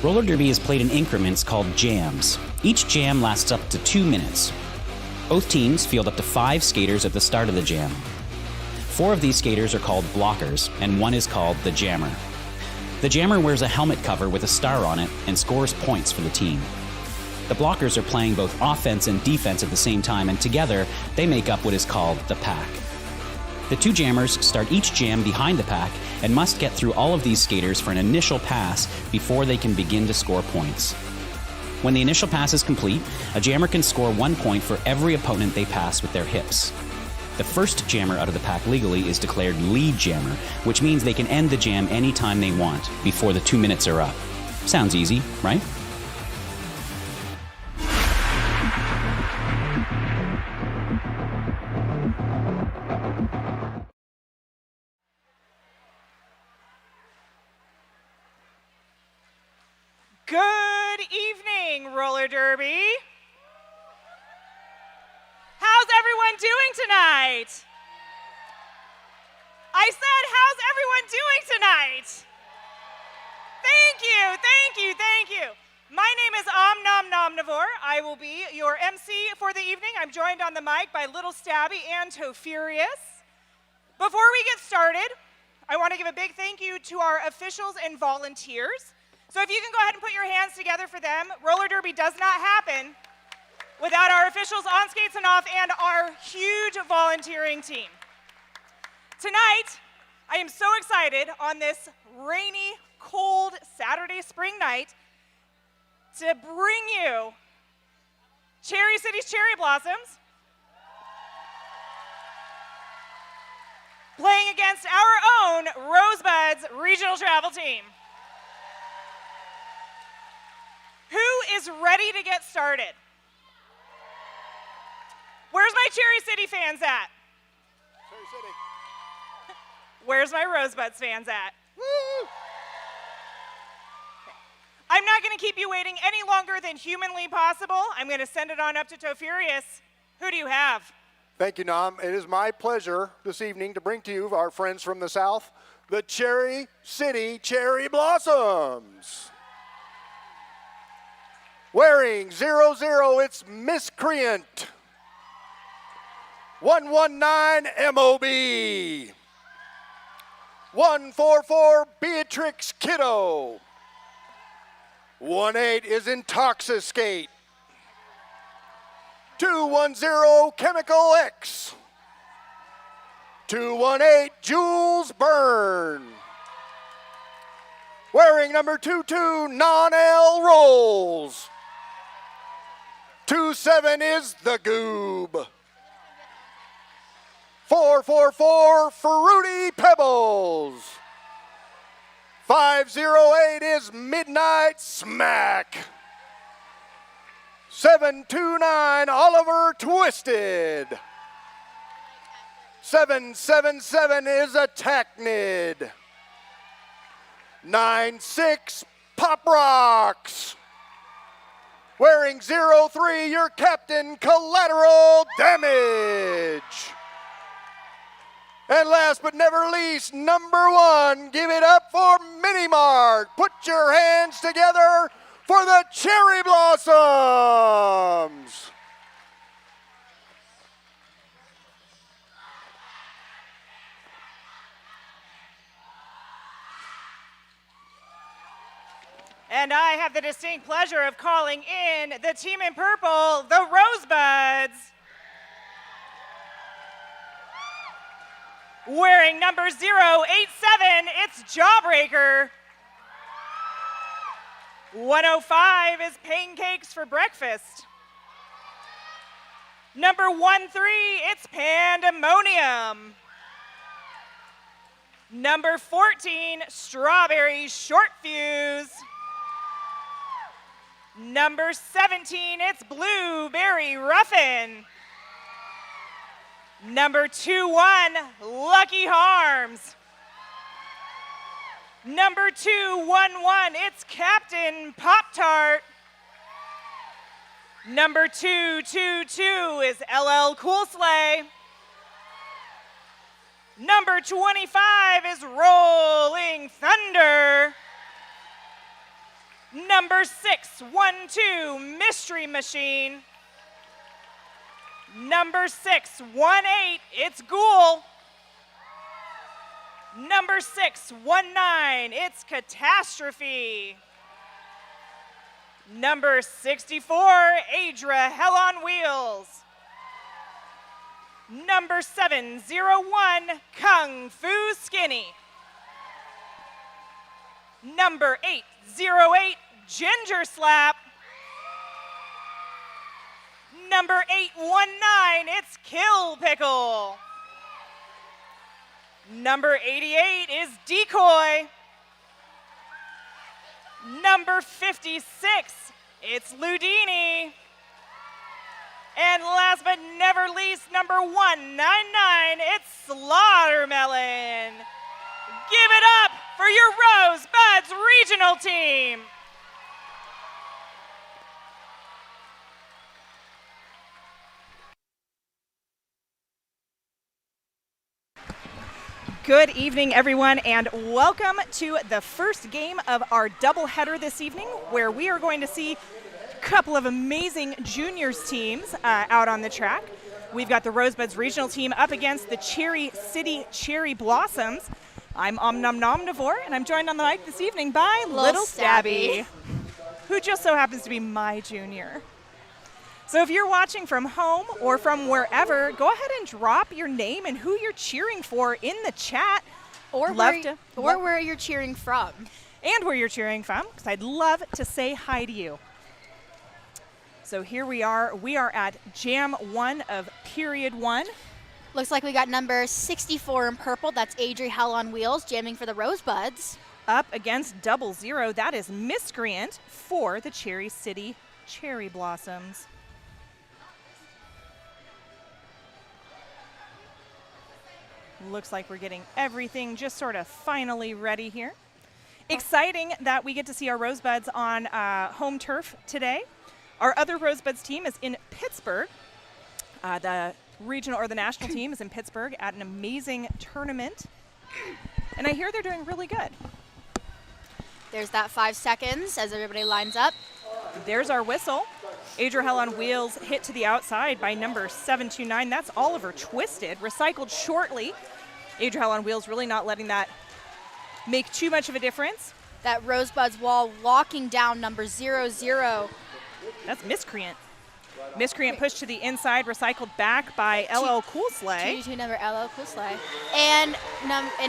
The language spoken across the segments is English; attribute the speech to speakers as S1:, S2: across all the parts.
S1: Roller derby is played in increments called jams. Each jam lasts up to 2 minutes. Both teams field up to 5 skaters at the start of the jam. 4 of these skaters are called blockers, and 1 is called the jammer. The jammer wears a helmet cover with a star on it and scores points for the team. The blockers are playing both offense and defense at the same time, and together they make up what is called the pack. The 2 jammers start each jam behind the pack and must get through all of these skaters for an initial pass before they can begin to score points. When the initial pass is complete, a jammer can score 1 point for every opponent they pass with their hips. The first jammer out of the pack legally is declared lead jammer, which means they can end the jam anytime they want before the 2 minutes are up. Sounds easy, right?
S2: Good evening, roller derby. How's everyone doing tonight? I said, how's everyone doing tonight? Thank you, thank you, thank you. My name is Omnomnomnivore. I will be your MC for the evening. I'm joined on the mic by Little Stabby and Tofurious. Before we get started, I want to give a big thank you to our officials and volunteers. So if you can go ahead and put your hands together for them. Roller derby does not happen without our officials on skates and off and our huge volunteering team. Tonight, I am so excited on this rainy, cold Saturday spring night to bring you Cherry City's Cherry Blossoms playing against our own Rosebuds regional travel team. Who is ready to get started? Where's my Cherry City fans at?
S3: Cherry City.
S2: Where's my Rosebuds fans at?
S3: Woo!
S2: I'm not going to keep you waiting any longer than humanly possible. I'm going to send it on up to Tofurious. Who do you have?
S3: Thank you, Nom. It is my pleasure this evening to bring to you our friends from the South, the Cherry City Cherry Blossoms. Wearing 00, it's Miscreant. 119 MOB. 144 Beatrix Kiddo. 18 is Intoxiscate. 210 Chemical X. 218 Jules Byrne. Wearing number 22 Non-L Rolls. 27 is The Goob. 444 Fruity Pebbles. 508 is Midnight Smack. 729 Oliver Twisted. 777 is Attacknid. 96 Pop Rocks. Wearing 03, your captain, Collateral Damage. And last but never least, number 1, give it up for Mini Mart. Put your hands together for the Cherry Blossoms.
S2: And I have the distinct pleasure of calling in the team in purple, the Rosebuds. Wearing number 087, it's Jawbreaker. 105 is Pancakes for Breakfast. Number 13, it's Pandemonium. Number 14, Strawberry Short Fuse. Number 17, it's Blueberry Ruffin. Number 21, Lucky Harms. Number 211, it's Captain Pop-Tart. Number 222 is LL Cool Sleigh. Number 25 is Rolling Thunder. Number 6, 1-2, Mystery Machine. Number 6, 1-8, it's Ghoul. Number 6, 1-9, it's Catastrophe. Number 64, Adra, Hell on Wheels. Number 701, Kung Fu Skinny. Number 808, Ginger Slap. Number 819, it's Kill Pickle. Number 88 is Decoy. Number 56, it's Ludini. And last but never least, number 199, it's Slaughtermelon. Give it up for your Rosebuds regional team. Good evening, everyone, and welcome to the first game of our doubleheader this evening, where we are going to see a couple of amazing juniors teams out on the track. We've got the Rosebuds regional team up against the Cherry City Cherry Blossoms. I'm Omnomnomnivore, and I'm joined on the mic this evening by Little Stabby, who just so happens to be my junior. So if you're watching from home or from wherever, go ahead and drop your name and who you're cheering for in the chat.
S4: Or where you're cheering from.
S2: And where you're cheering from, because I'd love to say hi to you. So here we are. We are at Jam 1 of Period 1.
S4: Looks like we got number 64 in purple. That's Adri Hell on Wheels jamming for the Rosebuds.
S2: Up against 00, that is Miscreant for the Cherry City Cherry Blossoms. Looks like we're getting everything just sort of finally ready here. Exciting that we get to see our Rosebuds on home turf today. Our other Rosebuds team is in Pittsburgh. The regional or the national team is in Pittsburgh at an amazing tournament. And I hear they're doing really good.
S4: There's that 5 seconds as everybody lines up.
S2: There's our whistle. Adra Hell on Wheels hit to the outside by number 729. That's Oliver Twisted, recycled shortly. Adra Hell on Wheels really not letting that make too much of a difference.
S4: That Rosebuds wall locking down number 00.
S2: That's Miscreant. Miscreant pushed to the inside, recycled back by LL Cool Slay.
S4: 2 number LL Cool Slay. And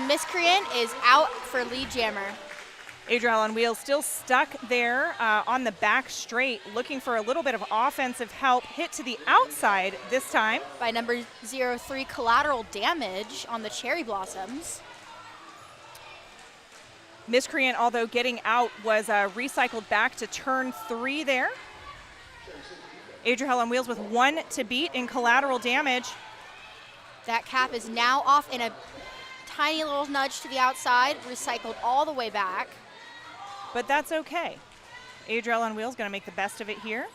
S4: Miscreant is out for lead jammer.
S2: Adra Hell on Wheels still stuck there on the back straight, looking for a little bit of offensive help. Hit to the outside this time.
S4: By number 03, Collateral Damage on the Cherry Blossoms.
S2: Miscreant, although getting out, was recycled back to turn 3 there. Adra Hell on Wheels with 1 to beat in Collateral Damage.
S4: That cap is now off in a tiny little nudge to the outside, recycled all the way back.
S2: But that's okay. Adra Hell on Wheels going to make the best of it here.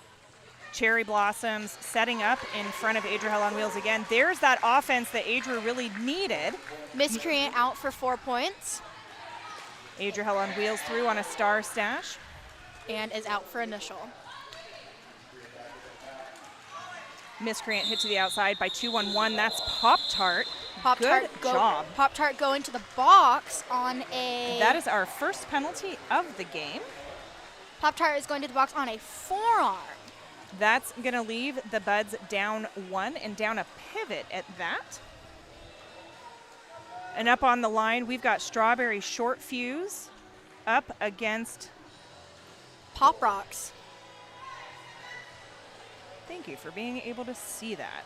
S2: Cherry Blossoms setting up in front of Adra Hell on Wheels again. There's that offense that Adra really needed.
S4: Miscreant out for 4 points.
S2: Adra Hell on Wheels through on a star stash.
S4: And is out for initial.
S2: Miscreant hit to the outside by 211. That's Pop-Tart.
S4: Pop-Tart
S2: Good job.
S4: Pop-Tart going to the box on a...
S2: That is our first penalty of the game.
S4: Pop-Tart is going to the box on a forearm.
S2: That's going to leave the Buds down 1 and down a pivot at that. And up on the line, we've got Strawberry Short Fuse up against
S4: Pop Rocks.
S2: Thank you for being able to see that.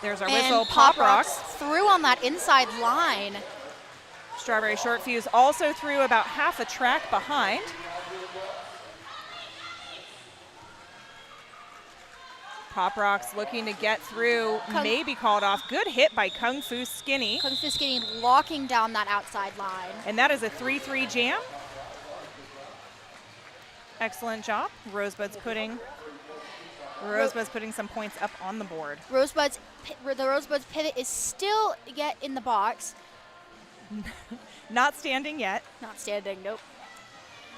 S2: There's our whistle.
S4: And
S2: Pop Rocks
S4: through on that inside line.
S2: Strawberry Short Fuse also threw about half a track behind. Pop Rocks looking to get through, maybe called off. Good hit by Kung Fu Skinny.
S4: Kung Fu Skinny locking down that outside line.
S2: And that is a 3-3 jam. Excellent job. Rosebuds putting some points up on the board.
S4: The Rosebuds pivot is still yet in the box.
S2: Not standing yet.
S4: Not standing, nope.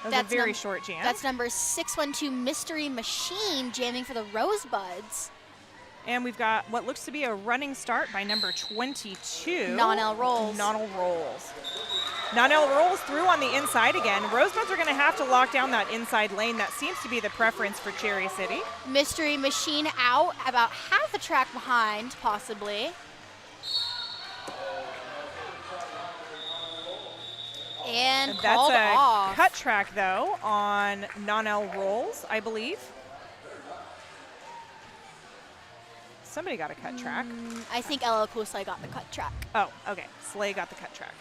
S2: That was a very short jam.
S4: That's number 612 Mystery Machine jamming for the Rosebuds.
S2: And we've got what looks to be a running start by number 22.
S4: Non-L Rolls.
S2: Non-L Rolls. Non-L Rolls through on the inside again. Rosebuds are going to have to lock down that inside lane. That seems to be the preference for Cherry City.
S4: Mystery Machine out, about half a track behind, possibly. And called off.
S2: That's a cut track, though, on Non-L Rolls, I believe. Somebody got a cut track.
S4: I think LL Cool Slay got the cut track.
S2: Oh, okay. Slay got the cut track.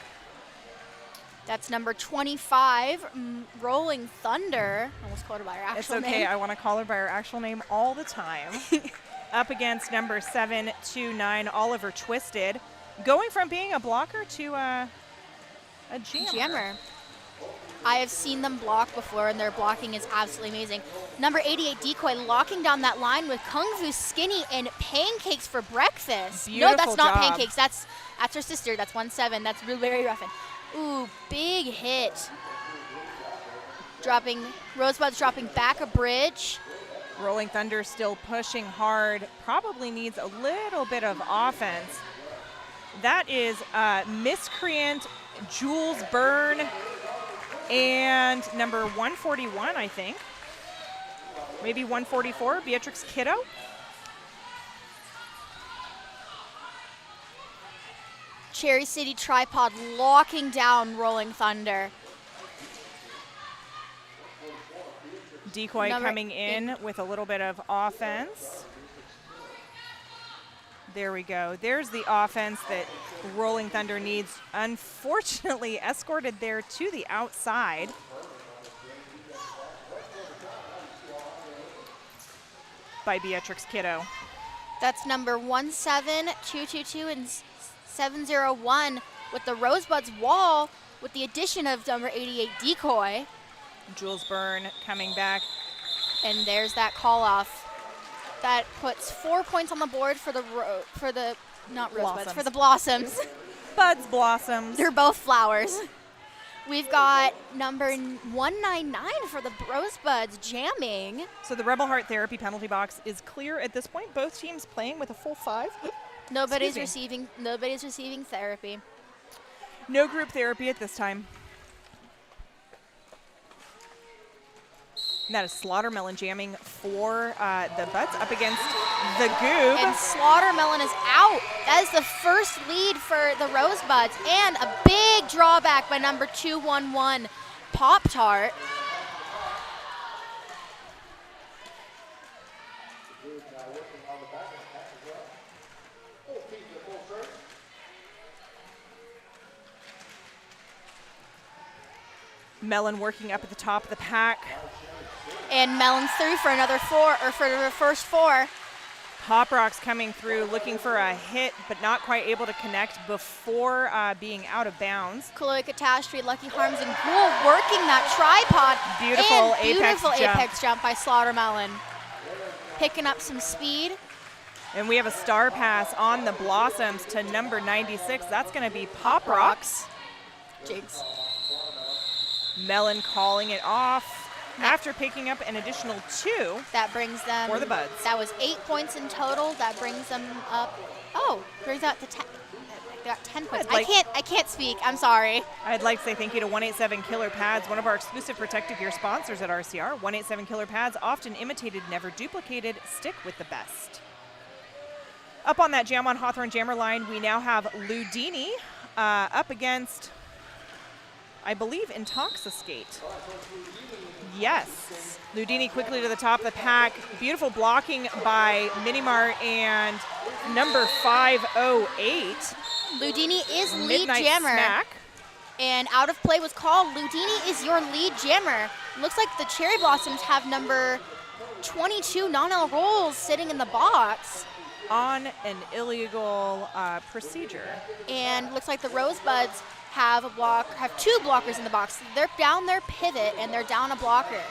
S4: That's number 25, Rolling Thunder. Almost called her by her actual name.
S2: It's okay. I want to call her by her actual name all the time. Up against number 729, Oliver Twisted. Going from being a blocker to a jammer.
S4: I have seen them block before, and their blocking is absolutely amazing. Number 88, Decoy, locking down that line with Kung Fu Skinny and Pancakes for Breakfast.
S2: Beautiful
S4: no, that's not
S2: job.
S4: Pancakes. That's her sister. That's 1-7. That's Blueberry Ruffin. Ooh, big hit. Rosebuds dropping back a bridge.
S2: Rolling Thunder still pushing hard. Probably needs a little bit of offense. That is Miscreant, Jules Byrne, and number 141, I think. Maybe 144, Beatrix Kiddo.
S4: Cherry City Tripod locking down Rolling Thunder.
S2: Decoy coming in with a little bit of offense. There we go. There's the offense that Rolling Thunder needs. Unfortunately, escorted there to the outside. By Beatrix Kiddo.
S4: That's number 17222 and 701 with the Rosebuds wall with the addition of number 88 Decoy.
S2: Jules Byrne coming back.
S4: And there's that call off. That puts 4 points on the board for the not Rosebuds, for the Blossoms.
S2: Buds, Blossoms.
S4: They're both flowers. We've got number 199 for the Rosebuds jamming.
S2: So the Rebel Heart Therapy penalty box is clear at this point. Both teams playing with a full 5.
S4: Nobody's receiving therapy.
S2: No group therapy at this time. And that is Slaughtermelon jamming for the Buds up against the Goob.
S4: And Slaughtermelon is out. That is the first lead for the Rosebuds. And a big drawback by number 211, Pop-Tart.
S2: Melon working up at the top of the pack.
S4: And Melon's through for another 4, or for the first 4.
S2: Pop Rocks coming through, looking for a hit, but not quite able to connect before being out of bounds.
S4: Chloe Catastrophe, Lucky Harms, and Ghoul working that tripod.
S2: Beautiful
S4: and beautiful apex jump by Slaughtermelon. Picking up some speed.
S2: And we have a star pass on the Blossoms to number 96. That's going to be Pop Rocks.
S4: Jigs.
S2: Melon calling it off. After picking up an additional 2,
S4: that brings them
S2: for the Buds.
S4: That was 8 points in total. That brings them up. Oh, brings out the 10. They got 10 points. I can't speak. I'm sorry.
S2: I'd like to say thank you to 187 Killer Pads, one of our exclusive protective gear sponsors at RCR. 187 Killer Pads, often imitated, never duplicated. Stick with the best. Up on that Jam on Hawthorne Jammer line, we now have Ludini up against, I believe, Intoxiscate. Yes. Ludini quickly to the top of the pack. Beautiful blocking by Minimart and number 508.
S4: Ludini is lead
S2: Midnight
S4: jammer.
S2: Snack.
S4: And out of play was called. Ludini is your lead jammer. Looks like the Cherry Blossoms have number 22 Non-L Rolls sitting in the box.
S2: On an illegal procedure.
S4: And looks like the Rosebuds have 2 blockers in the box. They're down their pivot and they're down a blocker.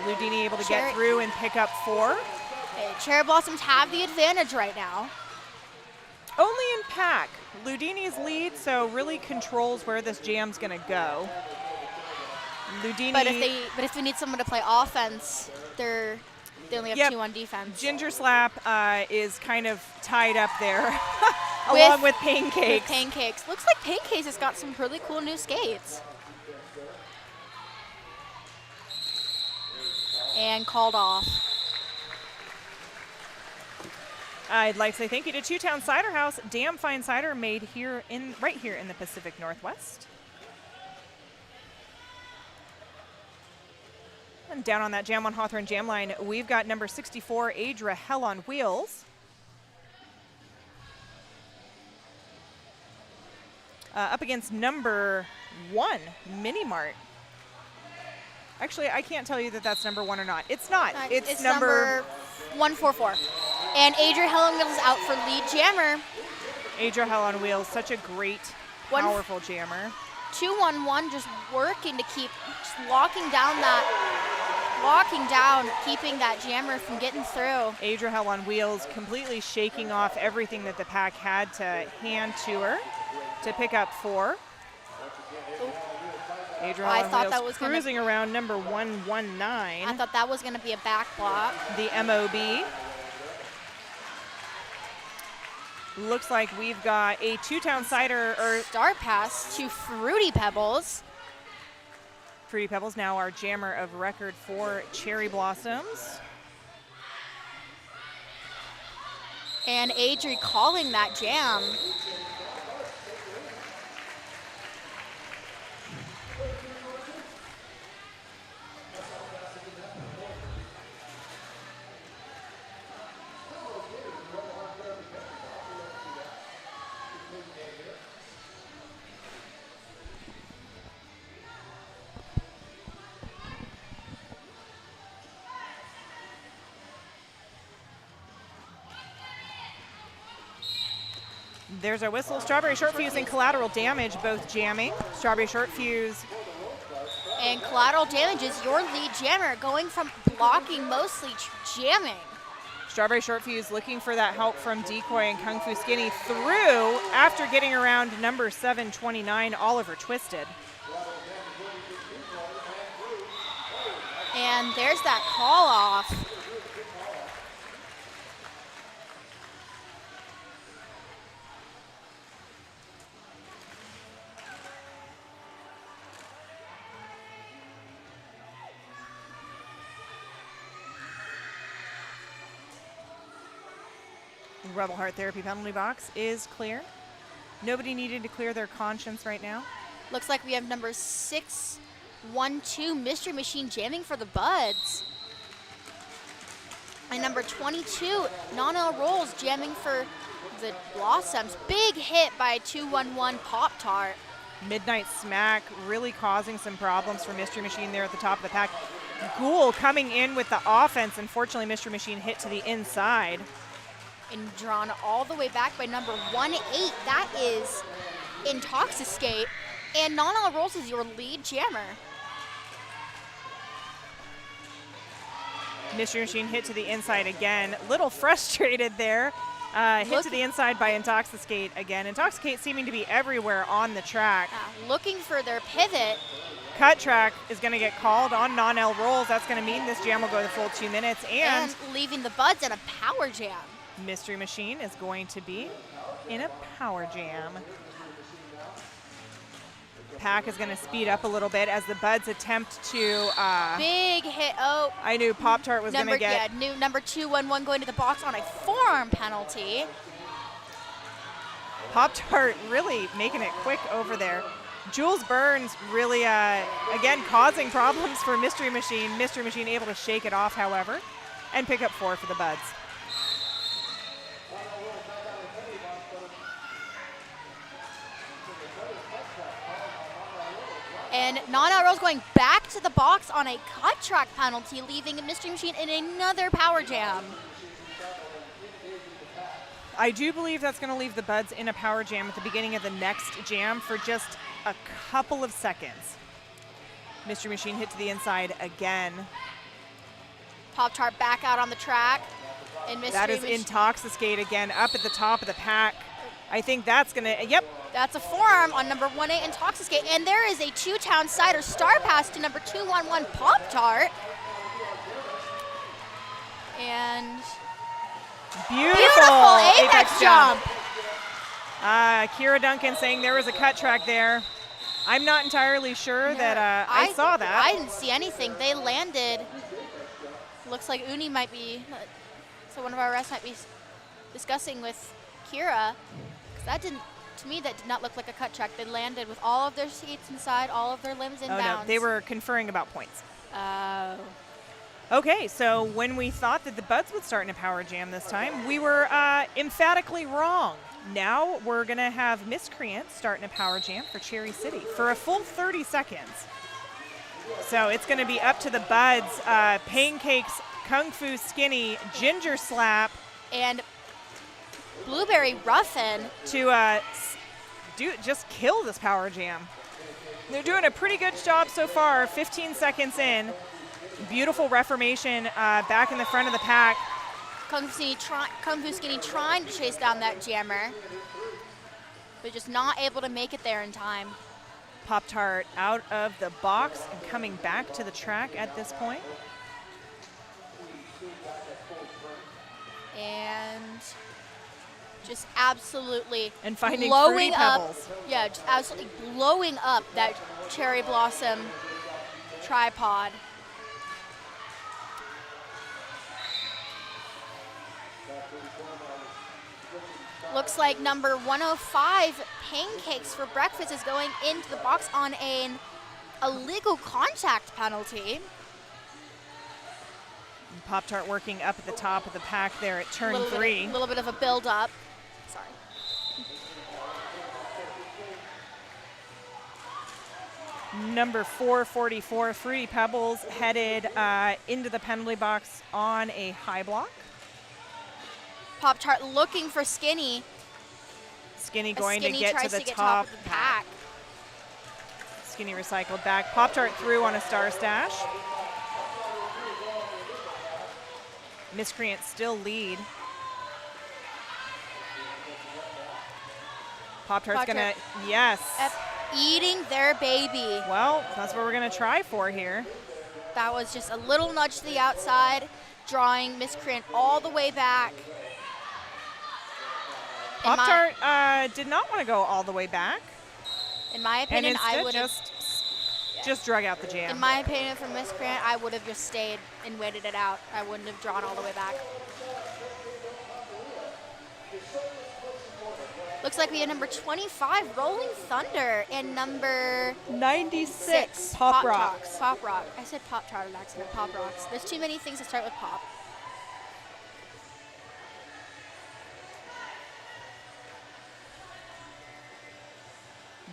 S2: Ludini able to get through and pick up 4.
S4: Cherry Blossoms have the advantage right now.
S2: Only in pack. Ludini's lead, so really controls where this jam's going to go. Ludini.
S4: But if they need someone to play offense, they only have 2 on defense.
S2: Ginger Slap is kind of tied up there, along with Pancakes.
S4: Looks like Pancakes has got some really cool new skates. And called off.
S2: I'd like to say thank you to Two Town Cider House, damn fine cider made right here in the Pacific Northwest. And down on that Jam on Hawthorne jam line, we've got number 64, Adra Hell on Wheels. Up against number 1, Mini Mart. Actually, I can't tell you that that's number 1 or not. It's not. It's number
S4: 144. And Adra Hell on Wheels is out for lead jammer.
S2: Adra Hell on Wheels, such a great, powerful jammer.
S4: 2-1-1, just working to keep locking down, keeping that jammer from getting through.
S2: Adra Hell on Wheels completely shaking off everything that the pack had to hand to her to pick up 4. Adra Hell on Wheels cruising around number 119.
S4: I thought that was going to be a back block.
S2: The MOB. Looks like we've got a Two Town Cider
S4: start pass to Fruity Pebbles.
S2: Fruity Pebbles now our jammer of record for Cherry Blossoms.
S4: And Adri calling that jam.
S2: There's our whistle. Strawberry Short Fuse and Collateral Damage both jamming. Strawberry Short Fuse.
S4: And Collateral Damage is your lead jammer, going from blocking mostly jamming.
S2: Strawberry Short Fuse looking for that help from Decoy and Kung Fu Skinny through after getting around number 729, Oliver Twisted.
S4: And there's that call off.
S2: Rebel Heart Therapy penalty box is clear. Nobody needed to clear their conscience right now.
S4: Looks like we have number 612, Mystery Machine jamming for the Buds. And number 22, Non-L Rolls jamming for the Blossoms. Big hit by 211 Pop-Tart.
S2: Midnight Smack really causing some problems for Mystery Machine there at the top of the pack. Ghoul coming in with the offense. Unfortunately, Mystery Machine hit to the inside.
S4: And drawn all the way back by number 18. That is Intoxiscate. And Non-L Rolls is your lead jammer.
S2: Mystery Machine hit to the inside again. Little frustrated there. Hit to the inside by Intoxicate again. Intoxicate seeming to be everywhere on the track.
S4: Looking for their pivot.
S2: Cut track is going to get called on Non-L Rolls. That's going to mean this jam will go the full 2 minutes. And
S4: leaving the Buds in a power jam.
S2: Mystery Machine is going to be in a power jam. Pack is going to speed up a little bit as the Buds attempt to...
S4: Big hit. Oh.
S2: I knew Pop-Tart was going to get...
S4: Yeah, new number 211 going to the box on a forearm penalty.
S2: Pop-Tart really making it quick over there. Jules Burns really, again, causing problems for Mystery Machine. Mystery Machine able to shake it off, however, and pick up 4 for the Buds.
S4: And Non-L Rolls going back to the box on a cut track penalty, leaving a Mystery Machine in another power jam.
S2: I do believe that's going to leave the Buds in a power jam at the beginning of the next jam for just a couple of seconds. Mystery Machine hit to the inside again.
S4: Pop-Tart back out on the track. And
S2: that is Intoxicate again, up at the top of the pack. I think that's going to, yep.
S4: That's a forearm on number 1-8 Intoxicate. And there is a 2-town cider star pass to number 2-1-1 Pop-Tart. And beautiful apex jump.
S2: Kira Duncan saying there was a cut track there. I'm not entirely sure that I saw that.
S4: I didn't see anything. They landed. Looks like Uni might be, so one of our refs might be discussing with Kira. 'Cause that didn't, to me, that did not look like a cut track. They landed with all of their skates inside, all of their limbs inbounds.
S2: Oh, no, they were conferring about points.
S4: Oh.
S2: Okay, so when we thought that the Buds would start in a power jam this time, we were emphatically wrong. Now we're going to have Miscreant start in a power jam for Cherry City for a full 30 seconds. So it's going to be up to the Buds, Pancakes, Kung Fu Skinny, Ginger Slap,
S4: and Blueberry Ruffin
S2: to just kill this power jam. They're doing a pretty good job so far, 15 seconds in. Beautiful reformation back in the front of the pack.
S4: Kung Fu Skinny trying to chase down that jammer, but just not able to make it there in time.
S2: Pop-Tart out of the box and coming back to the track at this point.
S4: And just absolutely
S2: and finding
S4: blowing
S2: Fruity Pebbles.
S4: up, yeah, just absolutely blowing up that Cherry Blossom tripod. Looks like number 105, Pancakes for Breakfast, is going into the box on an illegal contact penalty.
S2: Pop-Tart working up at the top of the pack there at turn 3.
S4: A little bit of a build-up. Sorry.
S2: Number 444, Fruity Pebbles, headed into the penalty box on a high block.
S4: Pop-Tart looking for Skinny.
S2: Skinny going to get to the
S4: top of the pack.
S2: Skinny recycled back. Pop-Tart through on a star stash. Miscreant still lead. Pop-Tart's gonna, yes.
S4: Eating their baby.
S2: Well, that's what we're gonna try for here.
S4: That was just a little nudge to the outside, drawing Miscreant all the way back.
S2: Pop-Tart did not want to go all the way back.
S4: In my opinion, I would have
S2: just drug out the jam.
S4: In my opinion, for Miscreant, I would have just stayed and waited it out. I wouldn't have drawn all the way back. Looks like we have number 25, Rolling Thunder, and number
S2: 96, Pop Rocks.
S4: Pop Rock. I said Pop-Tart on accident, Pop Rocks. There's too many things that start with Pop.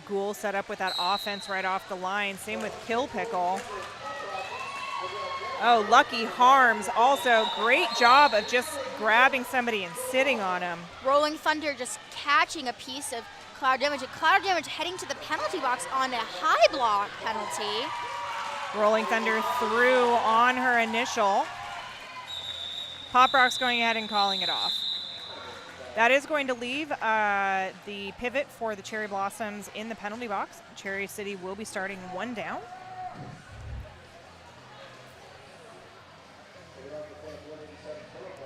S2: Ghoul set up with that offense right off the line. Same with Kill Pickle. Oh, Lucky Harms also. Great job of just grabbing somebody and sitting on him.
S4: Rolling Thunder just catching a piece of Cloud Damage. And Cloud Damage heading to the penalty box on a high block penalty.
S2: Rolling Thunder through on her initial. Pop Rock's going ahead and calling it off. That is going to leave the pivot for the Cherry Blossoms in the penalty box. Cherry City will be starting one down.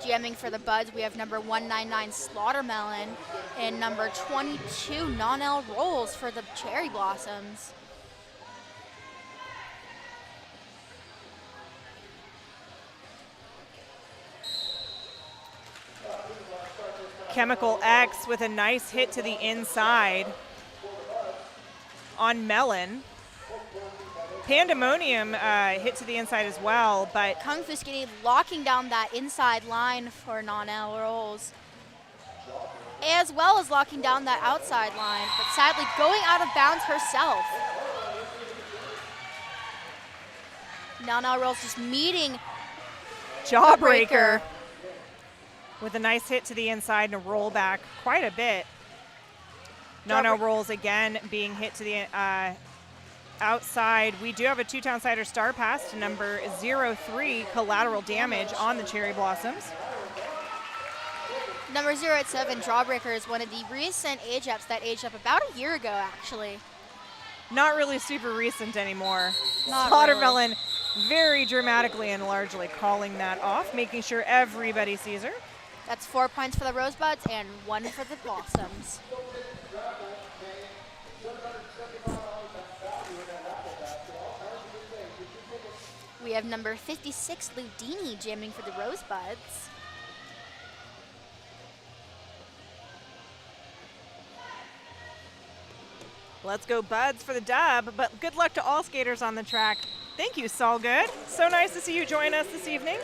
S4: Jamming for the Buds, we have number 199 Slaughtermelon and number 22 Non-L Rolls for the Cherry Blossoms.
S2: Chemical X with a nice hit to the inside on Melon. Pandemonium hit to the inside as well, but
S4: Kung Fu Skinny locking down that inside line for Non-L Rolls, as well as locking down that outside line, but sadly going out of bounds herself. Non-L Rolls just meeting
S2: Jawbreaker with a nice hit to the inside and a roll back quite a bit. Non-L Rolls again being hit to the outside. We do have a two-town cider star pass to number 03, Collateral Damage on the Cherry Blossoms.
S4: Number 087, Drawbreaker, is one of the recent age-ups that aged up about a year ago, actually.
S2: Not really super recent anymore.
S4: Not
S2: Slaughtermelon very dramatically and largely calling that off, making sure everybody sees her.
S4: That's 4 points for the Rosebuds and 1 for the Blossoms. We have number 56, Ludini, jamming for the Rosebuds.
S2: Let's go Buds for the dub, but good luck to all skaters on the track. Thank you, Solgood. So nice to see you join us this evening.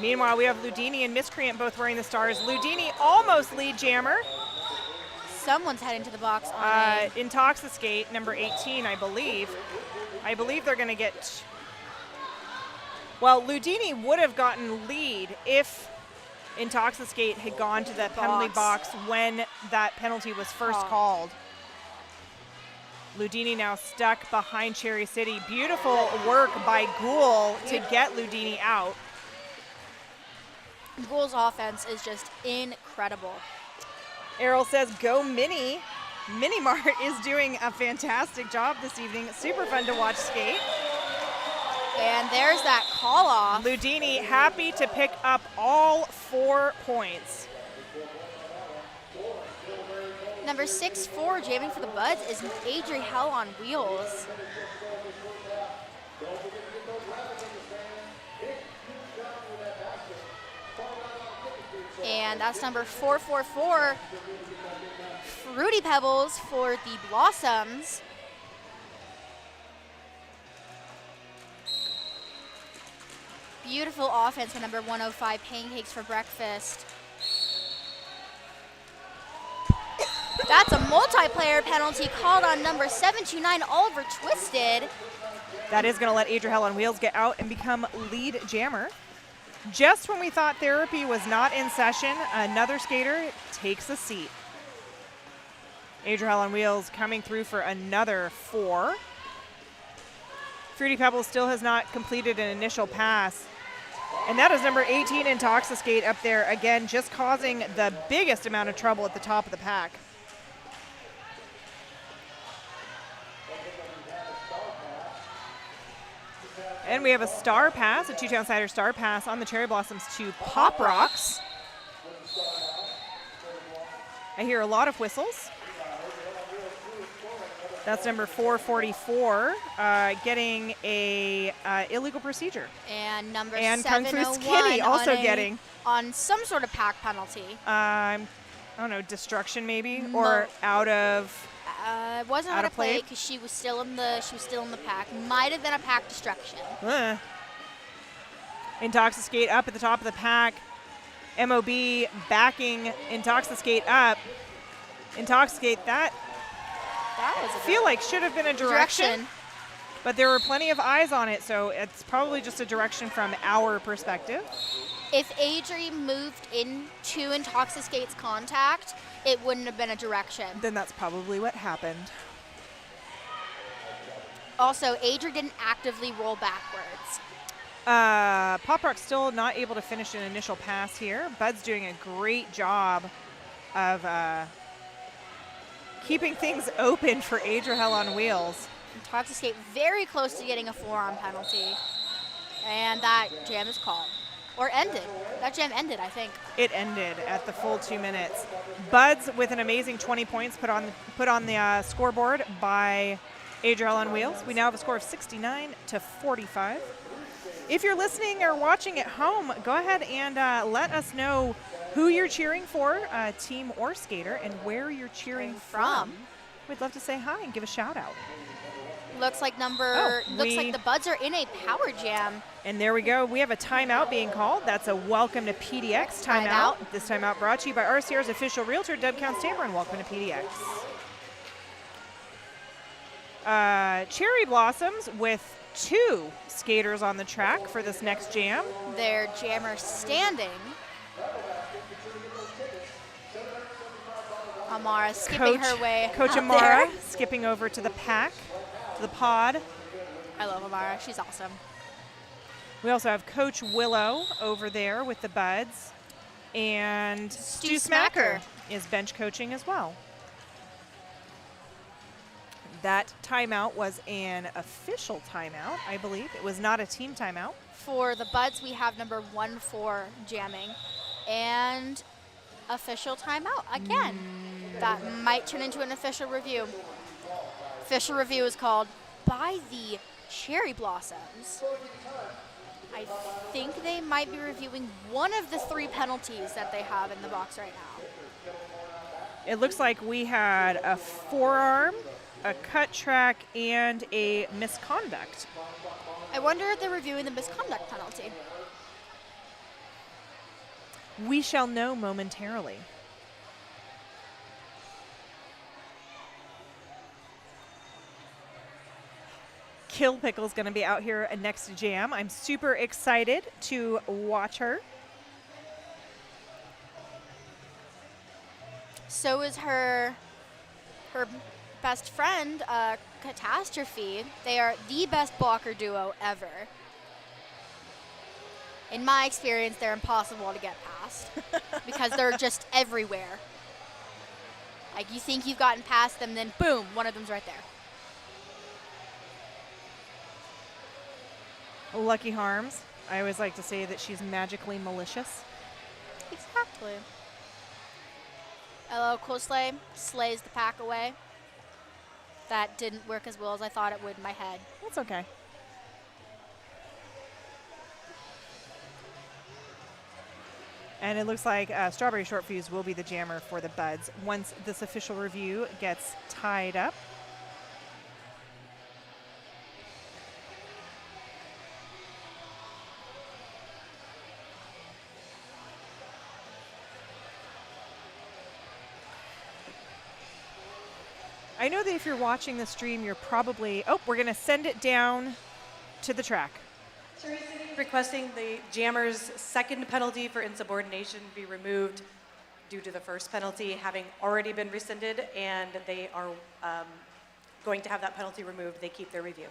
S2: Meanwhile, we have Ludini and Miscreant both wearing the stars. Ludini almost lead jammer.
S4: Someone's heading to the box on
S2: Intoxicate, number 18, I believe. I believe they're going to get... Well, Ludini would have gotten lead if Intoxicate had gone to the penalty box when that penalty was first called. Ludini now stuck behind Cherry City. Beautiful work by Ghoul to get Ludini out.
S4: Ghoul's offense is just incredible.
S2: Errol says, go Mini. Mini Mart is doing a fantastic job this evening. Super fun to watch skate.
S4: And there's that call off.
S2: Ludini happy to pick up all 4 points.
S4: Number 6-4, jamming for the Buds, is Adri Hell on wheels. And that's number 444, Fruity Pebbles for the Blossoms. Beautiful offense for number 105, Pancakes for Breakfast. That's a multiplayer penalty called on number 729, Oliver Twisted.
S2: That is going to let Adria Hell on Wheels get out and become lead jammer. Just when we thought therapy was not in session, another skater takes a seat. Adria Hell on Wheels coming through for another 4. Fruity Pebbles still has not completed an initial pass. And that is number 18, Intoxicate, up there again, just causing the biggest amount of trouble at the top of the pack. And we have a star pass, a 2-town cider star pass on the Cherry Blossoms to Pop Rocks. I hear a lot of whistles. That's number 444, getting a illegal procedure.
S4: And number
S2: and Kung Fu
S4: 701
S2: Skinny also getting
S4: on some sort of pack penalty.
S2: I don't know, destruction maybe, or out of.
S4: It wasn't out of play because she was still in the pack. Might have been a pack destruction.
S2: Intoxicate up at the top of the pack. MOB backing Intoxicate up. Intoxicate, that
S4: was
S2: I feel like should have been a direction, but there were plenty of eyes on it, so it's probably just a direction from our perspective.
S4: If Adri moved into Intoxicate's contact, it wouldn't have been a direction.
S2: Then that's probably what happened.
S4: Also, Adri didn't actively roll backwards.
S2: Pop Rock's still not able to finish an initial pass here. Bud's doing a great job of keeping things open for Adria Hell on Wheels.
S4: Intoxicate very close to getting a forearm penalty. And that jam is called. Or ended. That jam ended, I think.
S2: It ended at the full 2 minutes. Buds with an amazing 20 points put on the scoreboard by Adria Hell on Wheels. We now have a score of 69-45. If you're listening or watching at home, go ahead and let us know who you're cheering for, team or skater, and where you're cheering from. We'd love to say hi and give a shout out.
S4: Looks like the Buds are in a power jam.
S2: And there we go. We have a timeout being called. That's a Welcome to PDX timeout. This timeout brought to you by RCR's official realtor, Deb Counts Tabor, and Welcome to PDX. Cherry Blossoms with 2 skaters on the track for this next jam.
S4: Their jammer standing. Amara skipping her way
S2: Coach
S4: out
S2: Amara
S4: there.
S2: skipping over to the pack, to the pod.
S4: I love Amara. She's awesome.
S2: We also have Coach Willow over there with the Buds. And Stu Smacker is bench coaching as well. That timeout was an official timeout, I believe. It was not a team timeout.
S4: For the Buds, we have number 1-4 jamming. And official timeout again. That might turn into an official review. Official review is called by the Cherry Blossoms. I think they might be reviewing one of the 3 penalties that they have in the box right now.
S2: It looks like we had a forearm, a cut track, and a misconduct.
S4: I wonder if they're reviewing the misconduct penalty.
S2: We shall know momentarily. Kill Pickle's going to be out here next to Jam. I'm super excited to watch her.
S4: So is her best friend, Catastrophe. They are the best blocker duo ever. In my experience, they're impossible to get past because they're just everywhere. Like, you think you've gotten past them, then boom, one of them's right there.
S2: Lucky Harms. I always like to say that she's magically malicious.
S4: Exactly. Hello, Cool Slay slays the pack away. That didn't work as well as I thought it would in my head.
S2: That's okay. And it looks like Strawberry Short Fuse will be the jammer for the Buds once this official review gets tied up. I know that if you're watching the stream, you're probably, we're going to send it down to the track.
S5: Requesting the jammer's second penalty for insubordination be removed due to the first penalty having already been rescinded, and they are going to have that penalty removed. They keep their review.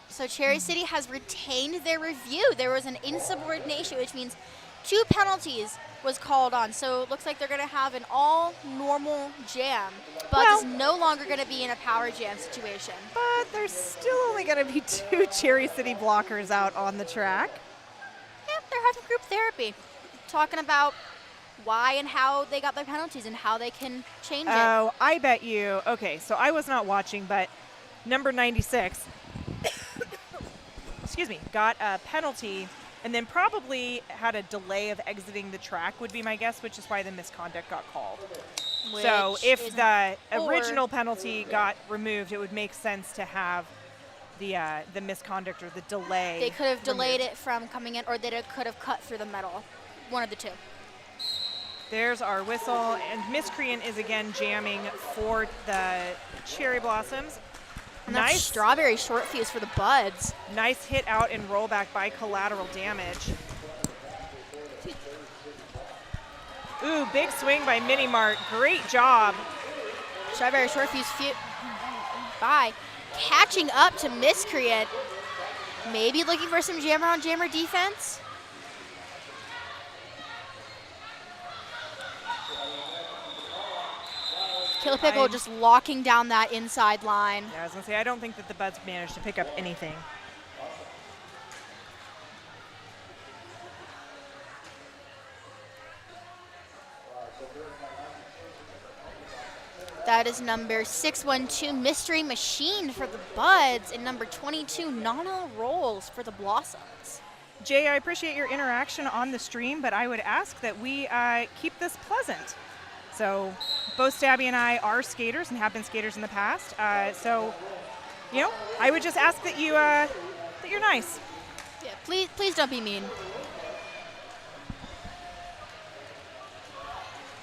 S4: So Cherry City has retained their review. There was an insubordination, which means 2 penalties was called on. So it looks like they're going to have an all normal jam. But it's no longer going to be in a power jam situation.
S2: But there's still only going to be 2 Cherry City blockers out on the track.
S4: Yeah, they're having group therapy, talking about why and how they got their penalties and how they can change it.
S2: Oh, I bet you. Okay, so I was not watching, but number 96, excuse me, got a penalty and then probably had a delay of exiting the track would be my guess, which is why the misconduct got called. So if the original penalty got removed, it would make sense to have the misconduct or the delay.
S4: They could have delayed it from coming in, or they could have cut through the metal. One of the 2.
S2: There's our whistle, and Miscreant is again jamming for the Cherry Blossoms.
S4: And nice Strawberry Short Fuse for the Buds.
S2: Nice hit out and rollback by Collateral Damage. Ooh, big swing by Mini Mart. Great job.
S4: Strawberry Short Fuse by catching up to Miscreant. Maybe looking for some jammer on jammer defense. Kill Pickle just locking down that inside line.
S2: Yeah, I was going to say, I don't think that the Buds managed to pick up anything.
S4: That is number 612, Mystery Machine for the Buds, and number 22, Nana Rolls for the Blossoms.
S2: Jay, I appreciate your interaction on the stream, but I would ask that we keep this pleasant. So both Stabby and I are skaters and have been skaters in the past. So, you know, I would just ask that you that you're nice.
S4: Yeah, please don't be mean.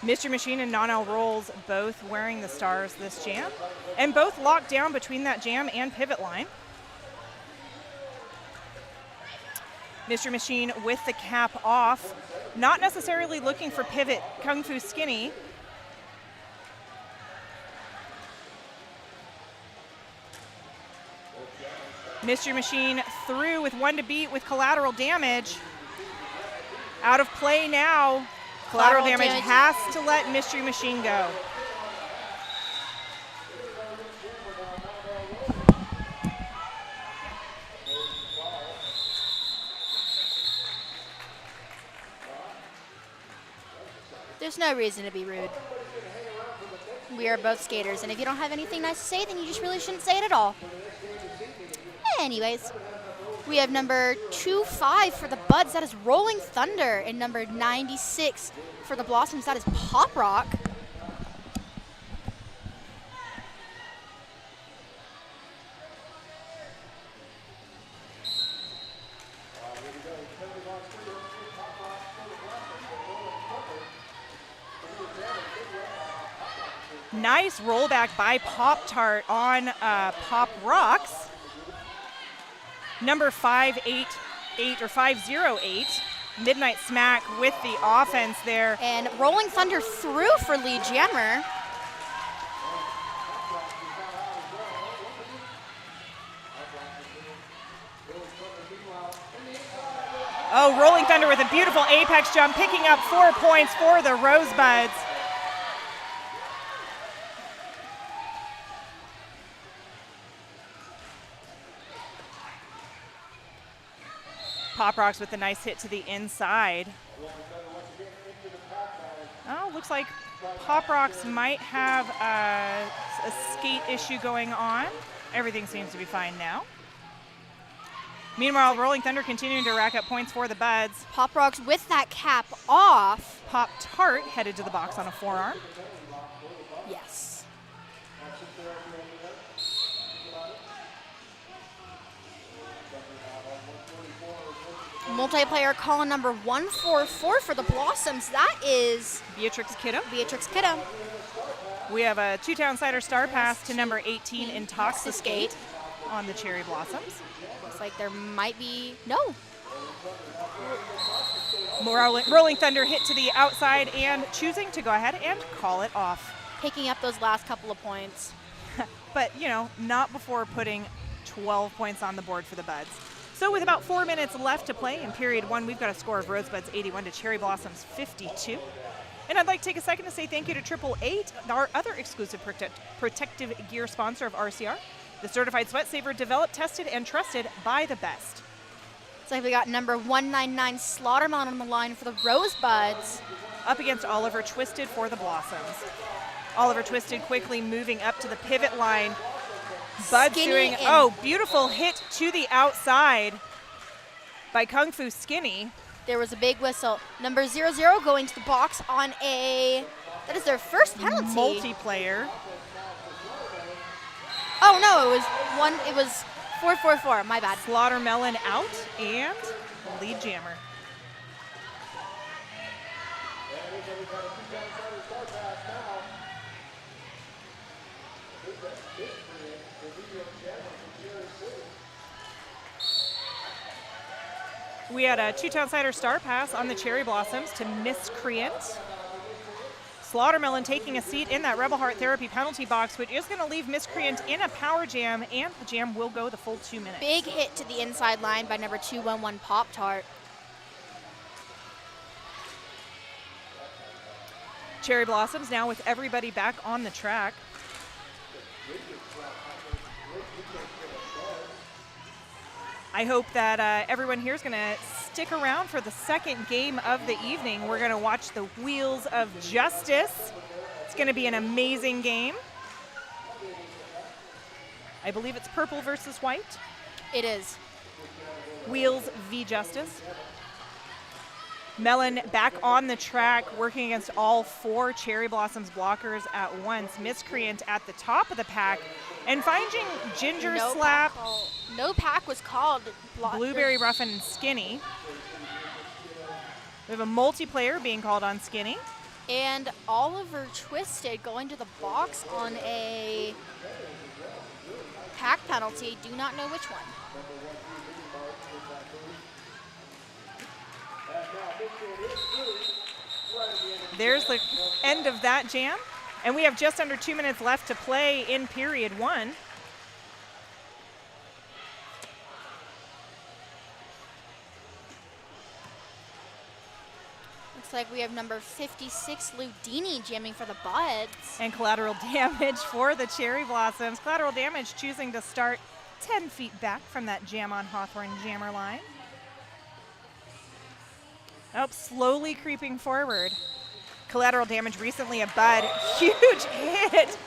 S2: Mystery Machine and Non-L Rolls both wearing the stars this jam, and both locked down between that jam and pivot line. Mystery Machine with the cap off, not necessarily looking for pivot Kung Fu Skinny. Mystery Machine through with 1 to beat with collateral damage. Out of play now. Collateral damage has to let Mystery Machine go.
S4: There's no reason to be rude. We are both skaters, and if you don't have anything nice to say, then you just really shouldn't say it at all. Anyways, we have number 25 for the Buds. That is Rolling Thunder, and number 96 for the Blossoms. That is Pop Rock.
S2: Nice rollback by Pop-Tart on Pop Rocks. Number 588 or 508, Midnight Smack with the offense there.
S4: And Rolling Thunder through for lead jammer.
S2: Oh, Rolling Thunder with a beautiful apex jump, picking up 4 points for the Rosebuds. Pop Rocks with a nice hit to the inside. Oh, looks like Pop Rocks might have a skate issue going on. Everything seems to be fine now. Meanwhile, Rolling Thunder continuing to rack up points for the Buds.
S4: Pop Rocks with that cap off.
S2: Pop-Tart headed to the box on a forearm.
S4: Yes. Multiplayer call number 144 for the Blossoms. That is
S2: Beatrix Kiddo.
S4: Beatrix Kiddo.
S2: We have a 2-town cider star pass to number 18, Intoxicate, on the Cherry Blossoms.
S4: Looks like there might be, no.
S2: More Rolling Thunder hit to the outside and choosing to go ahead and call it off.
S4: Picking up those last couple of points.
S2: But, you know, not before putting 12 points on the board for the Buds. So with about 4 minutes left to play in period 1, we've got a score of Rosebuds 81 to Cherry Blossoms 52. And I'd like to take a second to say thank you to 888, our other exclusive protective gear sponsor of RCR, the certified sweat saver, developed, tested, and trusted by the best.
S4: So we got number 199 Slaughtermon on the line for the Rosebuds.
S2: Up against Oliver Twisted for the Blossoms. Oliver Twisted quickly moving up to the pivot line. Buds doing, beautiful hit to the outside by Kung Fu Skinny.
S4: There was a big whistle. Number 00 going to the box on that is their first penalty.
S2: Multiplayer.
S4: Oh no, it was 444, my bad.
S2: Slaughtermelon out and lead jammer. We had a 2-town cider star pass on the Cherry Blossoms to Miscreant. Slaughtermelon taking a seat in that Rebel Heart Therapy penalty box, which is going to leave Miscreant in a power jam, and the jam will go the full 2 minutes.
S4: Big hit to the inside line by number 211 Pop-Tart.
S2: Cherry Blossoms now with everybody back on the track. I hope that everyone here is going to stick around for the second game of the evening. We're going to watch the Wheels of Justice. It's going to be an amazing game. I believe it's purple versus white.
S4: It is.
S2: Wheels v. Justice. Melon back on the track, working against all 4 Cherry Blossoms blockers at once. Miscreant at the top of the pack, and finding Ginger Slap.
S4: No pack was called.
S2: Blueberry Ruffin and Skinny. We have a multiplayer being called on Skinny.
S4: And Oliver Twisted going to the box on a pack penalty. Do not know which one.
S2: There's the end of that jam. And we have just under 2 minutes left to play in period 1.
S4: Looks like we have number 56, Ludini, jamming for the Buds.
S2: And collateral damage for the Cherry Blossoms. Collateral damage choosing to start 10 feet back from that Jam on Hawthorne jammer line. Oh, slowly creeping forward. Collateral damage recently a Bud. Huge hit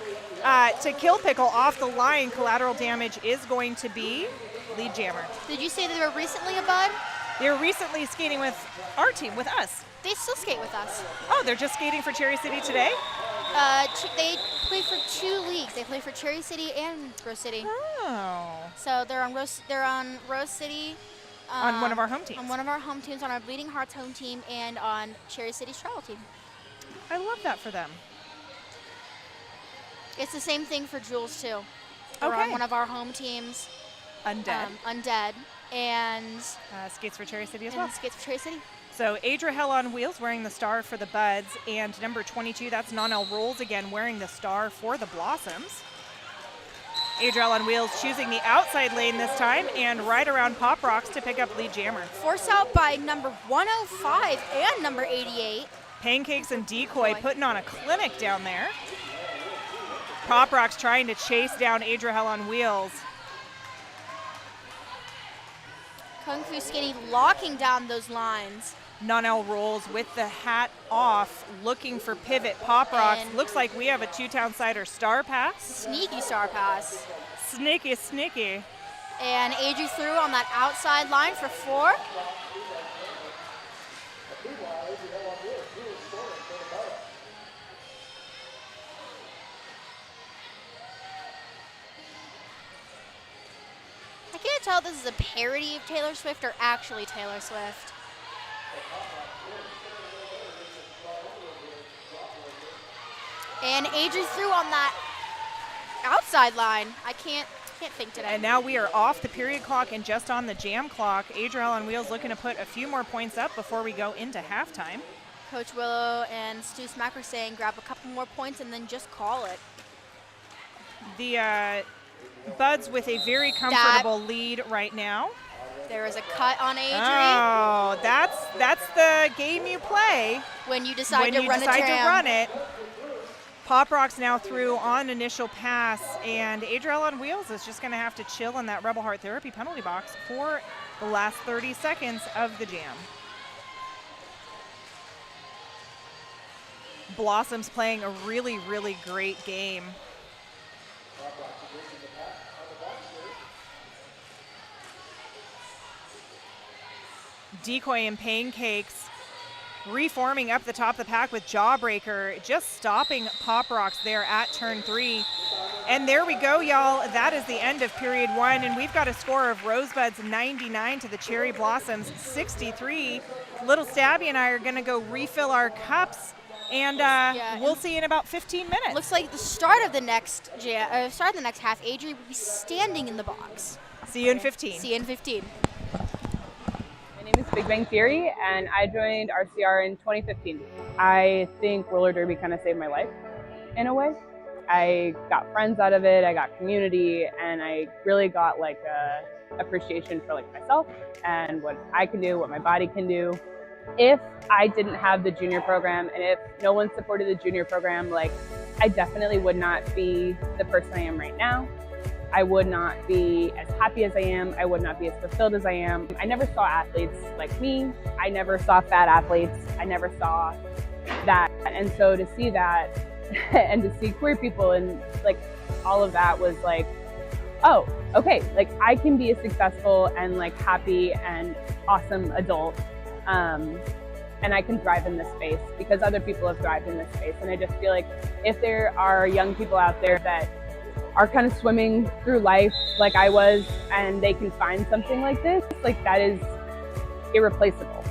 S2: to kill Pickle off the line. Collateral damage is going to be lead jammer.
S4: Did you say they were recently a Bud?
S2: They were recently skating with our team, with us.
S4: They still skate with us.
S2: Oh, they're just skating for Cherry City today?
S4: They play for 2 leagues. They play for Cherry City and Rose City.
S2: Oh.
S4: So they're on Rose City.
S2: On one of our home teams.
S4: On one of our home teams, on our Bleeding Hearts home team, and on Cherry City's travel team.
S2: I love that for them.
S4: It's the same thing for Jules, too. They're
S2: Okay.
S4: on one of our home teams.
S2: Undead.
S4: Undead. And
S2: Skates for Cherry City as well.
S4: skates for Cherry City.
S2: So Adra Hell on wheels wearing the star for the Buds, and number 22, that's Nonel Rolls again, wearing the star for the Blossoms. Adriel on wheels choosing the outside lane this time and right around Pop Rocks to pick up lead jammer.
S4: Forced out by number 105 and number 88.
S2: Pancakes and Decoy putting on a clinic down there. Pop Rocks trying to chase down Adriel on wheels.
S4: Kung Fu Skinny locking down those lines.
S2: Nonel Rolls with the hat off, looking for pivot. Pop Rocks.
S4: And
S2: looks like we have a two-town cider star pass.
S4: Sneaky star pass.
S2: Sneaky, sneaky.
S4: And Adri through on that outside line for 4. I can't tell if this is a parody of Taylor Swift or actually Taylor Swift. And Adri through on that outside line. I can't think today.
S2: And now we are off the period clock and just on the jam clock. Adriel on wheels looking to put a few more points up before we go into halftime.
S4: Coach Willow and Stu Smacker saying grab a couple more points and then just call it.
S2: The Buds with a very comfortable lead right now.
S4: There is a cut on Adri.
S2: Oh, that's the game you play
S4: When you decide to
S2: when you
S4: run
S2: decide
S4: a jam.
S2: to run it. Pop Rocks now through on initial pass, and Adriel on wheels is just going to have to chill in that Rebel Heart Therapy penalty box for the last 30 seconds of the jam. Blossoms playing a really, really great game. Decoy and Pancakes reforming up the top of the pack with Jawbreaker, just stopping Pop Rocks there at turn 3. And there we go, y'all. That is the end of period 1, and we've got a score of Rosebuds 99 to the Cherry Blossoms 63. Little Stabby and I are going to go refill our cups, and we'll see you in about 15 minutes.
S4: Looks like the start of the next half, Adri will be standing in the box.
S2: See you in 15.
S4: See you in 15.
S6: My name is Big Bang Theory, and I joined RCR in 2015. I think roller derby kind of saved my life in a way. I got friends out of it, I got community, and I really got like a appreciation for like myself and what I can do, what my body can do. If I didn't have the junior program and if no one supported the junior program, like I definitely would not be the person I am right now. I would not be as happy as I am. I would not be as fulfilled as I am. I never saw athletes like me. I never saw fat athletes. I never saw that. And so to see that and to see queer people and like all of that was like, oh, okay, like I can be a successful and like happy and awesome adult. And I can thrive in this space because other people have thrived in this space. And I just feel like if there are young people out there that are kind of swimming through life like I was and they can find something like this, like that is irreplaceable.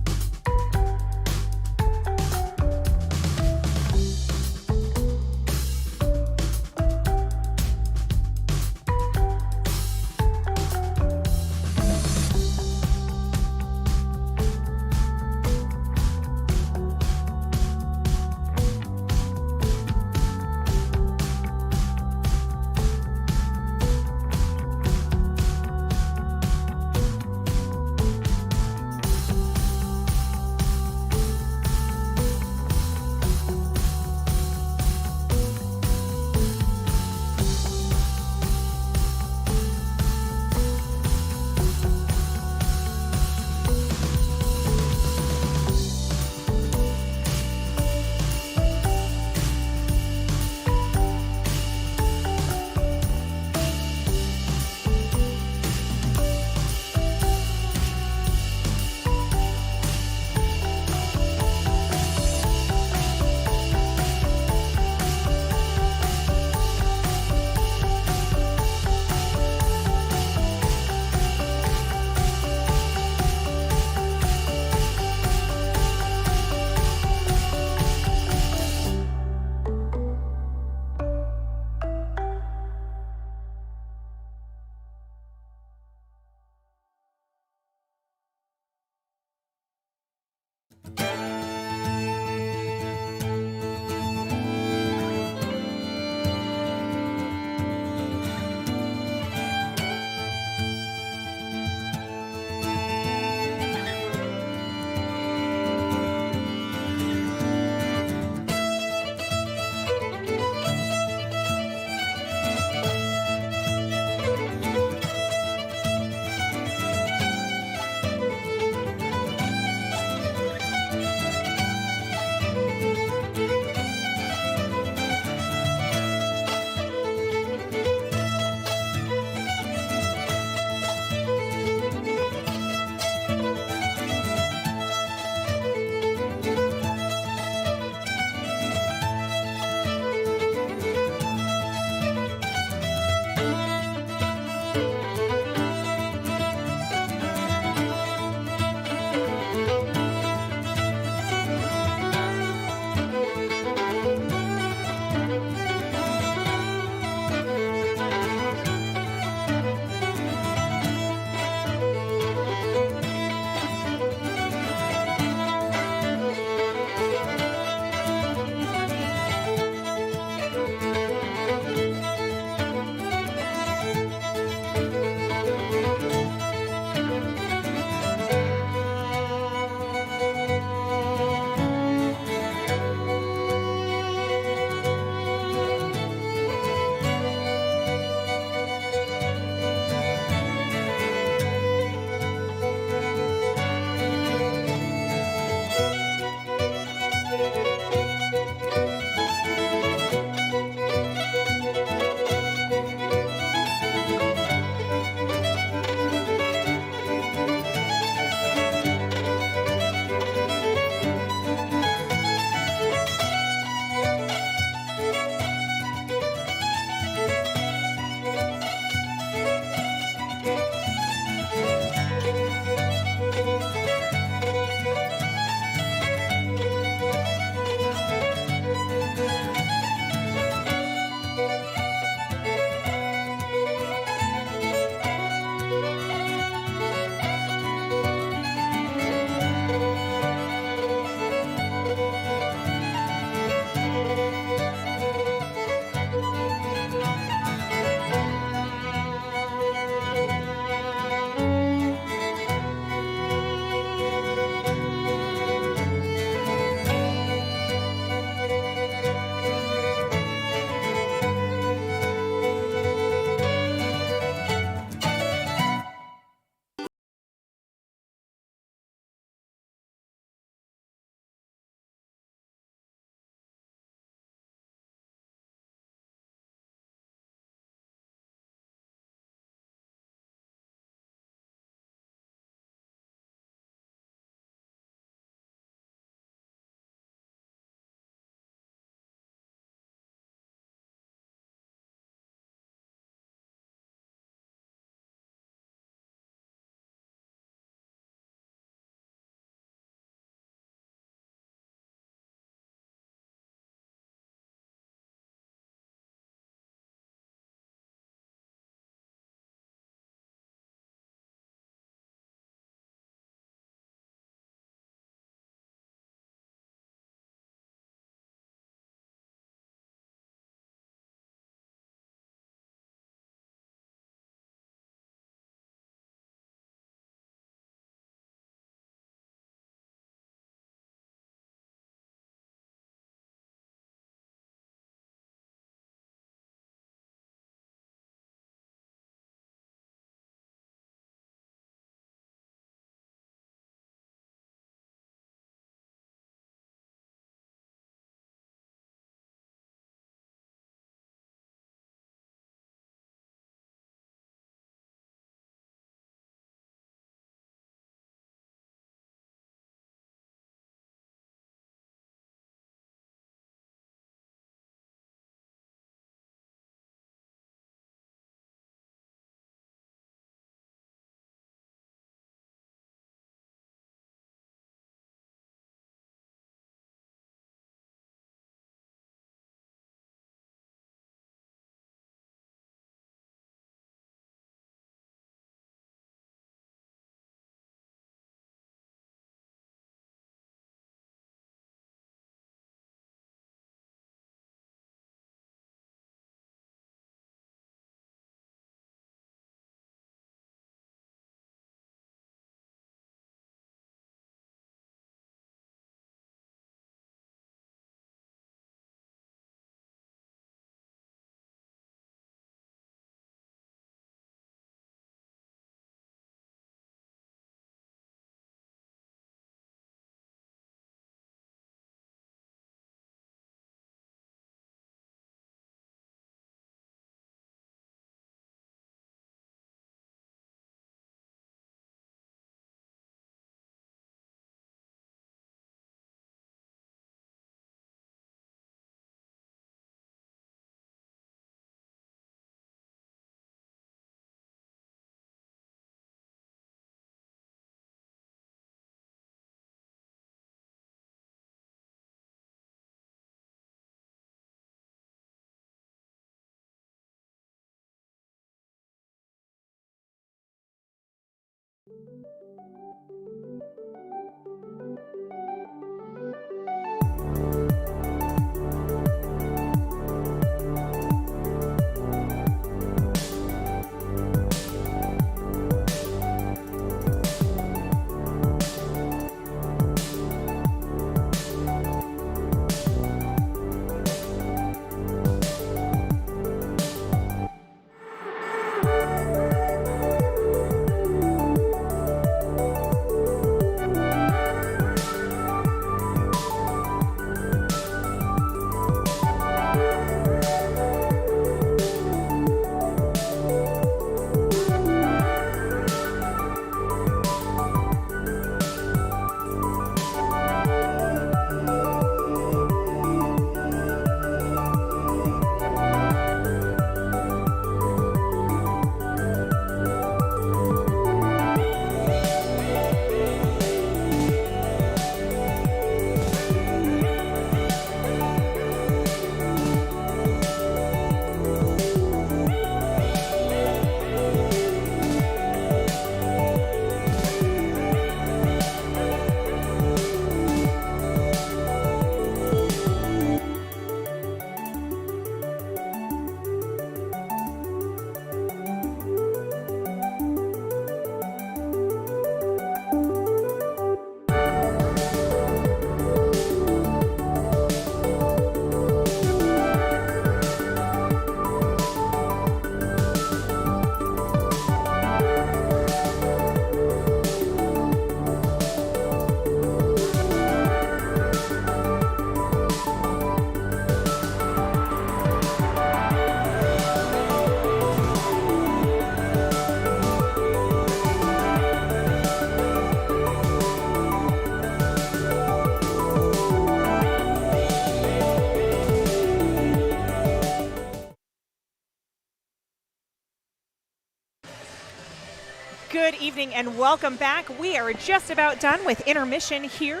S2: Good evening and welcome back. We are just about done with intermission here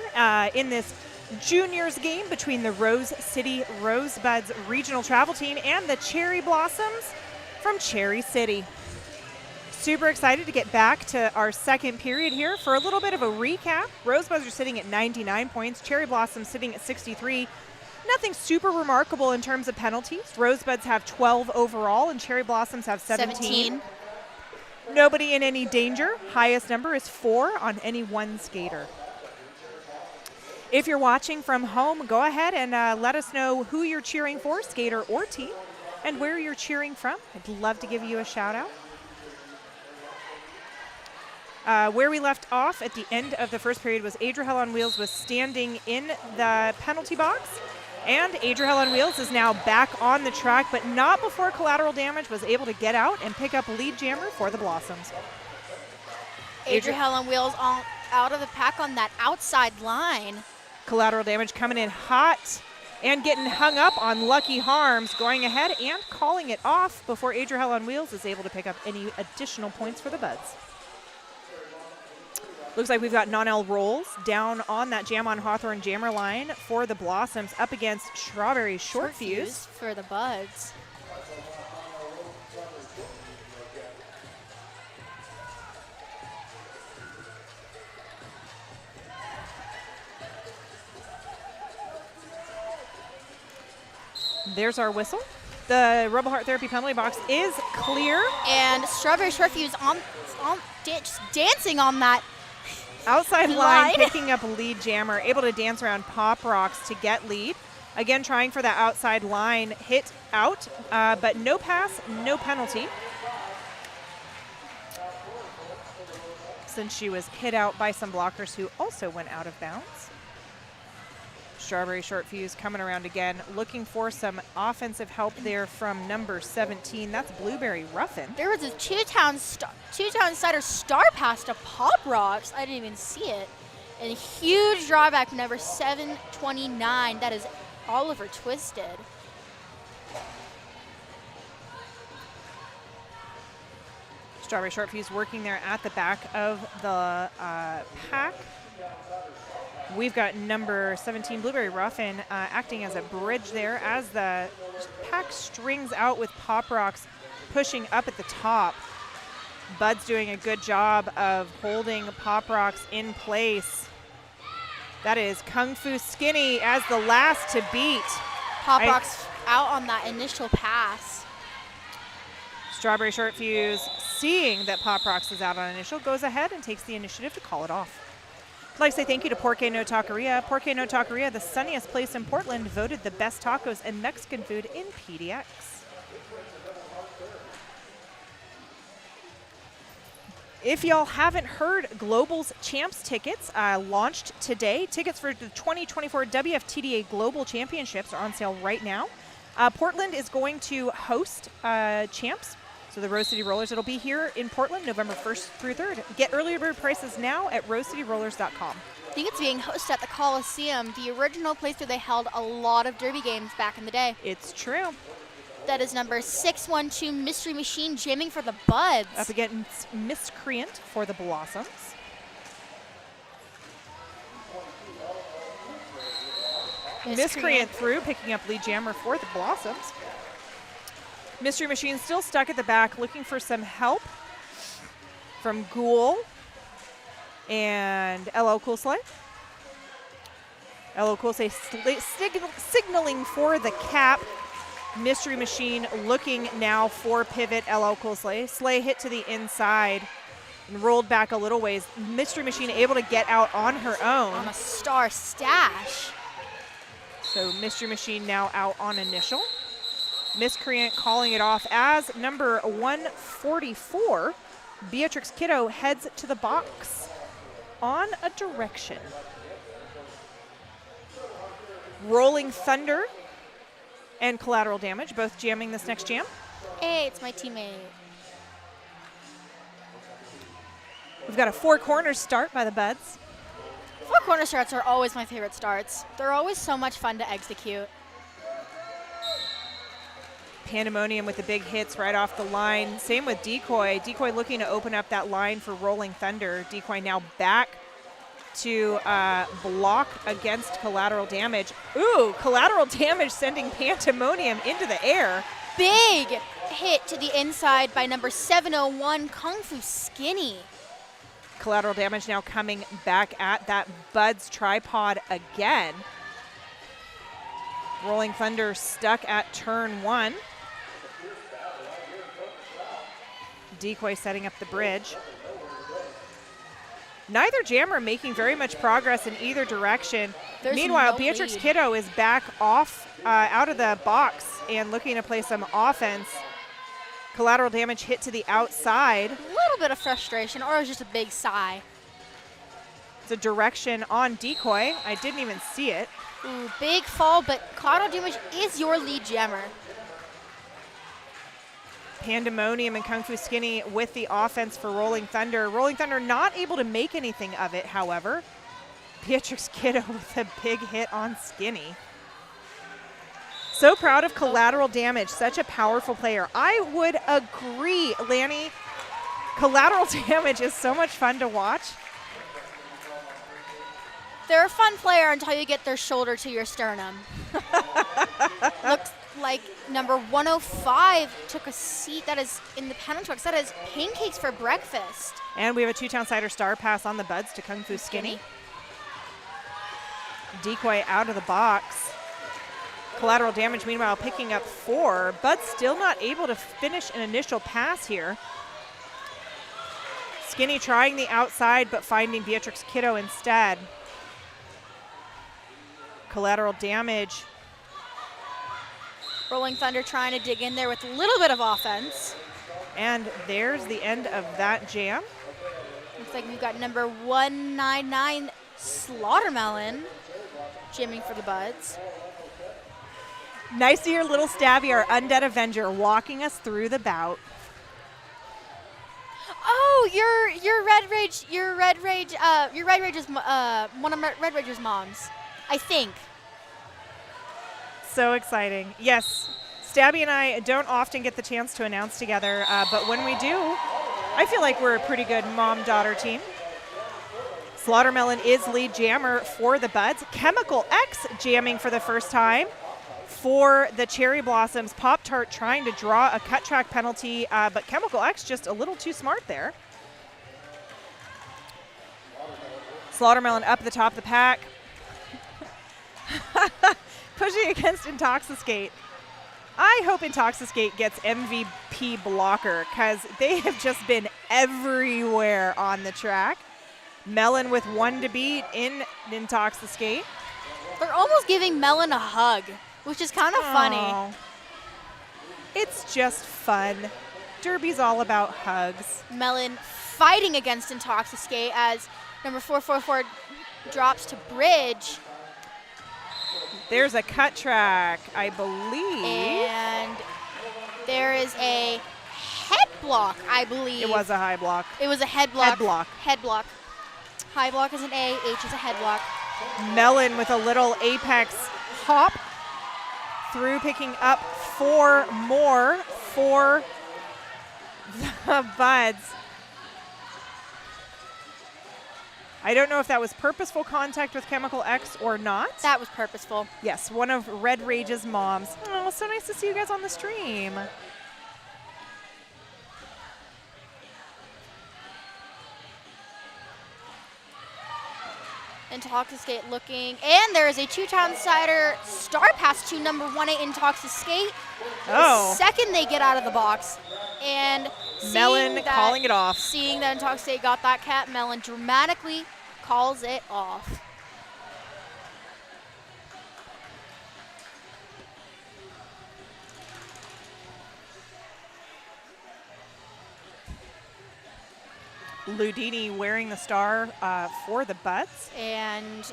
S2: in this juniors game between the Rose City Rosebuds regional travel team and the Cherry Blossoms from Cherry City. Super excited to get back to our second period here. For a little bit of a recap, Rosebuds are sitting at 99 points, Cherry Blossoms sitting at 63. Nothing super remarkable in terms of penalties. Rosebuds have 12 overall and Cherry Blossoms have 17. Nobody in any danger. Highest number is 4 on any one skater. If you're watching from home, go ahead and let us know who you're cheering for, skater or team, and where you're cheering from. I'd love to give you a shout out. Where we left off at the end of the first period was Adriel on Wheels was standing in the penalty box. And Adriel on Wheels is now back on the track, but not before Collateral Damage was able to get out and pick up lead jammer for the Blossoms.
S4: Adriel on Wheels out of the pack on that outside line.
S2: Collateral Damage coming in hot and getting hung up on Lucky Harms, going ahead and calling it off before Adriel on Wheels is able to pick up any additional points for the Buds. Looks like we've got Nonel Rolls down on that Jam on Hawthorne jammer line for the Blossoms up against Strawberry Short Fuse
S4: for the Buds.
S2: There's our whistle. The Rebel Heart Therapy penalty box is clear.
S4: And Strawberry Short Fuse dancing on that
S2: outside line, picking up lead jammer, able to dance around Pop Rocks to get lead. Again, trying for that outside line, hit out, but no pass, no penalty. Since she was hit out by some blockers who also went out of bounds. Strawberry Short Fuse coming around again, looking for some offensive help there from number 17. That's Blueberry Ruffin.
S4: There was a two-town cider star pass to Pop Rocks. I didn't even see it. And a huge drawback, number 729. That is Oliver Twisted.
S2: Strawberry Short Fuse working there at the back of the pack. We've got number 17, Blueberry Ruffin, acting as a bridge there as the pack strings out with Pop Rocks pushing up at the top. Bud's doing a good job of holding Pop Rocks in place. That is Kung Fu Skinny as the last to beat.
S4: Pop Rocks out on that initial pass.
S2: Strawberry Short Fuse, seeing that Pop Rocks is out on initial, goes ahead and takes the initiative to call it off. I'd like to say thank you to Porque No Taqueria. Porque No Taqueria, the sunniest place in Portland, voted the best tacos and Mexican food in PDX. If y'all haven't heard, Global's Champs tickets launched today. Tickets for the 2024 WFTDA Global Championships are on sale right now. Portland is going to host Champs. So the Rose City Rollers, it'll be here in Portland November 1st through 3rd. Get early bird prices now at rosecityrollers.com.
S4: I think it's being hosted at the Coliseum, the original place where they held a lot of derby games back in the day.
S2: It's true.
S4: That is number 612 Mystery Machine jamming for the Buds.
S2: Up against Miscreant for the Blossoms. Miscreant through, picking up lead jammer for the Blossoms. Mystery Machine still stuck at the back, looking for some help from Ghoul and LL Cool Slay. LL Cool Slay signaling for the cap. Mystery Machine looking now for pivot. LL Cool Slay. Slay hit to the inside and rolled back a little ways. Mystery Machine able to get out on her own.
S4: On a star stash.
S2: So Mystery Machine now out on initial. Miscreant calling it off as number 144. Beatrix Kiddo heads to the box on a direction. Rolling Thunder and Collateral Damage, both jamming this next jam.
S4: Hey, it's my teammate.
S2: We've got a 4 corners start by the Buds.
S4: 4 corner starts are always my favorite starts. They're always so much fun to execute.
S2: Pandemonium with the big hits right off the line. Same with Decoy. Decoy looking to open up that line for Rolling Thunder. Decoy now back to block against Collateral Damage. Ooh, Collateral Damage sending Pandemonium into the air.
S4: Big hit to the inside by number 701, Kung Fu Skinny.
S2: Collateral Damage now coming back at that Bud's tripod again. Rolling Thunder stuck at turn 1. Decoy setting up the bridge. Neither jammer making very much progress in either direction. Meanwhile,
S4: no
S2: Beatrix
S4: lead.
S2: Kiddo is back off out of the box and looking to play some offense. Collateral Damage hit to the outside.
S4: A little bit of frustration, or it was just a big sigh.
S2: It's a direction on Decoy. I didn't even see it.
S4: Ooh, big fall, but Collateral Damage is your lead jammer.
S2: Pandemonium and Kung Fu Skinny with the offense for Rolling Thunder. Rolling Thunder not able to make anything of it, however. Beatrix Kiddo with a big hit on Skinny. So proud of Collateral Damage, such a powerful player. I would agree, Lanny. Collateral Damage is so much fun to watch.
S4: They're a fun player until you get their shoulder to your sternum. Looks like number 105 took a seat. That is in the penalty box. That is pancakes for breakfast.
S2: And we have a 2-town cider star pass on the Buds to Kung Fu Skinny. Decoy out of the box. Collateral Damage, meanwhile, picking up 4. Bud's still not able to finish an initial pass here. Skinny trying the outside, but finding Beatrix Kiddo instead. Collateral Damage.
S4: Rolling Thunder trying to dig in there with a little bit of offense.
S2: And there's the end of that jam.
S4: Looks like we've got number 199, Slaughtermelon, jamming for the Buds.
S2: Nice to hear little Stabby, our Undead Avenger, walking us through the bout.
S4: Oh, you're Red Rage's one of Red Rage's moms, I think.
S2: So exciting. Yes, Stabby and I don't often get the chance to announce together, but when we do, I feel like we're a pretty good mom-daughter team. Slaughtermelon is lead jammer for the Buds. Chemical X jamming for the first time for the Cherry Blossoms. Pop-Tart trying to draw a cut track penalty, but Chemical X just a little too smart there. Slaughtermelon up at the top of the pack. Pushing against Intoxiscate. I hope Intoxiscate gets MVP blocker because they have just been everywhere on the track. Melon with 1 to beat in Intoxiscate.
S4: They're almost giving Melon a hug, which is kind of funny.
S2: It's just fun. Derby's all about hugs.
S4: Melon fighting against Intoxiscate as number 444 drops to bridge.
S2: There's a cut track, I believe.
S4: And there is a head block, I believe.
S2: It was a high block.
S4: It was a head block.
S2: Head block.
S4: Head block. High block is an A, H is a head block.
S2: Melon with a little apex hop through, picking up 4 more for the Buds. I don't know if that was purposeful contact with Chemical X or not.
S4: That was purposeful.
S2: Yes, one of Red Rage's moms. Oh, so nice to see you guys on the stream.
S4: Intoxiscate looking, and there is a 2-time cider star pass to number 1A Intoxiscate.
S2: Oh.
S4: The second they get out of the box. And
S2: Melon calling it off.
S4: Seeing that Intoxiscate got that cat, Melon dramatically calls it off.
S2: Ludini wearing the star for the Buds.
S4: And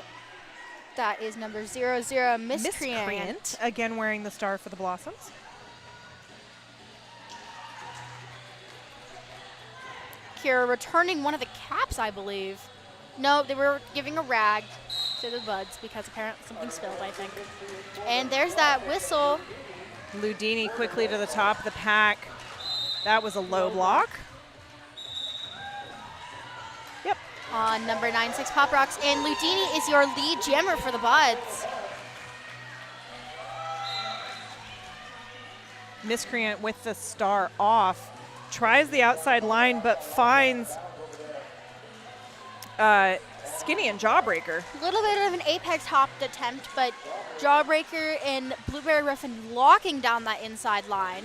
S4: that is number 00, Miscreant.
S2: Again wearing the star for the Blossoms.
S4: Kira returning one of the caps, I believe. No, they were giving a rag to the Buds because apparently something spilled, I think. And there's that whistle.
S2: Ludini quickly to the top of the pack. That was a low block. Yep.
S4: On number 96 Pop Rocks. And Ludini is your lead jammer for the Buds.
S2: Miscreant with the star off. Tries the outside line, but finds Skinny and Jawbreaker.
S4: A little bit of an apex hopped attempt, but Jawbreaker and Blueberry Ruffin locking down that inside line.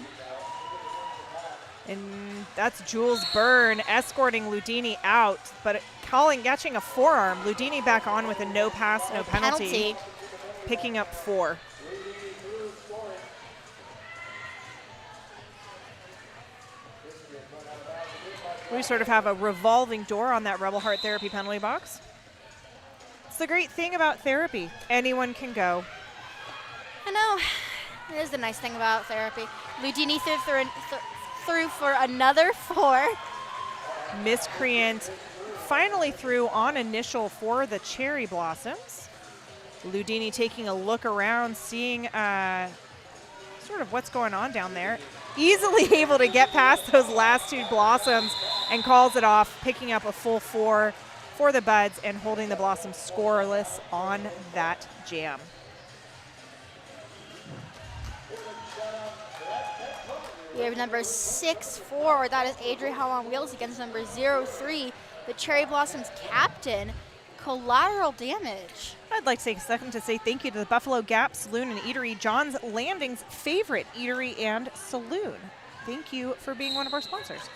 S2: And that's Jules Byrne escorting Ludini out, but catching a forearm. Ludini back on with a no pass, no penalty. Picking up 4. We sort of have a revolving door on that Rebel Heart Therapy penalty box. It's the great thing about therapy. Anyone can go.
S4: I know. It is the nice thing about therapy. Ludini threw for another 4.
S2: Miscreant finally threw on initial for the Cherry Blossoms. Ludini taking a look around, seeing sort of what's going on down there. Easily able to get past those last 2 Blossoms and calls it off, picking up a full 4 for the Buds and holding the Blossoms scoreless on that jam.
S4: We have number 64, that is Adrian Hall on Wheels against number 03, the Cherry Blossoms captain, Collateral Damage.
S2: I'd like to take a second to say thank you to the Buffalo Gap Saloon and Eatery, John's Landing's favorite eatery and saloon. Thank you for being one of our sponsors.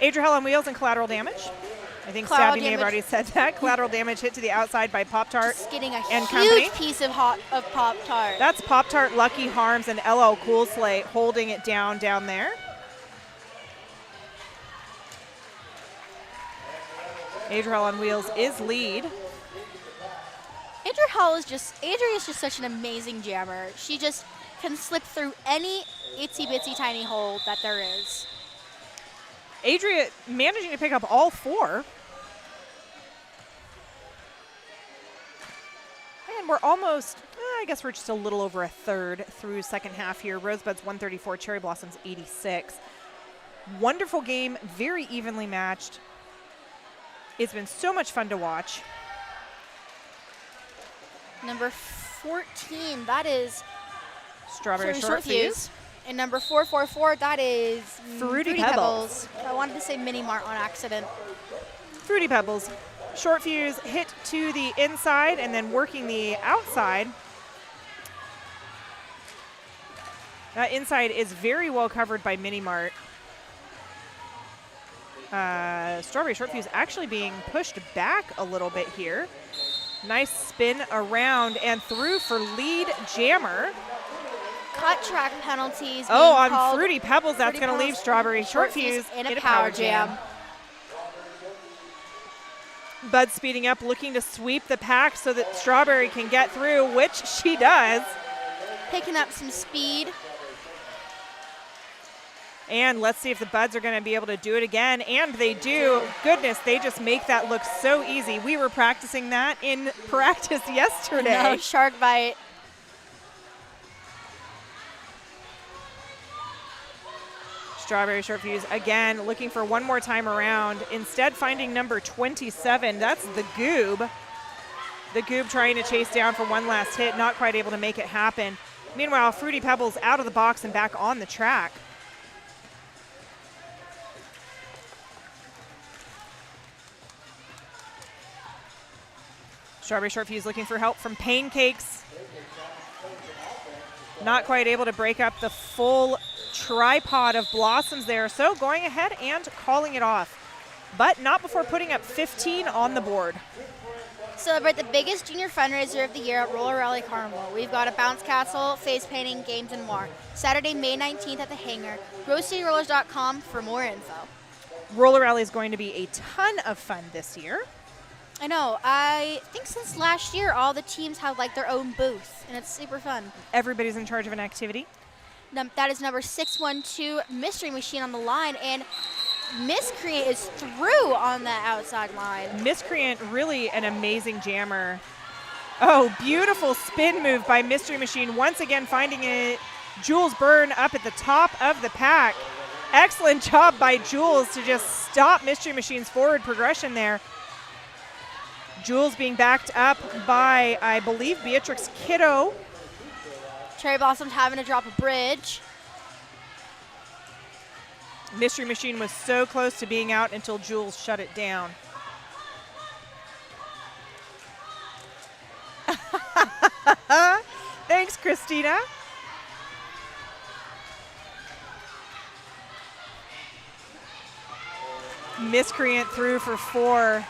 S2: Adrian Hall on Wheels and Collateral Damage. I think Stabby may have already said that. Collateral Damage hit to the outside by Pop-Tart
S4: Just getting a
S2: and
S4: huge
S2: company.
S4: piece of Pop-Tart.
S2: That's Pop-Tart, Lucky Harms, and LL Cool Slate holding it down there. Adrian Hall on Wheels is lead.
S4: Adria is just such an amazing jammer. She just can slip through any itsy bitsy tiny hole that there is.
S2: Adria managing to pick up all 4. And we're almost, I guess we're just a little over a third through second half here. Rosebuds 134, Cherry Blossoms 86. Wonderful game, very evenly matched. It's been so much fun to watch.
S4: Number 14, that is
S2: Strawberry Short Fuse.
S4: And number 444, that is
S2: Fruity Pebbles.
S4: I wanted to say Mini Mart on accident.
S2: Fruity Pebbles. Short Fuse hit to the inside and then working the outside. That inside is very well covered by Mini Mart. Strawberry Short Fuse actually being pushed back a little bit here. Nice spin around and through for lead Jammer.
S4: Cut track penalties.
S2: On Fruity Pebbles, that's going to leave Strawberry Short Fuse
S4: in a power jam.
S2: Bud speeding up, looking to sweep the pack so that Strawberry can get through, which she does.
S4: Picking up some speed.
S2: And let's see if the Buds are going to be able to do it again. And they do. Goodness, they just make that look so easy. We were practicing that in practice yesterday.
S4: No, shark bite.
S2: Strawberry Short Fuse again looking for one more time around. Instead finding number 27. That's the Goob. The Goob trying to chase down for one last hit. Not quite able to make it happen. Meanwhile, Fruity Pebbles out of the box and back on the track. Strawberry Short Fuse looking for help from Pancakes. Not quite able to break up the full tripod of Blossoms there. So going ahead and calling it off. But not before putting up 15 on the board.
S4: Celebrate the biggest junior fundraiser of the year at Roller Rally Carnival. We've got a bounce castle, face painting, games, and more. Saturday, May 19th at the Hangar. GrowCityRollers.com for more info.
S2: Roller Rally is going to be a ton of fun this year.
S4: I know. I think since last year, all the teams have like their own booth, and it's super fun.
S2: Everybody's in charge of an activity.
S4: That is number 612, Mystery Machine on the line, and Miscreant is through on that outside line.
S2: Miscreant, really an amazing jammer. Oh, beautiful spin move by Mystery Machine. Once again finding it. Jules Byrne up at the top of the pack. Excellent job by Jules to just stop Mystery Machine's forward progression there. Jules being backed up by, I believe, Beatrix Kiddo.
S4: Cherry Blossoms having to drop a bridge.
S2: Mystery Machine was so close to being out until Jules shut it down. Thanks, Christina. Miscreant through for 4.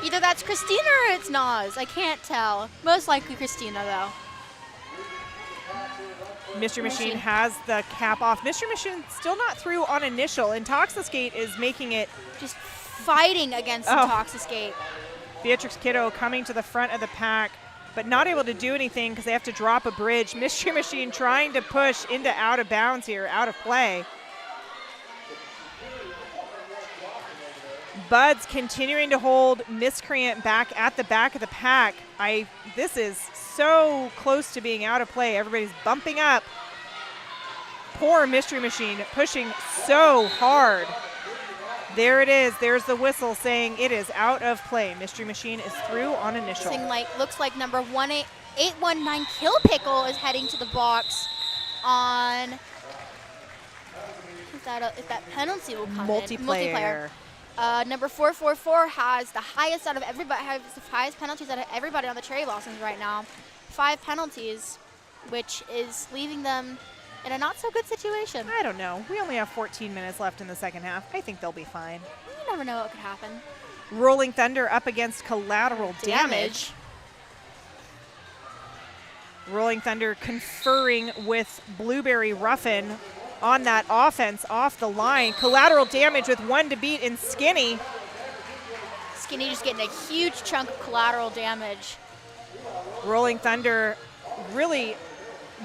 S4: Either that's Christina or it's Nas. I can't tell. Most likely Christina, though.
S2: Mystery Machine has the cap off. Mystery Machine still not through on initial. Intoxiscate is making it.
S4: Just fighting against Intoxiscate.
S2: Beatrix Kiddo coming to the front of the pack, but not able to do anything because they have to drop a bridge. Mystery Machine trying to push into out of bounds here, out of play. Buds continuing to hold Miscreant back at the back of the pack. This is so close to being out of play. Everybody's bumping up. Poor Mystery Machine pushing so hard. There it is. There's the whistle saying it is out of play. Mystery Machine is through on initial.
S4: Looks like number 819 Kill Pickle is heading to the box on if that penalty will come
S2: multiplayer.
S4: Number 444 has the highest out of everybody, has the highest penalties out of everybody on the Cherry Blossoms right now. 5 penalties, which is leaving them in a not so good situation.
S2: I don't know. We only have 14 minutes left in the second half. I think they'll be fine.
S4: You never know what could happen.
S2: Rolling Thunder up against Collateral Damage. Rolling Thunder conferring with Blueberry Ruffin on that offense off the line. Collateral Damage with 1 to beat in Skinny.
S4: Skinny just getting a huge chunk of collateral damage.
S2: Rolling Thunder really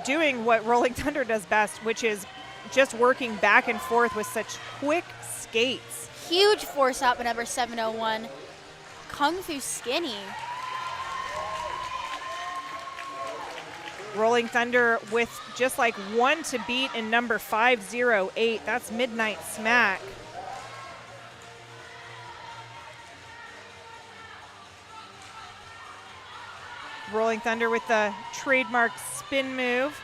S2: doing what Rolling Thunder does best, which is just working back and forth with such quick skates.
S4: Huge force up at number 701, Kung Fu Skinny.
S2: Rolling Thunder with just like 1 to beat in number 508. That's Midnight Smack. Rolling Thunder with the trademark spin move.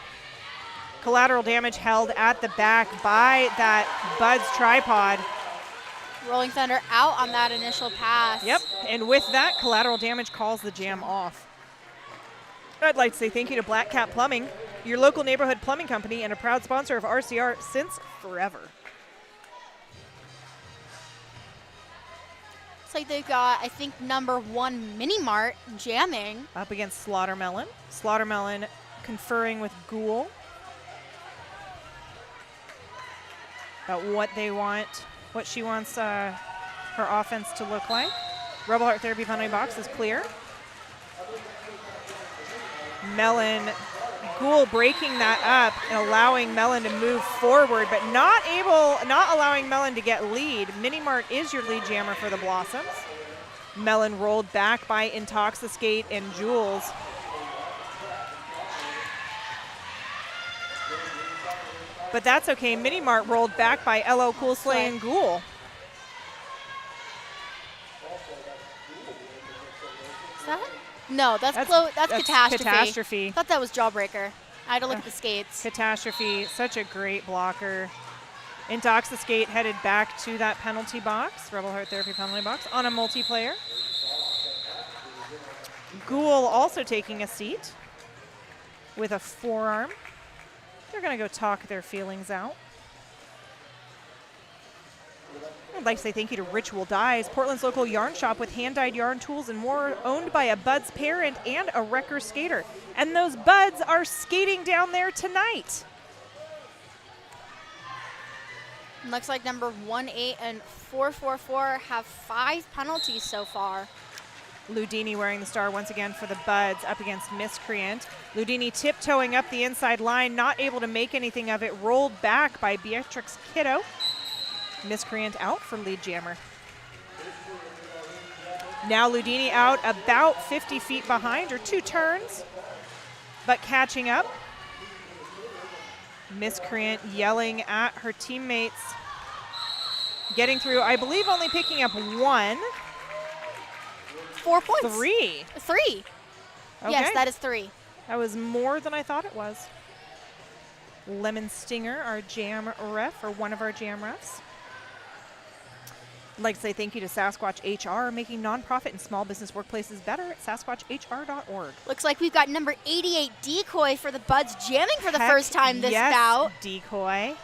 S2: Collateral Damage held at the back by that Bud's tripod.
S4: Rolling Thunder out on that initial pass.
S2: Yep, and with that, Collateral Damage calls the jam off. I'd like to say thank you to Black Cat Plumbing, your local neighborhood plumbing company and a proud sponsor of RCR since forever.
S4: Looks like they've got, I think, number 1 Mini Mart jamming.
S2: Up against Slaughtermelon. Slaughtermelon conferring with Ghoul about what they want, what she wants her offense to look like. Rebel Heart Therapy penalty box is clear. Melon, Ghoul breaking that up and allowing Melon to move forward, but not allowing Melon to get lead. Minimart is your lead jammer for the Blossoms. Melon rolled back by Intoxicate and Jules. But that's okay. Minimart rolled back by LL Cool Slay and Ghoul.
S4: Is that? No, that's Catastrophe.
S2: Catastrophe.
S4: I thought that was Jawbreaker. I had to look at the skates.
S2: Catastrophe, such a great blocker. Intoxicate headed back to that penalty box, Rebel Heart Therapy penalty box, on a multiplayer. Ghoul also taking a seat with a forearm. They're going to go talk their feelings out. I'd like to say thank you to Ritual Dyes, Portland's local yarn shop with hand-dyed yarn tools and more, owned by a Buds parent and a Wrecker skater. And those Buds are skating down there tonight.
S4: Looks like number 1-8 and 4-4-4 have 5 penalties so far.
S2: Ludini wearing the star once again for the Buds up against Miscreant. Ludini tiptoeing up the inside line, not able to make anything of it, rolled back by Beatrix Kiddo. Miscreant out for lead jammer. Now Ludini out about 50 feet behind, or 2 turns, but catching up. Miscreant yelling at her teammates. Getting through, I believe only picking up 1.
S4: 4 points.
S2: 3.
S4: 3.
S2: Okay.
S4: Yes, that is 3.
S2: That was more than I thought it was. Lemon Stinger, our jam ref, or one of our jam refs. I'd like to say thank you to Sasquatch HR, making nonprofit and small business workplaces better at sasquatchr.org.
S4: Looks like we've got number 88 Decoy for the Buds jamming for the first time this bout.
S2: Decoy.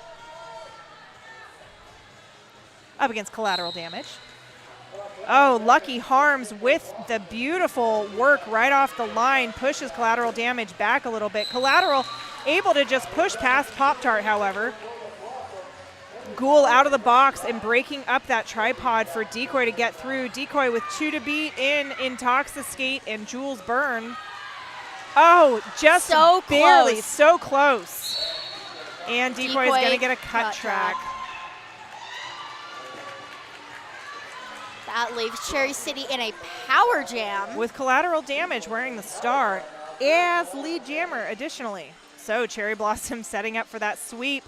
S2: Up against Collateral Damage. Oh, Lucky Harms with the beautiful work right off the line, pushes Collateral Damage back a little bit. Collateral able to just push past Pop-Tart, however. Ghoul out of the box and breaking up that tripod for Decoy to get through. Decoy with 2 to beat in Intoxicate and Jules Burn. Oh, just
S4: so
S2: barely,
S4: close.
S2: so close. And Decoy is going to get a cut track.
S4: That leaves Cherry City in a power jam.
S2: With Collateral Damage wearing the star as lead jammer additionally. So Cherry Blossom setting up for that sweep.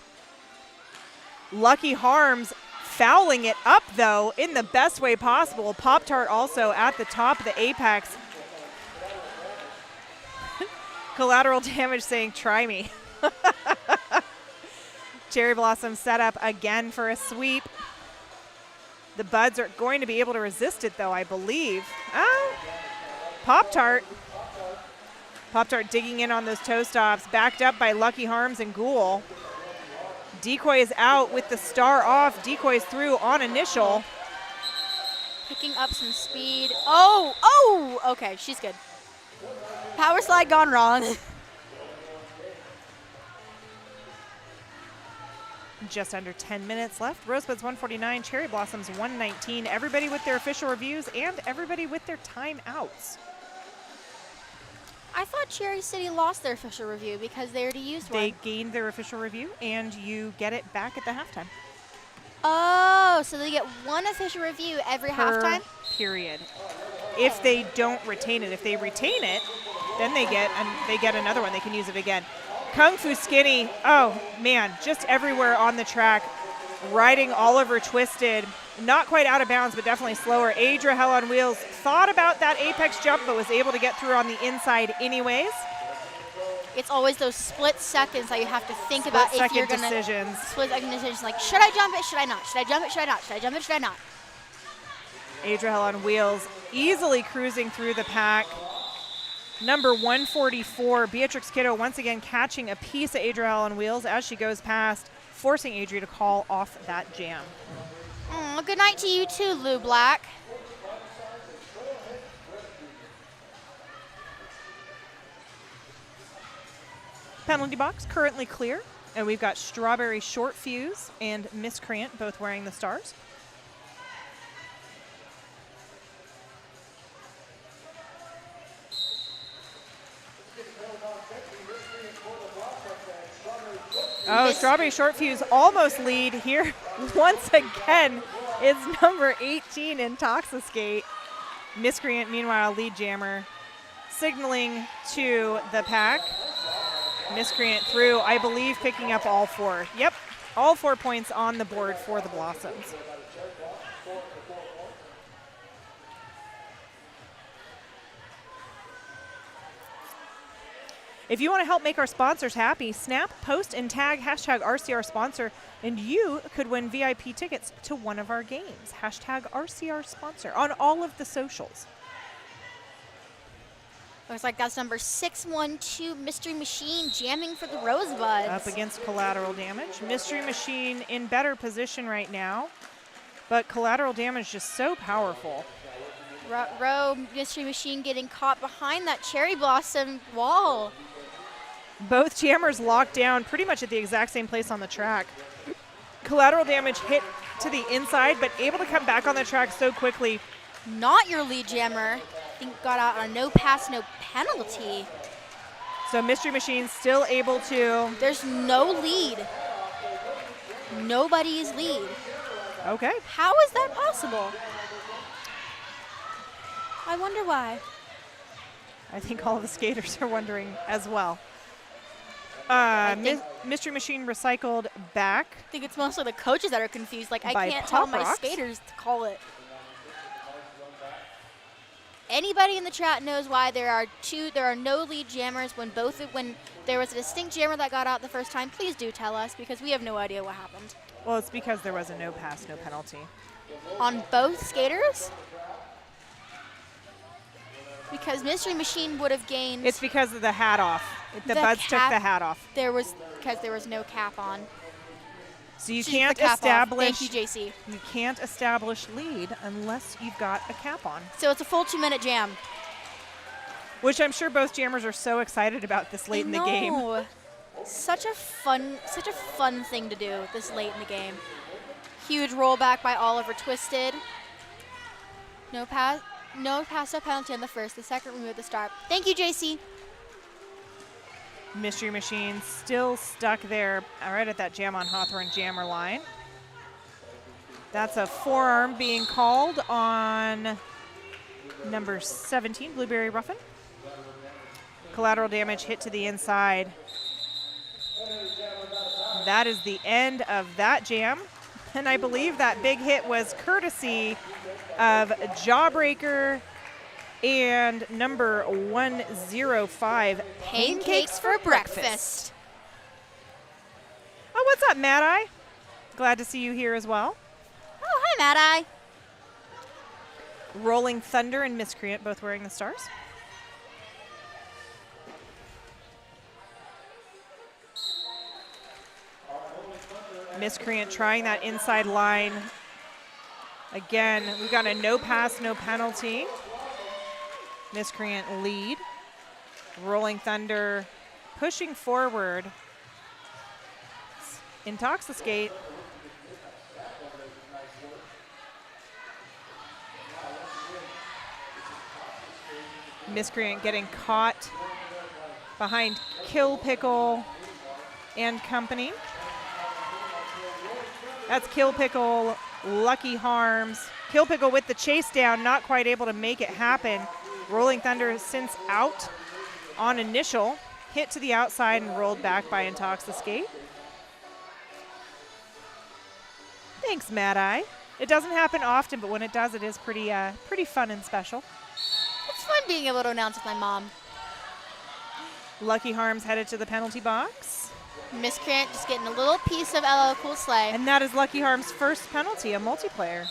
S2: Lucky Harms fouling it up, though, in the best way possible. Pop-Tart also at the top of the apex. Collateral Damage saying, try me. Cherry Blossom set up again for a sweep. The Buds are going to be able to resist it, though, I believe. Oh, Pop-Tart. Pop-Tart digging in on those toe stops, backed up by Lucky Harms and Ghoul. Decoy is out with the star off. Decoy's through on initial.
S4: Picking up some speed. Oh, okay, she's good. Power slide gone wrong.
S2: Just under 10 minutes left. Rosebuds 149, Cherry Blossoms 119. Everybody with their official reviews and everybody with their timeouts.
S4: I thought Cherry City lost their official review because they already used one.
S2: They gained their official review, and you get it back at the halftime.
S4: Oh, so they get one official review every halftime?
S2: Period. If they don't retain it. If they retain it, then they get another one. They can use it again. Kung Fu Skinny, oh man, just everywhere on the track, riding Oliver Twisted. Not quite out of bounds, but definitely slower. Adria Hell on Wheels thought about that apex jump, but was able to get through on the inside anyways.
S4: It's always those split seconds that you have to think about if you're going to.
S2: Decisions.
S4: Split second decisions. Like, should I jump it? Should I not? Should I jump it? Should I not? Should I jump it? Should I not?
S2: Adria Hell on Wheels easily cruising through the pack. Number 144, Beatrix Kiddo, once again catching a piece of Adria Hell on Wheels as she goes past, forcing Adria to call off that jam.
S4: Good night to you too, Lou Black.
S2: Penalty box currently clear, and we've got Strawberry Short Fuse and Miscreant both wearing the stars. Oh, Strawberry Short Fuse almost lead here. Once again, it's number 18, Intoxiscate. Miscreant, meanwhile, lead jammer, signaling to the pack. Miscreant through, I believe, picking up all 4. Yep, all 4 points on the board for the Blossoms. If you want to help make our sponsors happy, snap, post, and tag hashtag RCR sponsor, and you could win VIP tickets to one of our games. Hashtag RCR sponsor on all of the socials.
S4: Looks like that's number 612, Mystery Machine, jamming for the Rosebuds.
S2: Up against Collateral Damage. Mystery Machine in better position right now, but Collateral Damage just so powerful.
S4: Row Mystery Machine getting caught behind that Cherry Blossom wall.
S2: Both jammers locked down pretty much at the exact same place on the track. Collateral Damage hit to the inside, but able to come back on the track so quickly.
S4: Not your lead jammer. I think got out on a no pass, no penalty.
S2: So Mystery Machine still able to.
S4: There's no lead. Nobody's lead.
S2: Okay.
S4: How is that possible? I wonder why.
S2: I think all of the skaters are wondering as well. Mystery Machine recycled back.
S4: I think it's mostly the coaches that are confused. Like, I
S2: by
S4: can't
S2: Pop
S4: tell my
S2: Rocks.
S4: skaters to call it. Anybody in the chat knows why there are no lead jammers when there was a distinct jammer that got out the first time. Please do tell us, because we have no idea what happened.
S2: Well, it's because there was a no pass, no penalty.
S4: On both skaters? Because Mystery Machine would have gained.
S2: It's because of the hat off. The buds took the hat off.
S4: Because there was no cap on.
S2: So you
S4: She took
S2: can't
S4: the cap off.
S2: establish.
S4: Thank you, JC.
S2: You can't establish lead unless you've got a cap on.
S4: So it's a full 2-minute jam.
S2: Which I'm sure both jammers are so excited about this late in the game.
S4: No. Such a fun thing to do this late in the game. Huge rollback by Oliver Twisted. No pass, no penalty on the first. The second remove the start. Thank you, JC.
S2: Mystery Machine still stuck there right at that jam on Hawthorne jammer line. That's a forearm being called on number 17, Blueberry Ruffin. Collateral Damage hit to the inside. That is the end of that jam. And I believe that big hit was courtesy of Jawbreaker and number 105,
S4: Pancakes for breakfast.
S2: Oh, what's up, Mad Eye? Glad to see you here as well.
S4: Oh, hi, Mad Eye.
S2: Rolling Thunder and Miscreant both wearing the stars. Miscreant trying that inside line. Again, we've got a no pass, no penalty. Miscreant lead. Rolling Thunder pushing forward. Intoxiscate. Miscreant getting caught behind Kill Pickle and company. That's Kill Pickle, Lucky Harms. Kill Pickle with the chase down, not quite able to make it happen. Rolling Thunder since out on initial. Hit to the outside and rolled back by Intoxiscate. Thanks, Mad Eye. It doesn't happen often, but when it does, it is pretty fun and special.
S4: It's fun being able to announce with my mom.
S2: Lucky Harms headed to the penalty box.
S4: Miscreant just getting a little piece of LL Cool Slay.
S2: And that is Lucky Harms' first penalty, a multiplayer.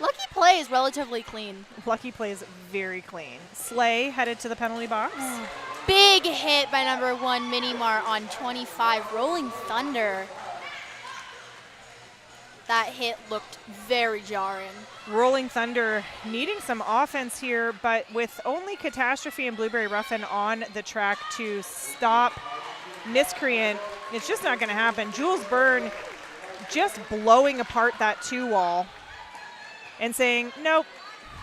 S4: Lucky play is relatively clean.
S2: Lucky plays very clean. Slay headed to the penalty box.
S4: Big hit by number 1, Minimar on 25, Rolling Thunder. That hit looked very jarring.
S2: Rolling Thunder needing some offense here, but with only Catastrophe and Blueberry Ruffin on the track to stop Miscreant, it's just not going to happen. Jules Byrne just blowing apart that 2 wall and saying, nope,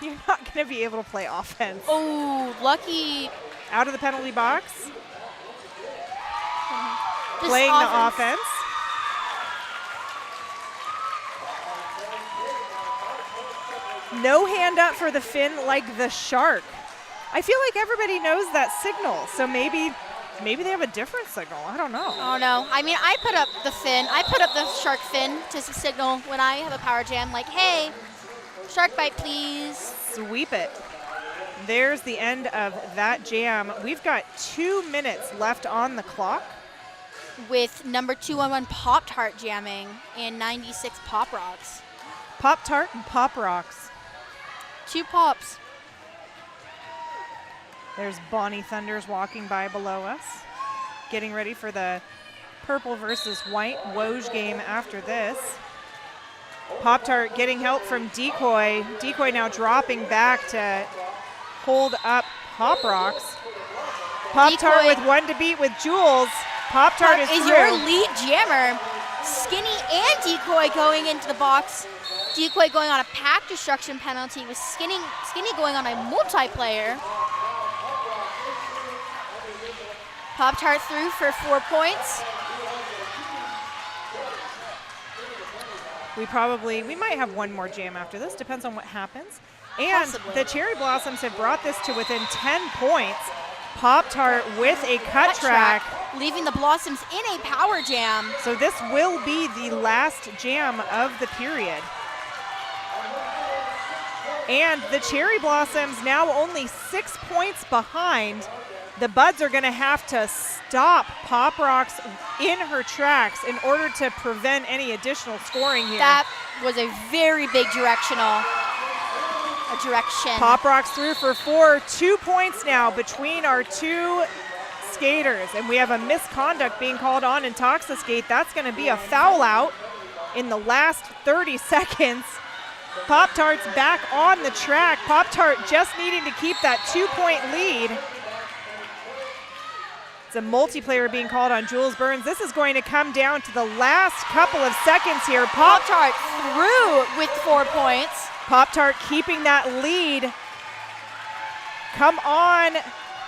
S2: you're not going to be able to play offense.
S4: Oh, Lucky.
S2: Out of the penalty box.
S4: Just
S2: Playing the offense. No hand up for the fin like the shark. I feel like everybody knows that signal, so maybe they have a different signal. I don't know.
S4: Oh, no. I mean, I put up the fin. I put up the shark fin to signal when I have a power jam, like, hey, shark bite, please.
S2: Sweep it. There's the end of that jam. We've got 2 minutes left on the clock.
S4: With number 211 Pop-Tart jamming and 96 Pop Rocks.
S2: Pop-Tart and Pop Rocks.
S4: 2 pops.
S2: There's Bonnie Thunders walking by below us, getting ready for the purple versus white Woj game after this. Pop-Tart getting help from Decoy. Decoy now dropping back to hold up Pop Rocks. Pop-Tart with 1 to beat with Jules. Pop-Tart is through.
S4: Your lead jammer. Skinny and Decoy going into the box. Decoy going on a pack destruction penalty with Skinny going on a multiplayer. Pop-Tart through for 4 points.
S2: We might have one more jam after this, depends on what happens. And
S4: Possibly.
S2: The Cherry Blossoms have brought this to within 10 points. Pop-Tart with a cut track.
S4: Leaving the Blossoms in a power jam.
S2: So this will be the last jam of the period. And the Cherry Blossoms now only 6 points behind. The Buds are going to have to stop Pop Rocks in her tracks in order to prevent any additional scoring here.
S4: That was a very big direction.
S2: Pop Rocks through for 4. 2 points now between our 2 skaters. And we have a misconduct being called on Intoxiskate. That's going to be a foul out in the last 30 seconds. Pop-Tart's back on the track. Pop-Tart just needing to keep that 2-point lead. It's a multiplayer being called on Jules Burns. This is going to come down to the last couple of seconds here.
S4: Pop-Tart through with 4 points.
S2: Pop-Tart keeping that lead. Come on.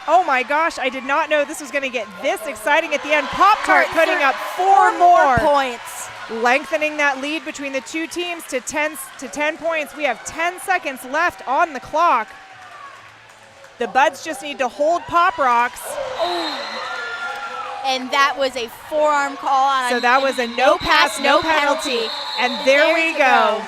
S2: Oh my gosh, I did not know this was going to get this exciting at the end. Pop-Tart putting up 4 more
S4: points.
S2: Lengthening that lead between the 2 teams to 10 points. We have 10 seconds left on the clock. The Buds just need to hold Pop Rocks.
S4: And that was a forearm call on
S2: So that was a no pass, no penalty. And there we go.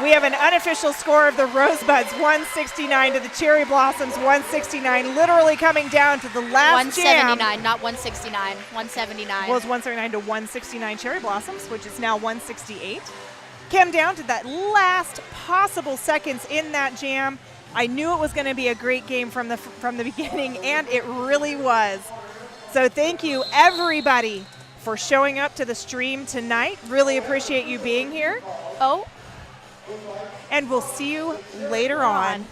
S2: We have an unofficial score of the Rosebuds, 169 to the Cherry Blossoms, 169, literally coming down to the last
S4: 179,
S2: jam.
S4: not 169, 179.
S2: Well, it's 179 to 169 Cherry Blossoms, which is now 168. Came down to that last possible seconds in that jam. I knew it was going to be a great game from the beginning, and it really was. So thank you, everybody, for showing up to the stream tonight. Really appreciate you being here.
S4: Oh.
S2: And we'll see you later on.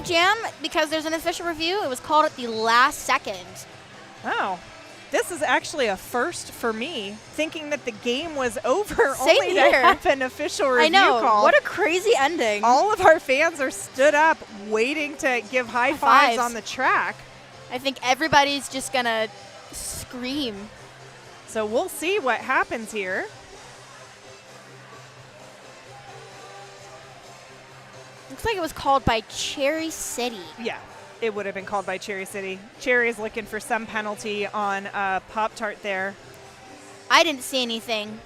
S4: Jam, because there's an official review. It was called at the last second.
S2: Oh. This is actually a first for me, thinking that the game was over
S4: Same
S2: only to
S4: here.
S2: have an official review
S4: I know.
S2: call.
S4: What a crazy ending.
S2: All of our fans are stood up waiting to give high fives
S4: fives.
S2: on the track.
S4: I think everybody's just going to scream.
S2: So we'll see what happens here.
S4: Looks like it was called by Cherry City.
S2: Yeah, it would have been called by Cherry City. Cherry is looking for some penalty on Pop-Tart there.
S4: I didn't see anything.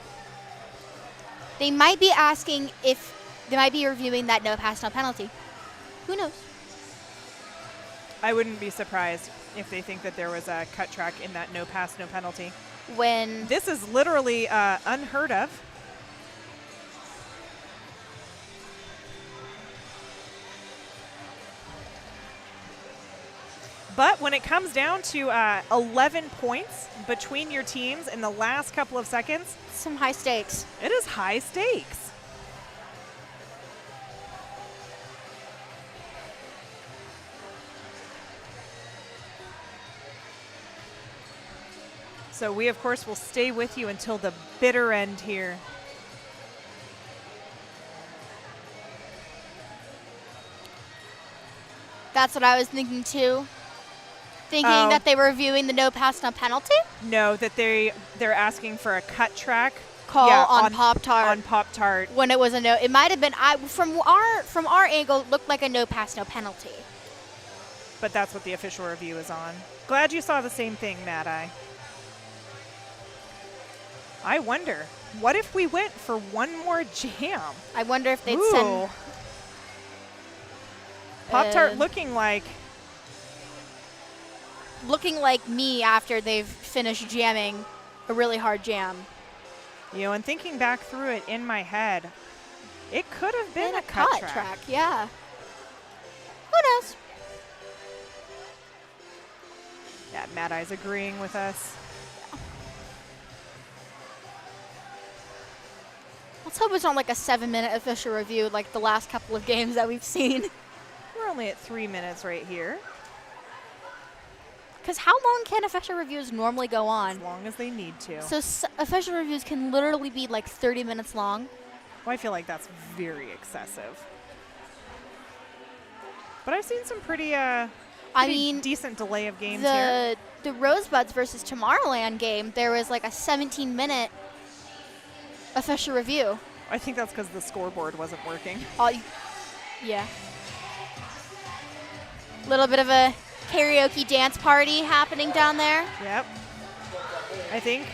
S4: They might be asking if they might be reviewing that no pass, no penalty. Who knows?
S2: I wouldn't be surprised if they think that there was a cut track in that no pass, no penalty.
S4: When
S2: This is literally unheard of. But when it comes down to 11 points between your teams in the last couple of seconds,
S4: some high stakes.
S2: it is high stakes. So we, of course, will stay with you until the bitter end here.
S4: That's what I was thinking too. Thinking
S2: Oh.
S4: that they were reviewing the no pass, no penalty
S2: No, that they're asking for a cut track
S4: call on Pop-Tart.
S2: on Pop-Tart.
S4: When it was a no, it might have been from our angle, it looked like a no pass, no penalty.
S2: But that's what the official review is on. Glad you saw the same thing, Mad Eye. I wonder, what if we went for one more jam?
S4: I wonder if they'd
S2: Ooh.
S4: send
S2: Pop-Tart
S4: Uh,
S2: looking like,
S4: me after they've finished jamming a really hard jam.
S2: and thinking back through it in my head, it could have been
S4: And
S2: a cut track.
S4: Yeah. Who knows?
S2: Yeah, Mad Eye's agreeing with us.
S4: Let's hope it's not like a 7-minute official review like the last couple of games that we've seen.
S2: We're only at 3 minutes right here,
S4: Because how long can official reviews normally go
S2: as
S4: on?
S2: long as they need to.
S4: So official reviews can literally be like 30 minutes long.
S2: Well, I feel like that's very excessive. But I've seen some pretty decent delay of games here.
S4: The Rosebuds versus Tomorrowland game, there was like a 17-minute official review.
S2: I think that's because the scoreboard wasn't working.
S4: Yeah. Little bit of a karaoke dance party happening down there.
S2: Yep. I think.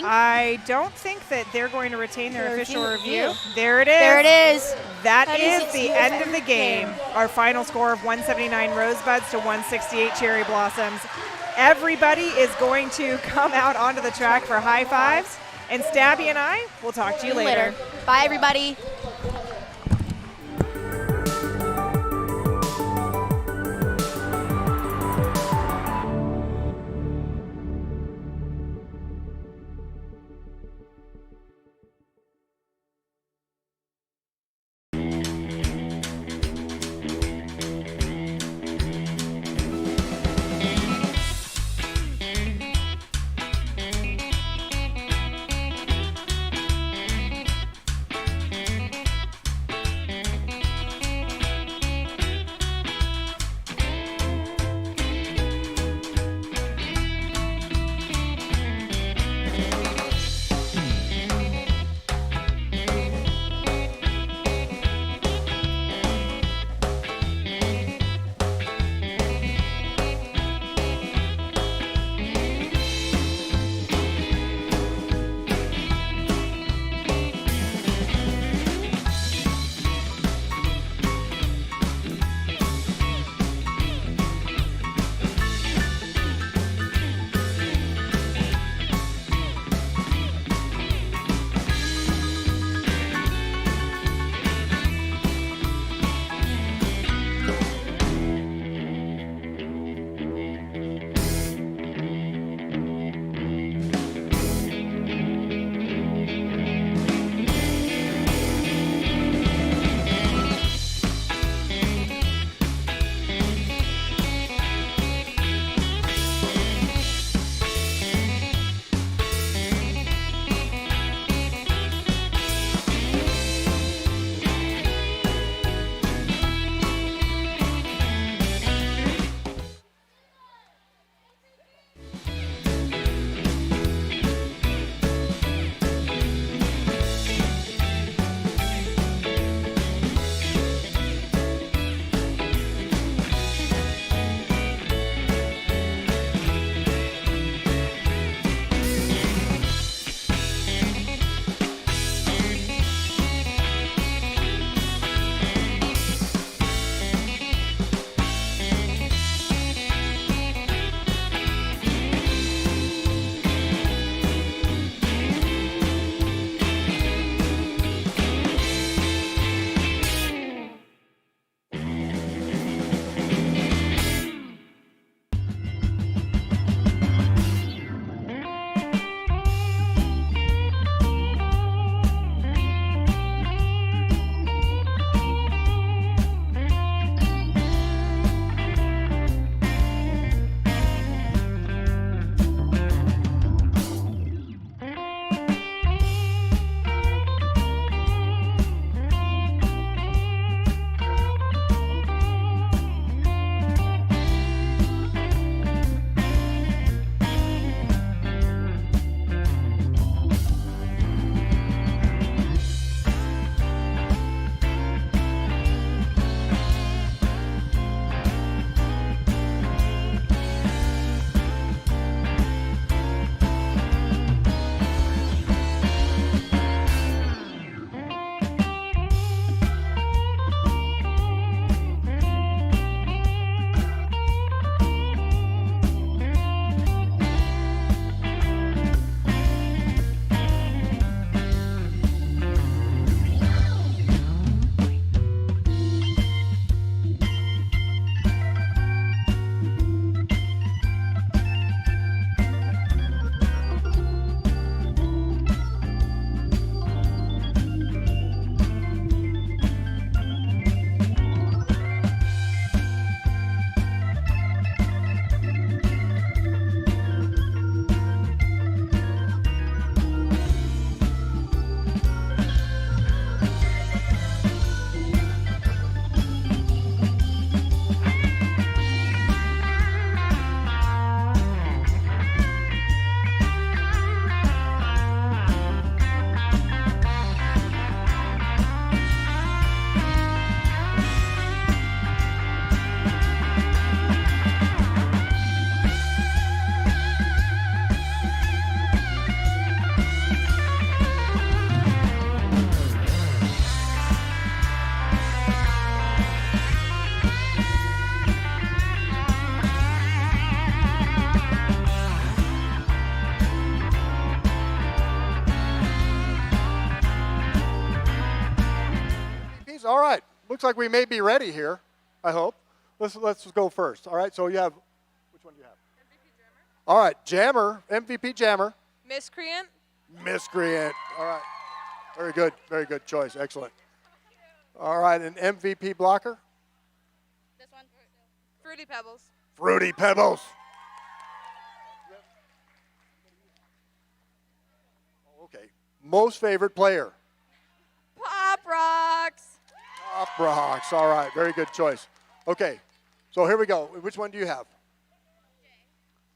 S2: I don't think that they're going to retain their official review. There it is.
S4: There it is.
S2: That
S4: That
S2: is
S4: is
S2: the end of the game. Our final score of 179 Rosebuds to 168 Cherry Blossoms. Everybody is going to come out onto the track for high fives. And Stabby and I will talk to you later.
S4: Bye, everybody.
S3: All right. Looks like we may be ready here, I hope. Let's go first. All right, so you have, which one do you have?
S7: MVP Jammer.
S3: All right, Jammer, MVP Jammer.
S7: Miscreant.
S3: Miscreant. All right. Very good choice. Excellent. All right, an MVP blocker.
S7: This one. Fruity Pebbles.
S3: Fruity Pebbles. Okay. Most favorite player.
S7: Pop Rocks.
S3: Pop Rocks. All right, very good choice. Okay, so here we go. Which one do you have?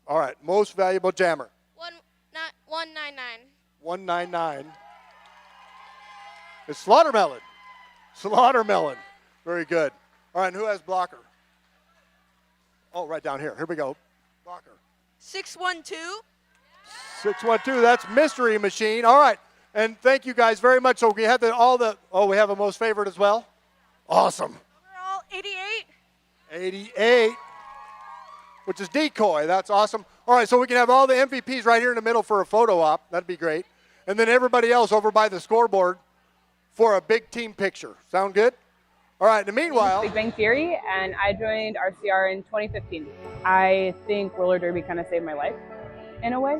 S3: All right, most valuable jammer.
S8: 199.
S3: 199. It's Slaughtermelon. Slaughtermelon. Very good. All right, and who has blocker? Oh, right down here. Here we go. Blocker.
S7: 612.
S3: 612. That's Mystery Machine. All right, and thank you guys very much. So we have we have a most favorite as well. Awesome.
S7: Overall, 88.
S3: 88, which is Decoy. That's awesome. All right, so we can have all the MVPs right here in the middle for a photo op. That'd be great. And then everybody else over by the scoreboard for a big team picture. Sound good? All right, in the meanwhile.
S6: Big Bang Theory, and I joined RCR in 2015. I think roller derby kind of saved my life in a way.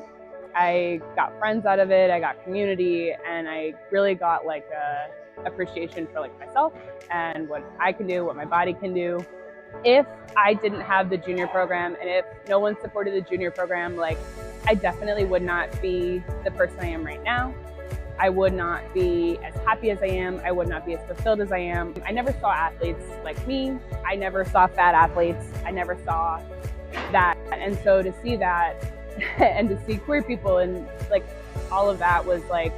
S6: I got friends out of it, I got community, and I really got like a appreciation for like myself and what I can do, what my body can do. If I didn't have the junior program and if no one supported the junior program, like I definitely would not be the person I am right now. I would not be as happy as I am. I would not be as fulfilled as I am. I never saw athletes like me. I never saw fat athletes. I never saw that. And so to see that and to see queer people and like all of that was like,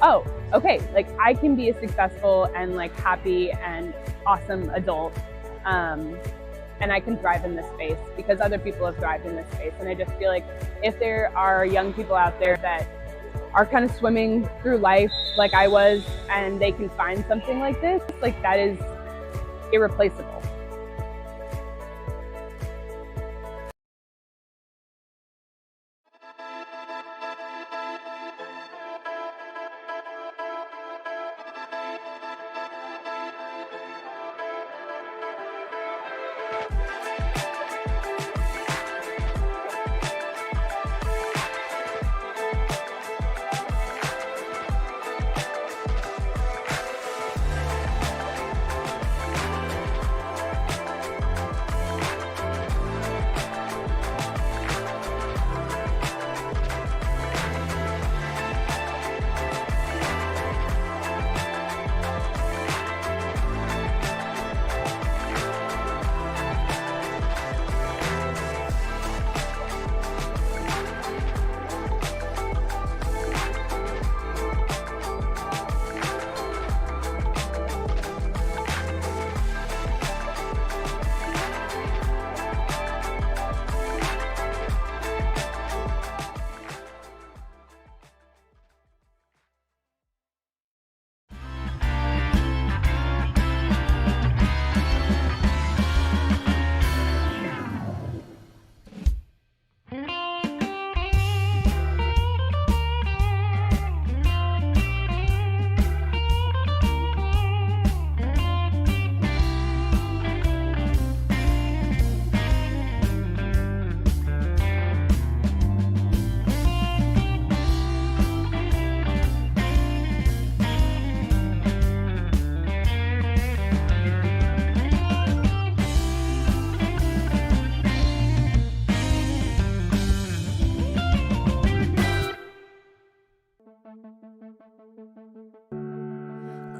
S6: oh, okay, like I can be a successful and like happy and awesome adult. And I can thrive in this space because other people have thrived in this space. And I just feel like if there are young people out there that are kind of swimming through life like I was and they can find something like this, like that is irreplaceable.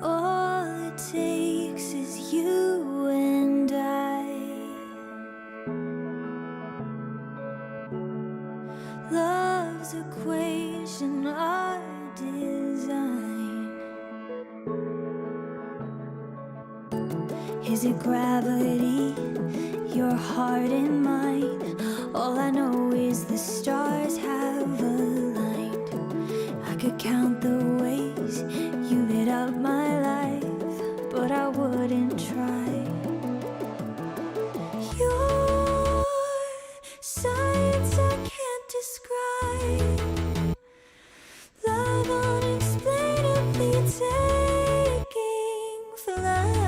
S9: All it takes is you and I. Love's equation, our design. Is it gravity, your heart and mine? All I know is the stars have aligned. I could count the ways you lit up my life, but I wouldn't try. Your science I can't describe. Love unexplainably taking flight.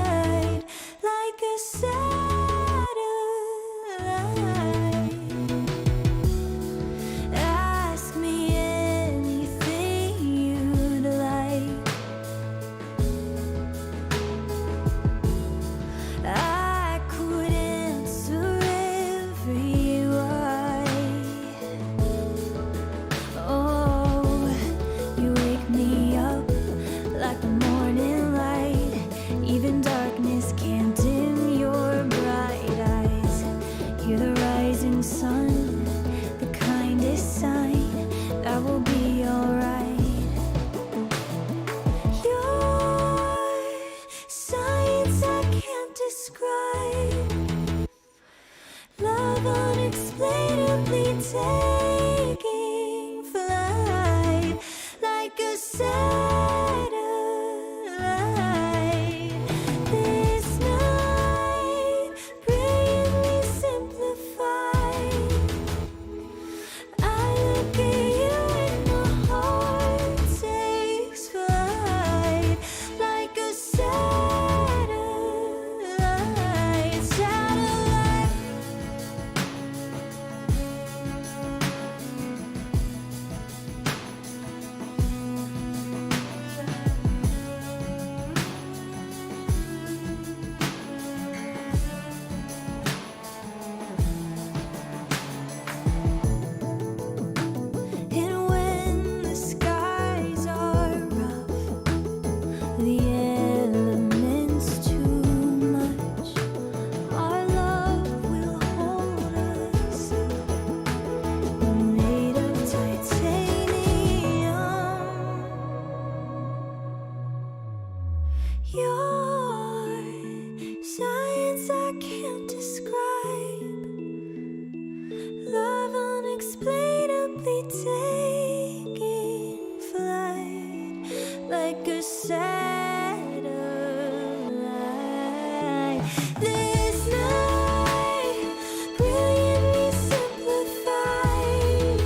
S9: Your science I can't describe. Love unexplainably taking flight like a satellite. This night, brilliantly simplified.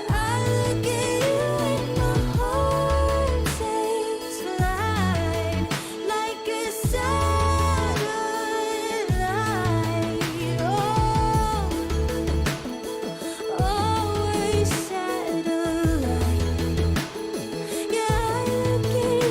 S9: I look at you and my heart takes flight like a satellite. Oh, always satellite. Yeah, I look at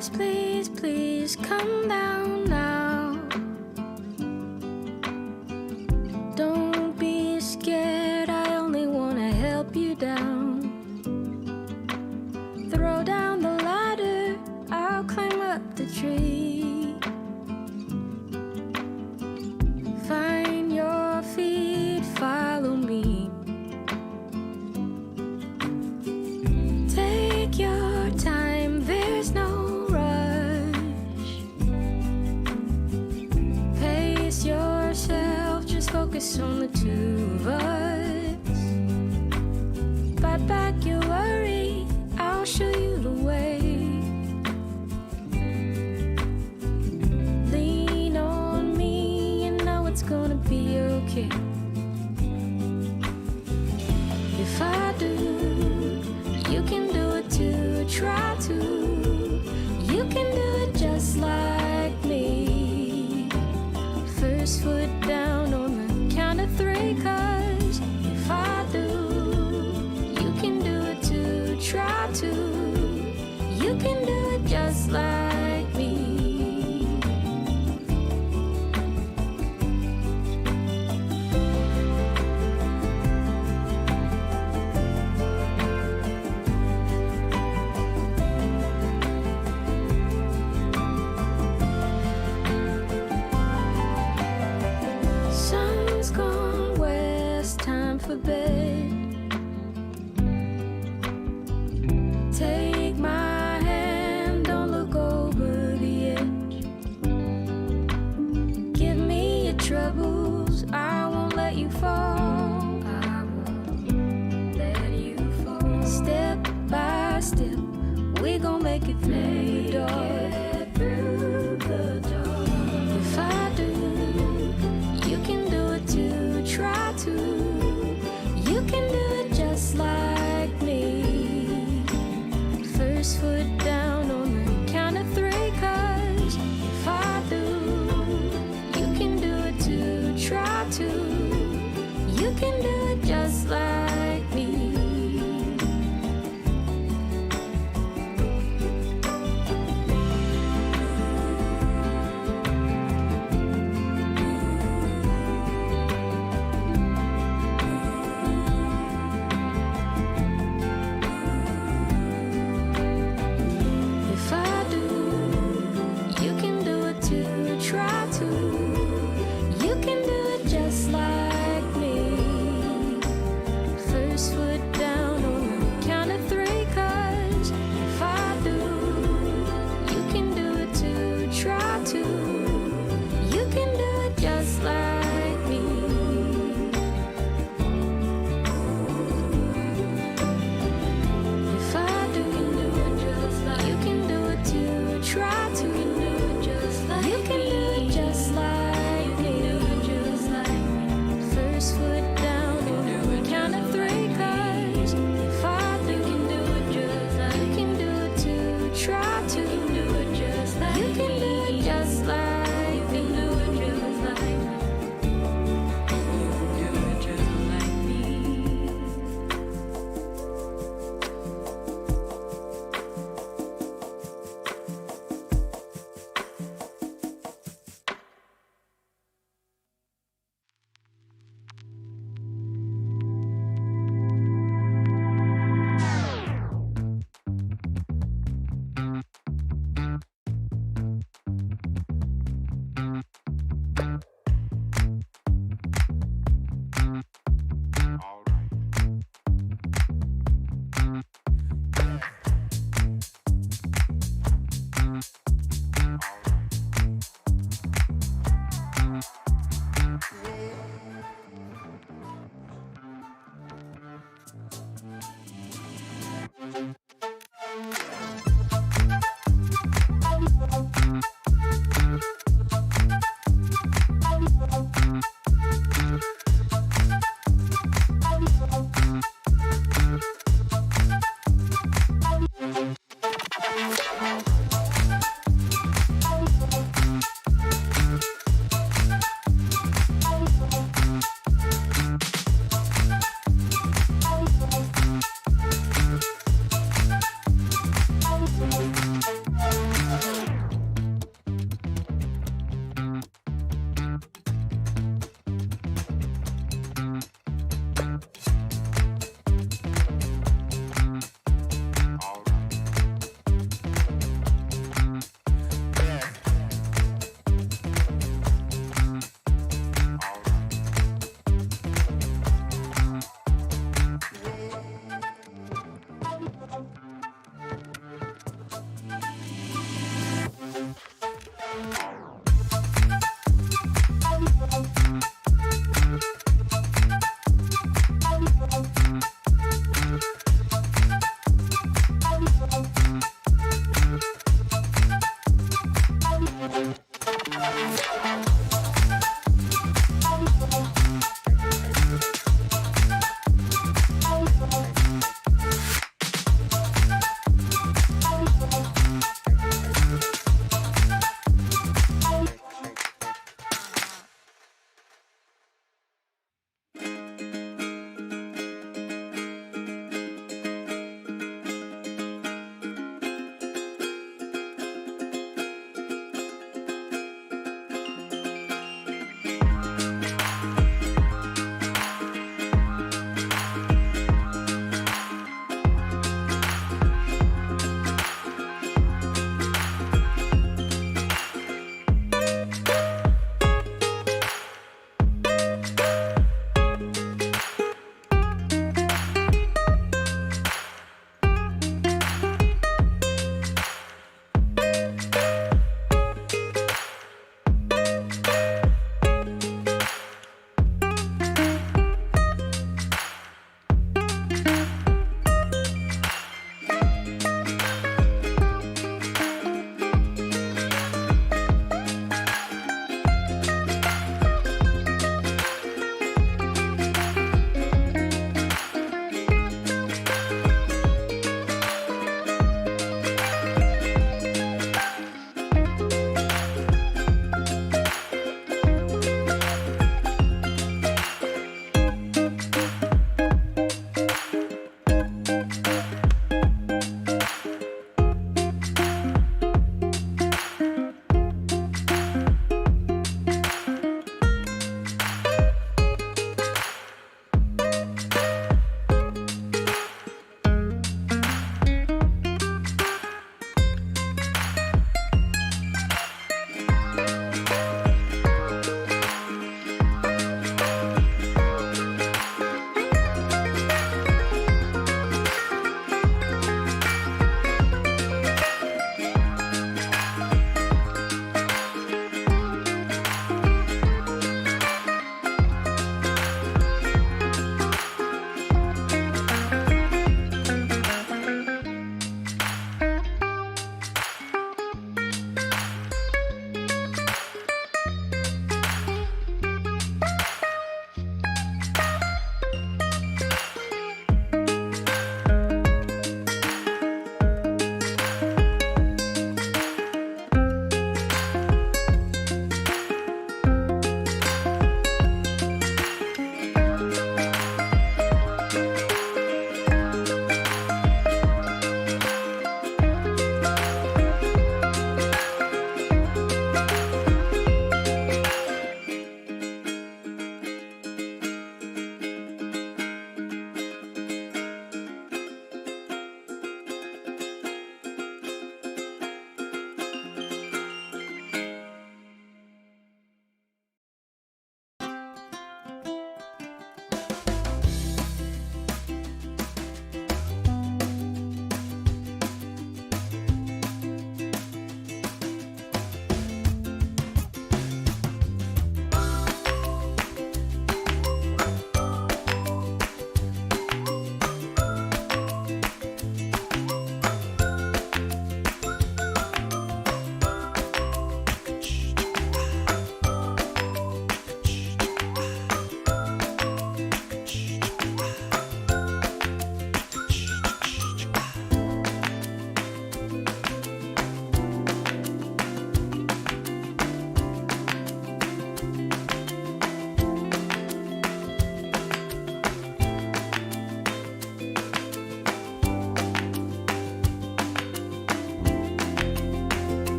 S9: Please, please, please come down now. Don't be scared, I only wanna help you down. Throw down the ladder, I'll climb up the tree. Find your feet, follow me. Take your time, there's no rush. Pace yourself, just focus on the two of us. Fight back your worry, I'll show you the way. Lean on me, you know it's gonna be okay. If I do, you can do it too, try to. You can do it just like me. First foot down on the count of three, 'cause if I do, you can do it too, try to. You can do it just like me. Sun's gone west, time for bed. Take my hand, don't look over the edge. Give me your troubles, I won't let you fall. I won't let you fall. Step by step, we gon' make it through the door. If I do, you can do it too, try to. You can do it just like me. First foot down on the count of three, 'cause if I do, you can do it too, try to. You can do it just like me. If I do, you can do it too, try to. You can do it just like me. First foot down on the count of three, 'cause if I do, you can do it too, try to. You can do it just like me. If I do, you can do it too, try to. You can do it just like me. First foot down on the count of three, 'cause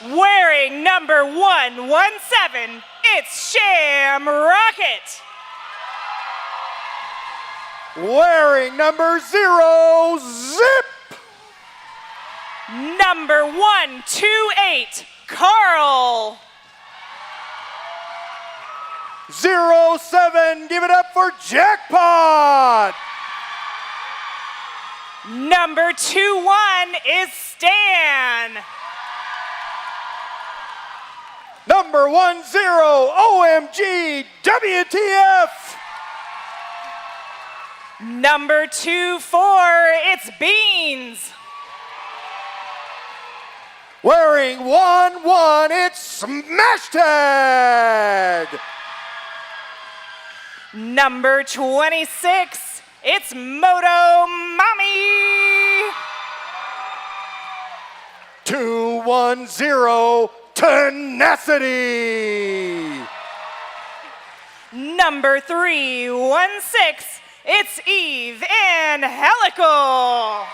S2: Wearing number 117, it's Sham Rocket.
S3: Wearing number 0, Zip.
S2: Number 128, Carl.
S3: 07, give it up for Jackpot.
S2: Number 21 is Stan.
S3: Number 10, OMG, WTF.
S2: Number 24, it's Beans.
S3: Wearing 1-1, it's Smash Tag.
S2: Number 26, it's Moto Mommy.
S3: 210, Tenacity.
S2: Number 316, it's Eve and Helical.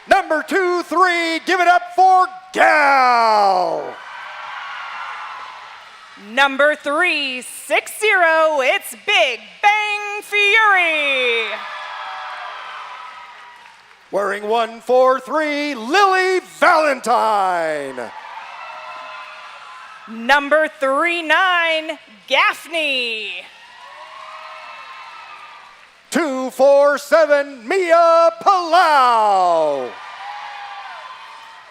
S3: Number 23, give it up for Gal.
S2: Number 360, it's Big Bang Fury.
S3: Wearing 143, Lily Valentine.
S2: Number 39, Gaffney.
S3: 247, Mia Palau.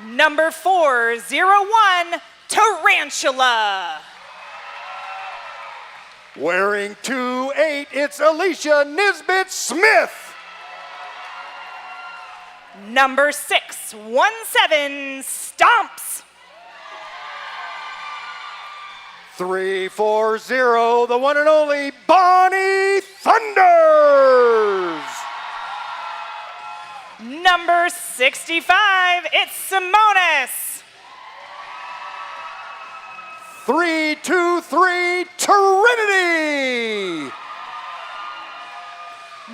S2: Number 401, Tarantula.
S3: Wearing 28, it's Alicia Nisbet Smith.
S2: Number 617, Stomps.
S3: 340, the one and only Bonnie Thunders.
S2: Number 65, it's Simonis.
S3: 323, Trinity.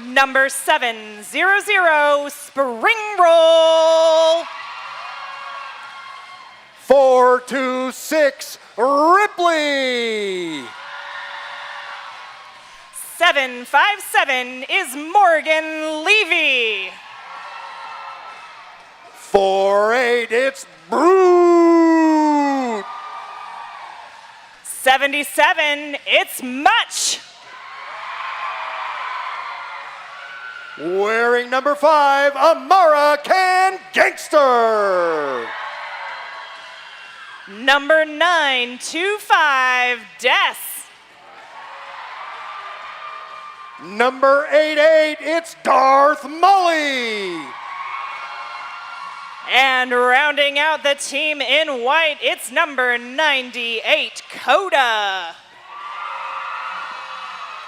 S2: Number 700, Spring Roll.
S3: 426, Ripley.
S2: 757 is Morgan Levy.
S3: 48, it's Brute.
S2: 77, it's Much.
S3: Wearing number 5, Amara Can Gangster.
S2: Number 925, Des.
S3: Number 88, it's Darth Mully.
S2: And rounding out the team in white, it's number 98, Coda.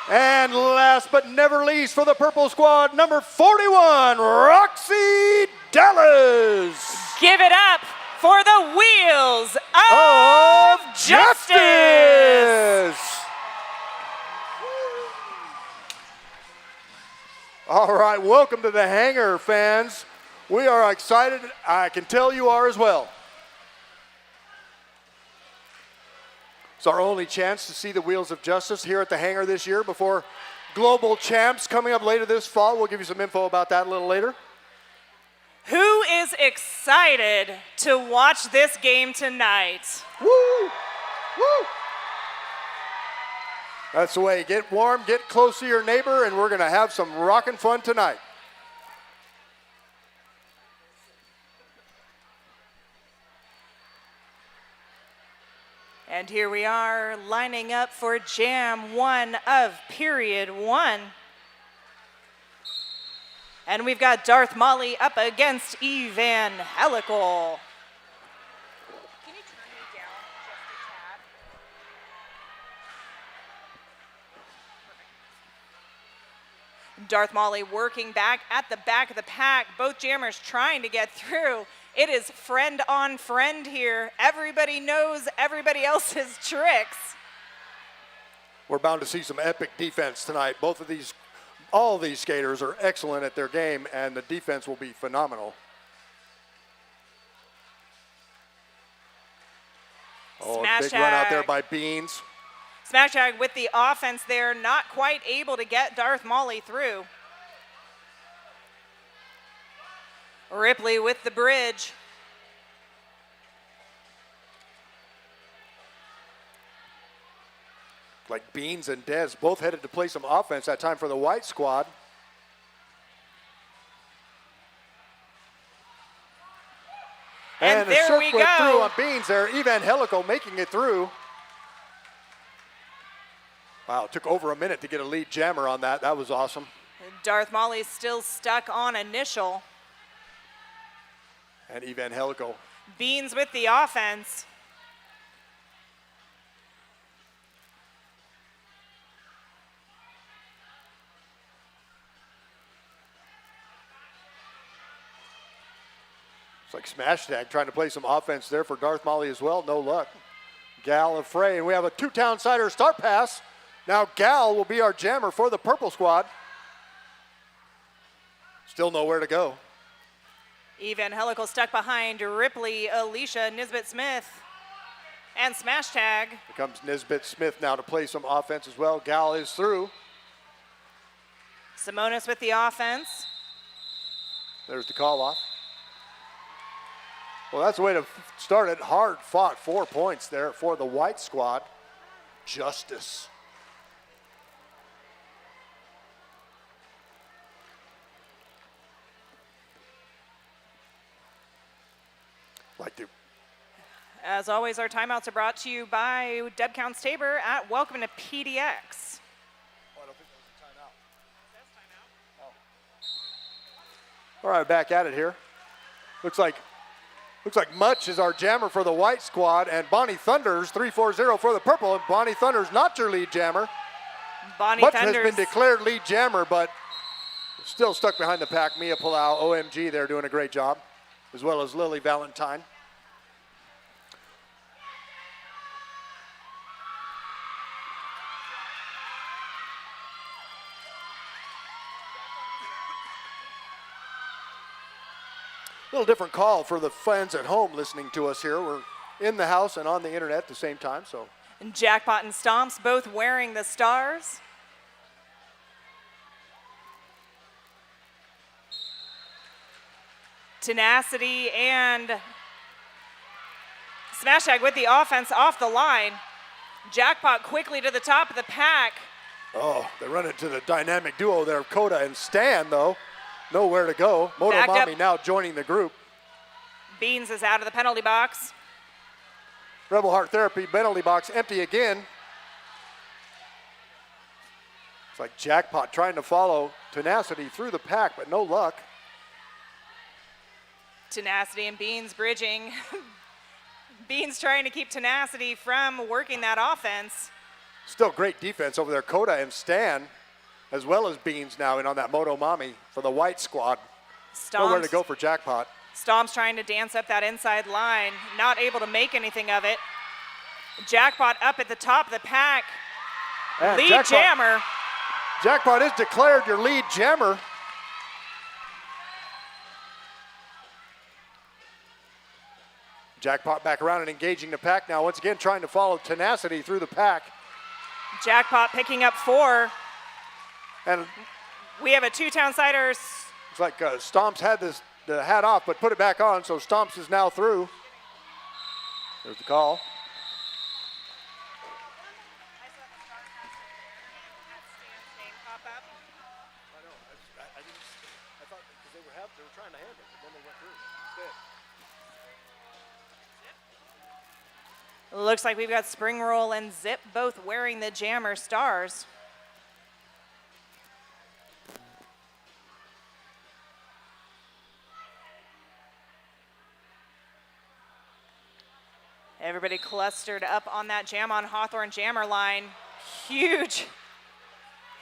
S3: And last but never least for the purple squad, number 41, Roxy Dallas.
S2: Give it up for the Wheels of Justice.
S3: All right, welcome to the hangar, fans. We are excited. I can tell you are as well. It's our only chance to see the Wheels of Justice here at the hangar this year before Global Champs coming up later this fall. We'll give you some info about that a little later.
S2: Who is excited to watch this game tonight?
S3: Woo! Woo! That's the way. Get warm, get close to your neighbor, and we're going to have some rockin' fun tonight.
S2: And here we are lining up for Jam 1 of Period 1. And we've got Darth Molly up against Evan Helical. Can you turn me down just a tad? Darth Molly working back at the back of the pack. Both jammers trying to get through. It is friend on friend here. Everybody knows everybody else's tricks.
S3: We're bound to see some epic defense tonight. Both of these All these skaters are excellent at their game, and the defense will be phenomenal. Oh,
S2: Smash
S3: big run out there
S2: tag.
S3: by Beans.
S2: Smash tag with the offense there, not quite able to get Darth Molly through. Ripley with the bridge.
S3: Like Beans and Dez both headed to play some offense that time for the white squad.
S2: And
S3: a
S2: there
S3: surf
S2: we
S3: flip
S2: go.
S3: through on Beans there. Evangelical making it through. Wow, it took over a minute to get a lead jammer on that. That was awesome.
S2: Darth Molly's still stuck on initial.
S3: And Evangelical.
S2: Beans with the offense.
S3: It's like Smash Tag trying to play some offense there for Darth Molly as well. No luck. Gal of Frey. And we have a two-town sider start pass. Now Gal will be our jammer for the purple squad. Still nowhere to go.
S2: Evangelical stuck behind Ripley, Alicia, Nisbet-Smith, and Smash Tag.
S3: Here comes Nisbet-Smith now to play some offense as well. Gal is through.
S2: Simonis with the offense.
S3: There's the call off. Well, that's the way to start it. Hard fought 4 points there for the white squad. Justice. Like to.
S2: As always, our timeouts are brought to you by Deb Counts Tabor at Welcome to PDX.
S3: Oh, I don't think that was a timeout. Oh. All right, back at it here. Looks like Much is our jammer for the white squad, and Bonnie Thunders 340 for the purple. And Bonnie Thunders not your lead jammer.
S2: Bonnie
S3: Much
S2: Thunders
S3: has been declared lead jammer, but still stuck behind the pack. Mia Palau, OMG, they're doing a great job, as well as Lily Valentine. A little different call for the fans at home listening to us here. We're in the house and on the internet at the same time, so.
S2: and Jackpot and Stomps both wearing the stars. Tenacity and Smash Tag with the offense off the line. Jackpot quickly to the top of the pack.
S3: Oh, they run into the dynamic duo there, Coda and Stan, though. Nowhere to go. Moto
S2: Backed
S3: Mommy
S2: up.
S3: now joining the group.
S2: Beans is out of the penalty box.
S3: Rebel Heart Therapy penalty box empty again. It's like Jackpot trying to follow Tenacity through the pack, but no luck.
S2: Tenacity and Beans bridging. Beans trying to keep Tenacity from working that offense.
S3: Still great defense over there. Coda and Stan, as well as Beans now in on that Moto Mommy for the white squad. Nowhere to go for Jackpot.
S2: Stomp's trying to dance up that inside line, not able to make anything of it. Jackpot up at the top of the pack.
S3: And
S2: Lead jammer.
S3: Jackpot is declared your lead jammer. Jackpot back around and engaging the pack now. Once again, trying to follow Tenacity through the pack.
S2: Jackpot picking up 4.
S3: And
S2: We have a two-town siders.
S3: it's like Stomps had the hat off, but put it back on, so Stomps is now through. There's the call. I thought because they were trying to hand it, but then they went through instead.
S2: Looks like we've got Spring Roll and Zip both wearing the jammer stars. Everybody clustered up on that Jam on Hawthorne jammer line. Huge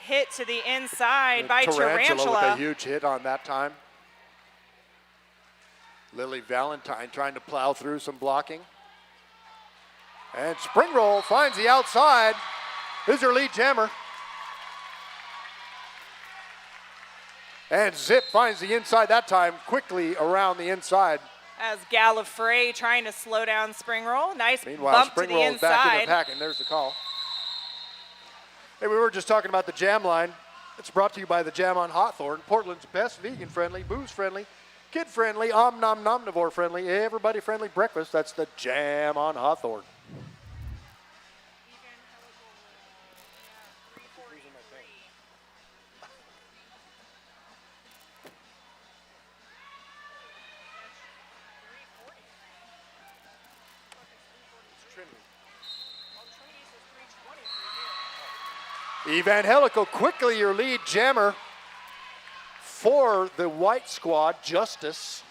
S2: hit to the inside by
S3: Tarantula with a
S2: Tarantula.
S3: huge hit on that time. Lily Valentine trying to plow through some blocking. And Spring Roll finds the outside. Here's your lead jammer. And Zip finds the inside that time, quickly around the inside.
S2: As Gallifrey trying to slow down Spring Roll. Nice
S3: Meanwhile,
S2: bump
S3: Spring
S2: to the
S3: Roll is back in the
S2: inside.
S3: pack, and there's the call. Hey, we were just talking about the Jam line. It's brought to you by the Jam on Hawthorne, Portland's best vegan-friendly, booze-friendly, kid-friendly, omnivore-friendly, everybody-friendly breakfast. That's the Jam on Hawthorne. Evangelical quickly your lead jammer for the white squad, Justice.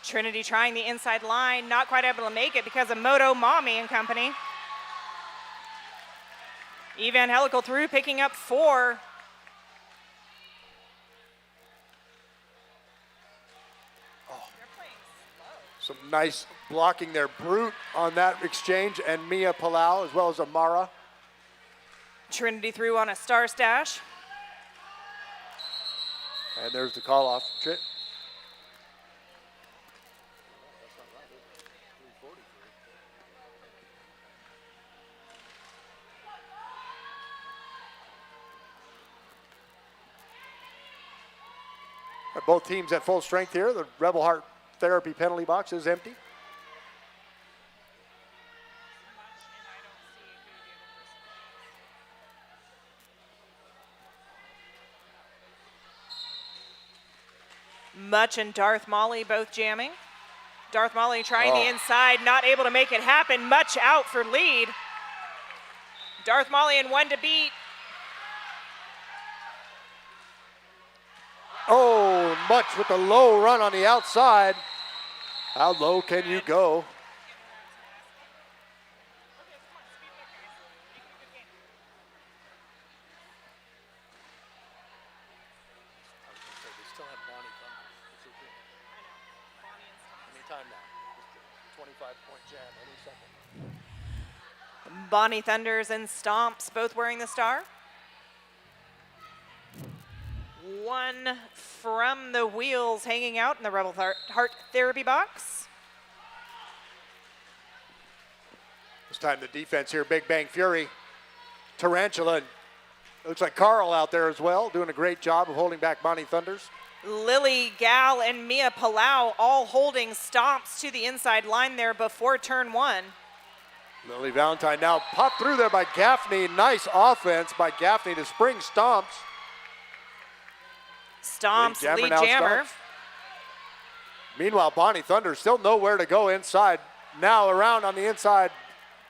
S2: Trinity trying the inside line, not quite able to make it because of Moto Mommy and company. Evangelical through, picking up 4.
S3: Some nice blocking there. Brute on that exchange, and Mia Palau, as well as Amara.
S2: Trinity through on a star stash.
S3: And there's the call off. Both teams at full strength here. The Rebel Heart Therapy penalty box is empty.
S2: Much and Darth Molly both jamming. Darth Molly trying the inside, not able to make it happen. Much out for lead. Darth Molly in 1 to beat.
S3: Oh, Much with the low run on the outside. How low can you go?
S2: Bonnie Thunders and Stomps both wearing the star. 1 from the wheels hanging out in the Rebel Heart Therapy box.
S3: This time the defense here, Big Bang Fury, Tarantula, and looks like Carl out there as well, doing a great job of holding back Bonnie Thunders.
S2: Lily Gal and Mia Palau all holding Stomps to the inside line there before turn 1.
S3: Lily Valentine now popped through there by Gaffney. Nice offense by Gaffney to spring Stomps.
S2: Stomps, lead jammer.
S3: Stomps. Meanwhile, Bonnie Thunder still nowhere to go inside. Now around on the inside,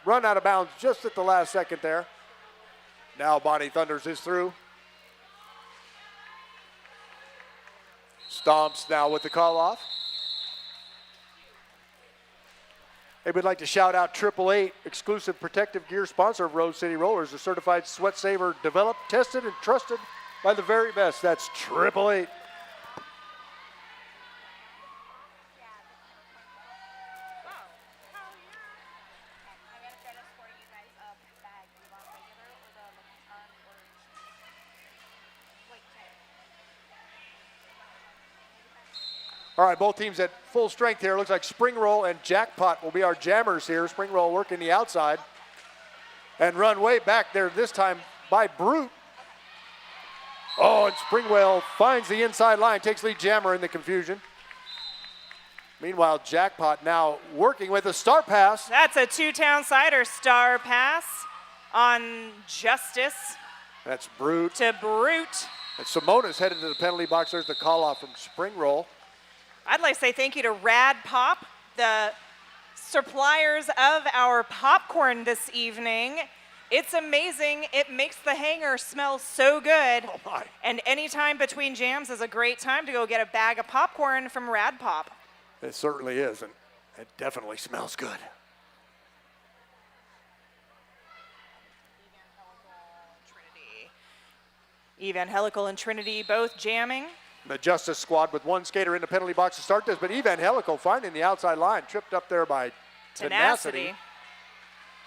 S3: run out of bounds just at the last second there. Now Bonnie Thunders is through. Stomps now with the call off. Hey, we'd like to shout out 888, exclusive protective gear sponsor of Rose City Rollers, a certified sweat saver developed, tested, and trusted by the very best. That's 888. All right, both teams at full strength here. Looks like Spring Roll and Jackpot will be our jammers here. Spring Roll working the outside and run way back there this time by Brute. Oh, and Springwell finds the inside line, takes lead jammer in the confusion. Meanwhile, Jackpot now working with a star pass.
S2: That's a 2-town sider star pass on Justice.
S3: That's Brute.
S2: To Brute.
S3: And Simona's headed to the penalty box. There's the call off from Spring Roll.
S2: I'd like to say thank you to Rad Pop, the suppliers of our popcorn this evening. It's amazing. It makes the hangar smell so good.
S3: Oh my.
S2: And any time between jams is a great time to go get a bag of popcorn from Rad Pop.
S3: It certainly is, and it definitely smells good.
S2: Evangelical and Trinity both jamming.
S3: The Justice squad with one skater in the penalty box to start this, but Evangelical finding the outside line, tripped up there by Tenacity.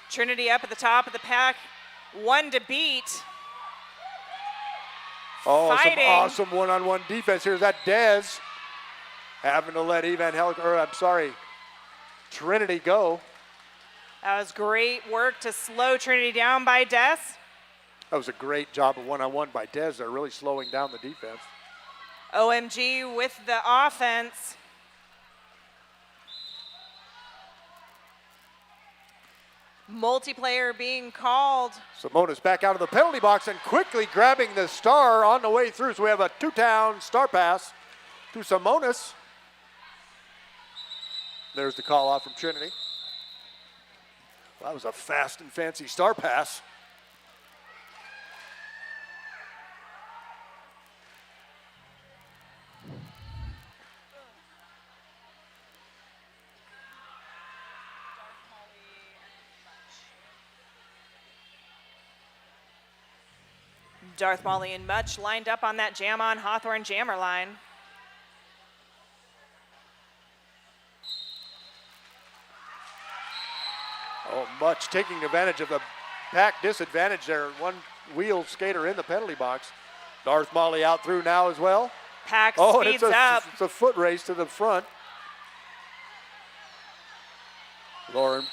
S2: Trinity up at the top of the pack, one to beat.
S3: Oh,
S2: Fighting.
S3: some awesome one-on-one defense here. Is that Dez having to let Trinity go.
S2: That was great work to slow Trinity down by Des.
S3: That was a great job of one-on-one by Dez. They're really slowing down the defense.
S2: OMG with the offense. Multiplayer being called.
S3: Simonis back out of the penalty box and quickly grabbing the star on the way through. So we have a two-town star pass to Simonis. There's the call off from Trinity. That was a fast and fancy star pass.
S2: Darth Molly and Much lined up on that Jam on Hawthorne jammer line.
S3: Oh, Much taking advantage of the pack disadvantage there. One wheel skater in the penalty box. Darth Molly out through now as well.
S2: Pack
S3: and
S2: speeds up.
S3: It's a foot race to the front. Lauren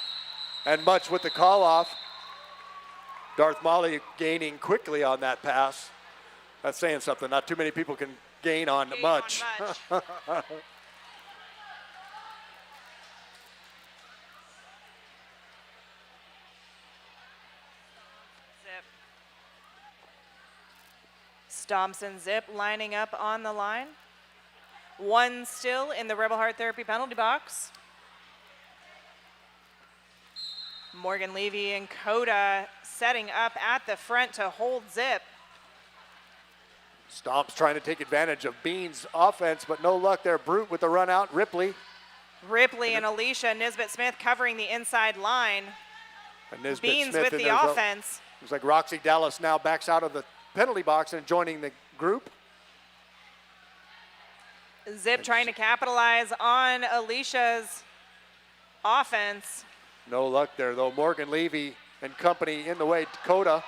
S3: and Much with the call off. Darth Molly gaining quickly on that pass. That's saying something. Not too many people can gain on Much.
S2: Stomps and Zip lining up on the line. One still in the Rebel Heart Therapy penalty box. Morgan Levy and Coda setting up at the front to hold Zip.
S3: Stomps trying to take advantage of Bean's offense, but no luck there. Brute with the run out. Ripley
S2: and Alicia Nisbet-Smith covering the inside line.
S3: And Nisbet
S2: Beans
S3: Smith
S2: with the offense.
S3: Looks like Roxy Dallas now backs out of the penalty box and joining the group.
S2: Zip trying to capitalize on Alicia's offense.
S3: No luck there, though. Morgan Levy and company in the way. Dakota,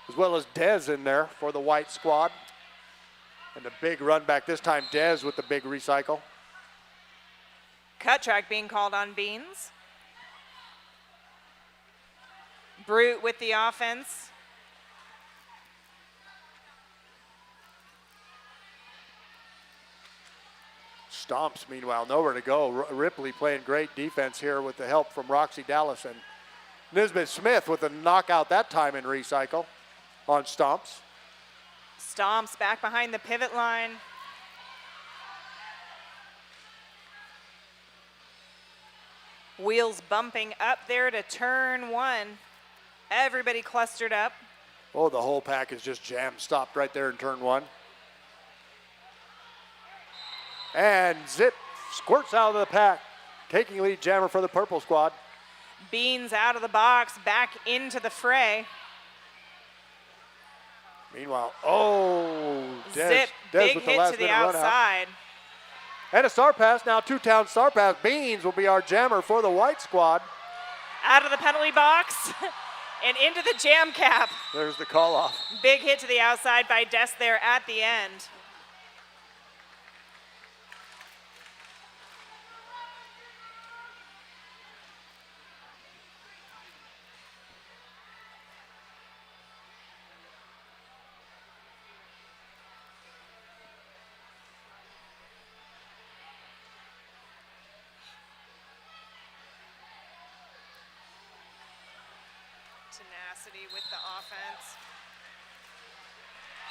S3: as well as Dez in there for the white squad. And the big run back this time, Dez with the big recycle.
S2: Cut track being called on Beans. Brute with the offense.
S3: Stomps, meanwhile, nowhere to go. Ripley playing great defense here with the help from Roxy Dallas, and Nisbet Smith with a knockout that time in recycle on Stomps.
S2: Stomps back behind the pivot line. Wheels bumping up there to turn one. Everybody clustered up.
S3: Oh, the whole pack is just jammed, stopped right there in turn one. And Zip squirts out of the pack, taking lead jammer for the purple squad.
S2: Beans out of the box, back into the fray.
S3: Meanwhile, Dez,
S2: Zip, big
S3: with the
S2: hit
S3: last
S2: to the
S3: minute run out.
S2: outside.
S3: And a star pass, now two-town star pass. Beans will be our jammer for the white squad.
S2: Out of the penalty box and into the jam cap.
S3: There's the call off.
S2: Big hit to the outside by Des there at the end. Tenacity with the offense.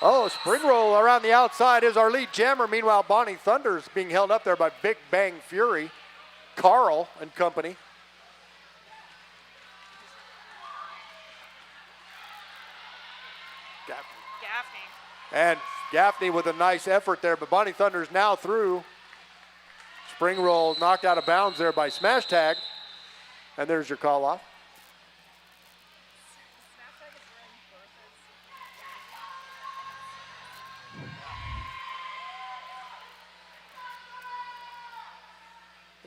S3: Oh, spring roll around the outside is our lead jammer. Meanwhile, Bonnie Thunder's being held up there by Big Bang Fury, Carl and company.
S2: Gaffney.
S3: And Gaffney with a nice effort there, but Bonnie Thunder's now through. Spring roll knocked out of bounds there by Smash Tag. And there's your call off.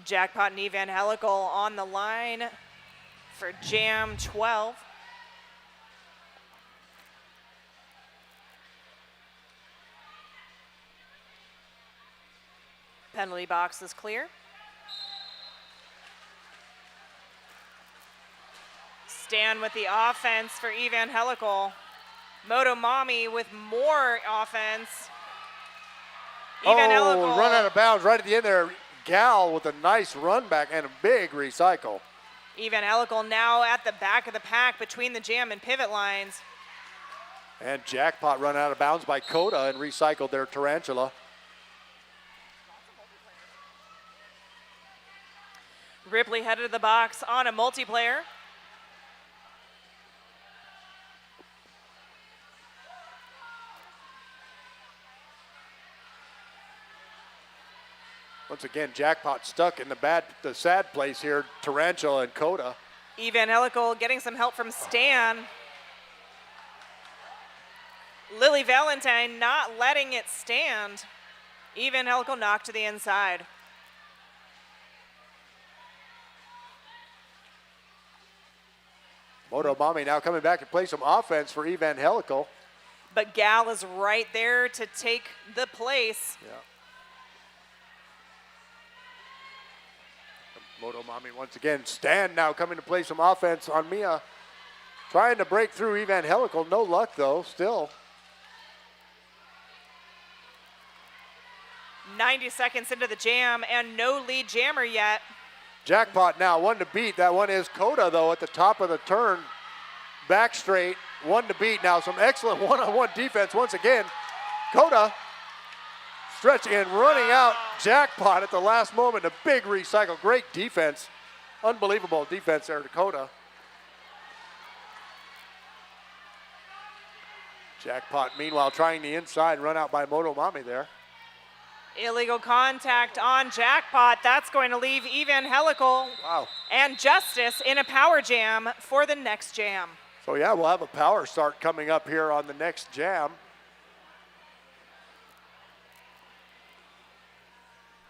S2: Jackpot and Evangelical on the line for Jam 12. Penalty box is clear. Stan with the offense for Evangelical. Moto Mommy with more offense. Evangelical.
S3: Oh, run out of bounds right at the end there. Gal with a nice run back and a big recycle.
S2: Evangelical now at the back of the pack between the jam and pivot lines.
S3: And Jackpot run out of bounds by Coda and recycled their Tarantula.
S2: Ripley headed to the box on a multiplayer.
S3: Once again, Jackpot stuck in the sad place here, Tarantula and Coda.
S2: Evangelical getting some help from Stan. Lily Valentine not letting it stand. Evangelical knocked to the inside.
S3: Moto Mommy now coming back to play some offense for Evangelical.
S2: But Gal is right there to take the place.
S3: Yeah. Moto Mommy once again. Stan now coming to play some offense on Mia. Trying to break through Evangelical. No luck though, still.
S2: 90 seconds into the jam and no lead jammer yet.
S3: Jackpot now, one to beat. That one is Coda though at the top of the turn. Back straight, one to beat. Now some excellent one-on-one defense once again. Coda stretching and running out Jackpot at the last moment. A big recycle, great defense. Unbelievable defense there to Coda. Jackpot meanwhile trying the inside, run out by Moto Mommy there.
S2: Illegal contact on Jackpot. That's going to leave Evangelical and Justice in a power jam for the next jam.
S3: So yeah, we'll have a power start coming up here on the next jam.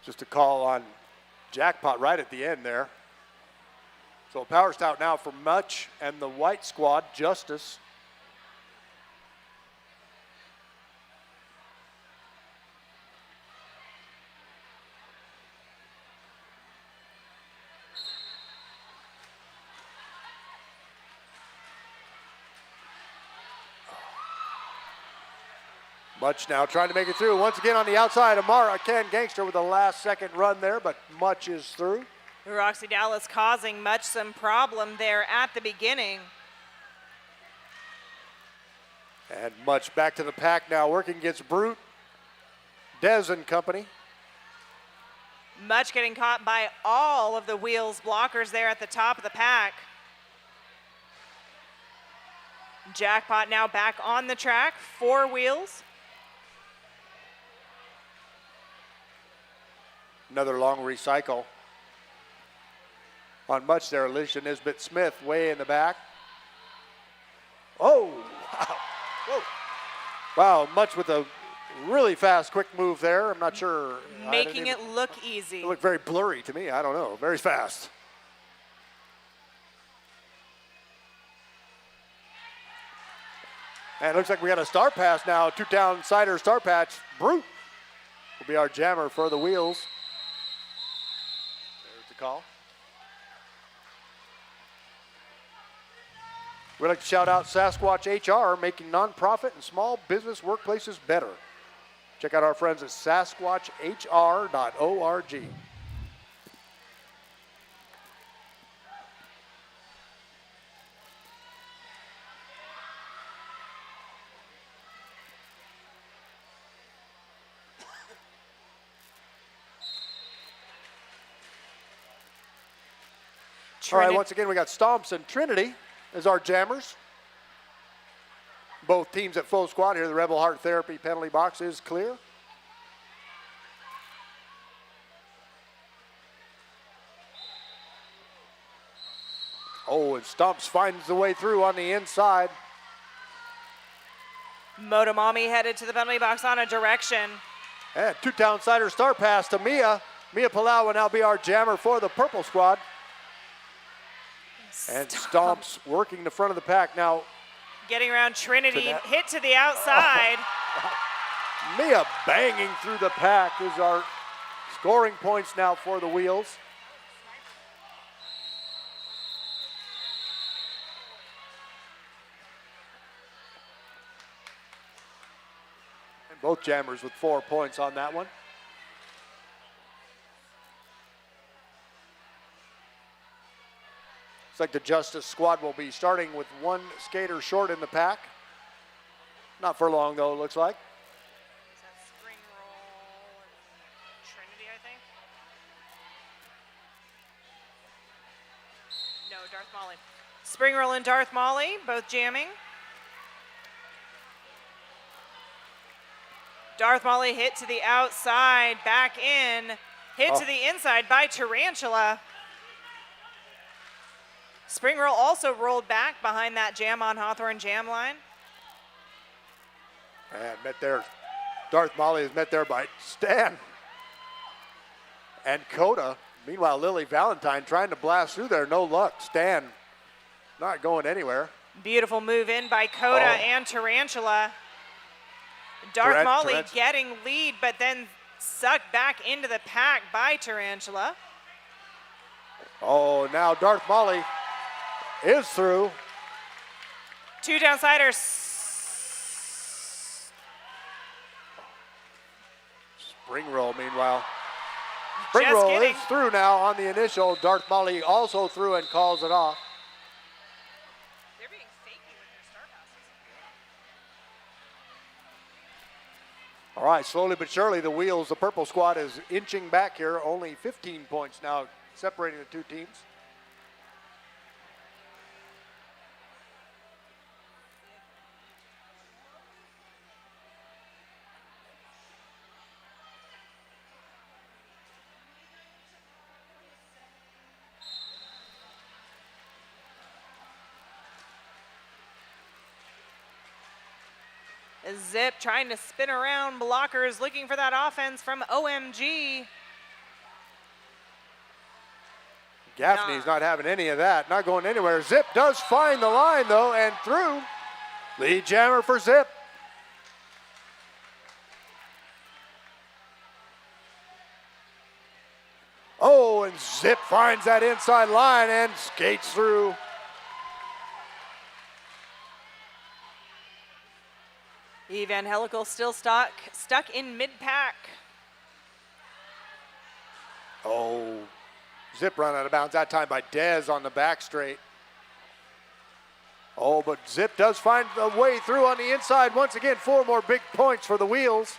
S3: Just a call on Jackpot right at the end there. So a power start now for Much and the white squad, Justice. Much now trying to make it through. Once again on the outside, Amara Ken Gangster with a last second run there, but Much is through.
S2: Roxy Dallas causing Much some problem there at the beginning.
S3: And Much back to the pack now, working against Brute, Dez and company.
S2: Much getting caught by all of the wheels blockers there at the top of the pack. Jackpot now back on the track, 4 wheels.
S3: Another long recycle. On Much there, Alicia Nisbet Smith way in the back. Oh, wow. Whoa. Wow, Much with a really fast, quick move there. I'm not sure.
S2: Making it look easy.
S3: It looked very blurry to me. I don't know. Very fast. And it looks like we got a star pass now. 2-down cider star patch. Brute will be our jammer for the wheels. There's the call. We'd like to shout out Sasquatch HR, making nonprofit and small business workplaces better. Check out our friends at sasquatchr.org. All right, once again, we got Stomps and Trinity as our jammers. Both teams at full squad here. The Rebel Heart Therapy penalty box is clear. Oh, and Stomps finds the way through on the inside.
S2: Motomami headed to the penalty box on a direction.
S3: And 2-down cider star pass to Mia. Mia Palau will now be our jammer for the purple squad. And Stomps working the front of the pack now.
S2: Getting around Trinity, hit to the outside.
S3: Mia banging through the pack is our scoring points now for the wheels. And both jammers with 4 points on that one. Looks like the Justice squad will be starting with 1 skater short in the pack. Not for long though, it looks like.
S2: Is that Spring Roll and Trinity, I think? No, Darth Molly. Spring Roll and Darth Molly, both jamming. Darth Molly hit to the outside, back in, hit to the inside by Tarantula. Spring Roll also rolled back behind that jam on Hawthorne jam line.
S3: And met there, Darth Molly is met there by Stan and Coda. Meanwhile, Lily Valentine trying to blast through there, no luck. Stan not going anywhere.
S2: Beautiful move in by Coda and Tarantula. Darth Molly getting lead, but then sucked back into the pack by Tarantula.
S3: Oh, now Darth Molly is through.
S2: 2 downsiders.
S3: Spring Roll, meanwhile. Spring Roll is through now on the initial. Darth Molly also through and calls it off.
S2: They're being fakey with their star passes.
S3: All right, slowly but surely, the wheels, the purple squad is inching back here. Only 15 points now separating the 2 teams.
S2: Zip trying to spin around blockers, looking for that offense from OMG.
S3: Gaffney's not having any of that, not going anywhere. Zip does find the line though, and through. Lead jammer for Zip. Oh, and Zip finds that inside line and skates through.
S2: Evangelical still stuck in mid-pack.
S3: Oh, Zip run out of bounds that time by Dez on the back straight. Oh, but Zip does find the way through on the inside. Once again, 4 more big points for the wheels.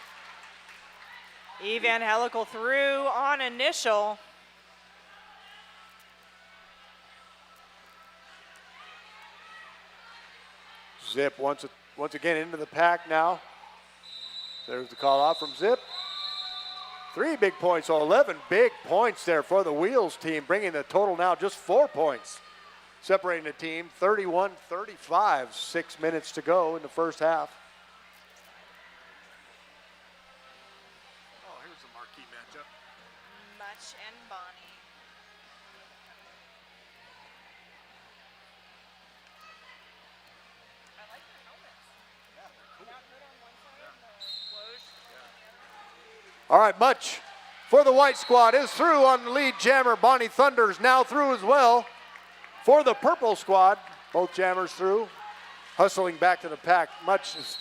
S2: Evangelical through on initial.
S3: Zip once again into the pack now. There's the call off from Zip. 3 big points, so 11 big points there for the wheels team, bringing the total now just 4 points. Separating the team, 31-35, 6 minutes to go in the first half. Oh, here's the marquee matchup.
S2: Much and Bonnie. I like their helmets.
S3: Yeah, they're cool.
S2: Hood on one side and the Woj on the other.
S3: All right, Much for the white squad is through on the lead jammer. Bonnie Thunder's now through as well. For the purple squad, both jammers through. Hustling back to the pack. Much is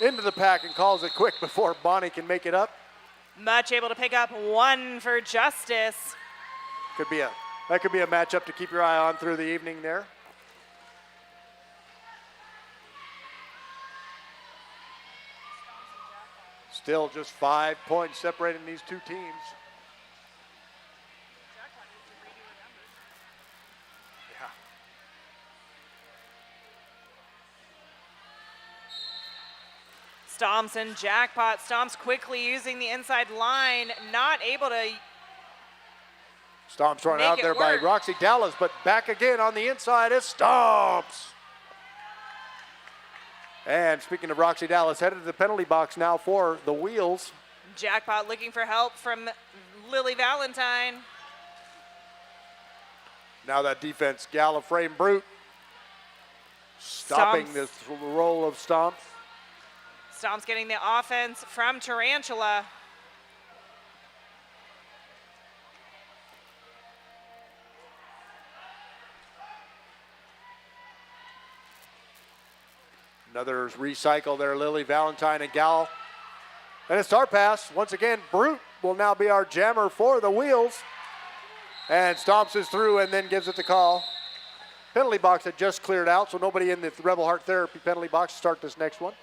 S3: into the pack and calls it quick before Bonnie can make it up.
S2: Much able to pick up 1 for Justice.
S3: That could be a matchup to keep your eye on through the evening there. Still just 5 points separating these 2 teams. Yeah.
S2: Stomps and Jackpot. Stomps quickly using the inside line, not able to.
S3: Stomps run out there by Roxy Dallas, but back again on the inside is Stomps. And speaking of Roxy Dallas, headed to the penalty box now for the wheels.
S2: Jackpot looking for help from Lily Valentine.
S3: Now that defense, Gallifrey and Brute, stopping
S2: Stomps.
S3: this roll of Stomps.
S2: Stomps getting the offense from Tarantula.
S3: Another recycle there, Lily Valentine and Gal. And a star pass. Once again, Brute will now be our jammer for the wheels. And Stomps is through and then gives it the call. Penalty box had just cleared out, so nobody in the Rebel Heart Therapy penalty box to start this next one.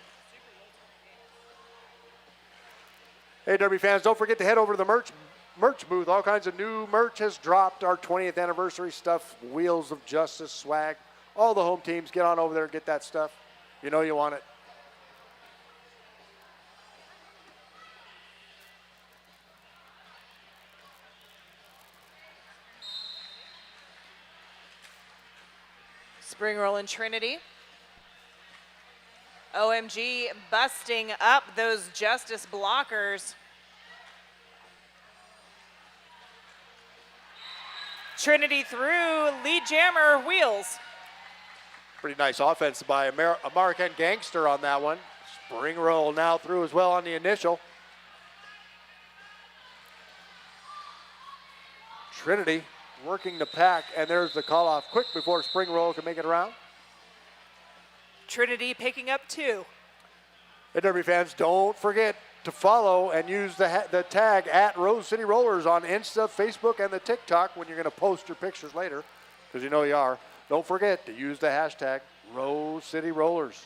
S3: Hey, Derby fans, don't forget to head over to the merch booth. All kinds of new merch has dropped. Our 20th anniversary stuff, Wheels of Justice, swag. All the home teams, get on over there and get that stuff. You know you want it.
S2: Spring roll in Trinity. OMG busting up those Justice blockers. Trinity through, lead jammer, wheels.
S3: Pretty nice offense by American Gangster on that one. Spring roll now through as well on the initial. Trinity working the pack, and there's the call off quick before spring roll can make it around.
S2: Trinity picking up 2.
S3: Hey, Derby fans, don't forget to follow and use the tag at Rose City Rollers on Insta, Facebook, and the TikTok when you're going to post your pictures later, because you know you are. Don't forget to use the hashtag Rose City Rollers.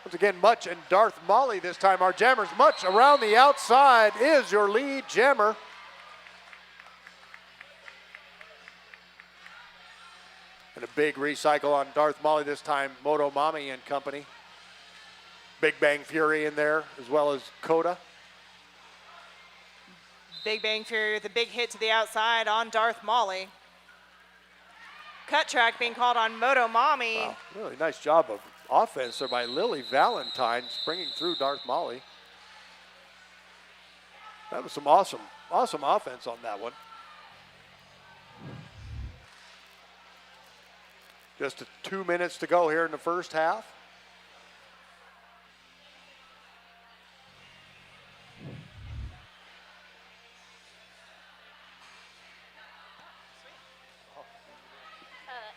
S3: Once again, Much and Darth Molly this time. Our jammers, Much around the outside is your lead jammer. And a big recycle on Darth Molly this time, Moto Mami and company. Big Bang Fury in there, as well as Coda.
S2: Big Bang Fury with a big hit to the outside on Darth Molly. Cut track being called on Moto Mami.
S3: Wow, really nice job of offense there by Lily Valentine, springing through Darth Molly. That was some awesome offense on that one. Just 2 minutes to go here in the first half.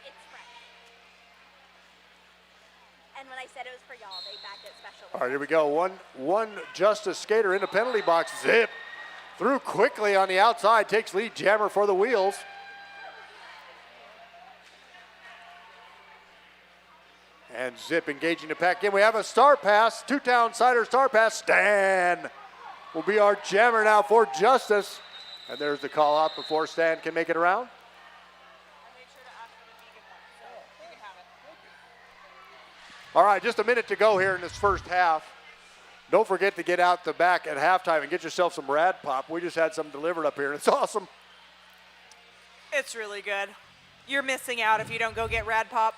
S10: It's fresh. And when I said it was for y'all, they backed it special.
S3: All right, here we go. One Justice skater in the penalty box. Zip through quickly on the outside. Takes lead jammer for the wheels. And Zip engaging the pack in. We have a star pass, two-town cider star pass. Stan will be our jammer now for Justice. And there's the call out before Stan can make it around. All right, just a minute to go here in this first half. Don't forget to get out the back at halftime and get yourself some Rad Pop. We just had some delivered up here, and it's awesome.
S2: It's really good. You're missing out if you don't go get Rad Pop.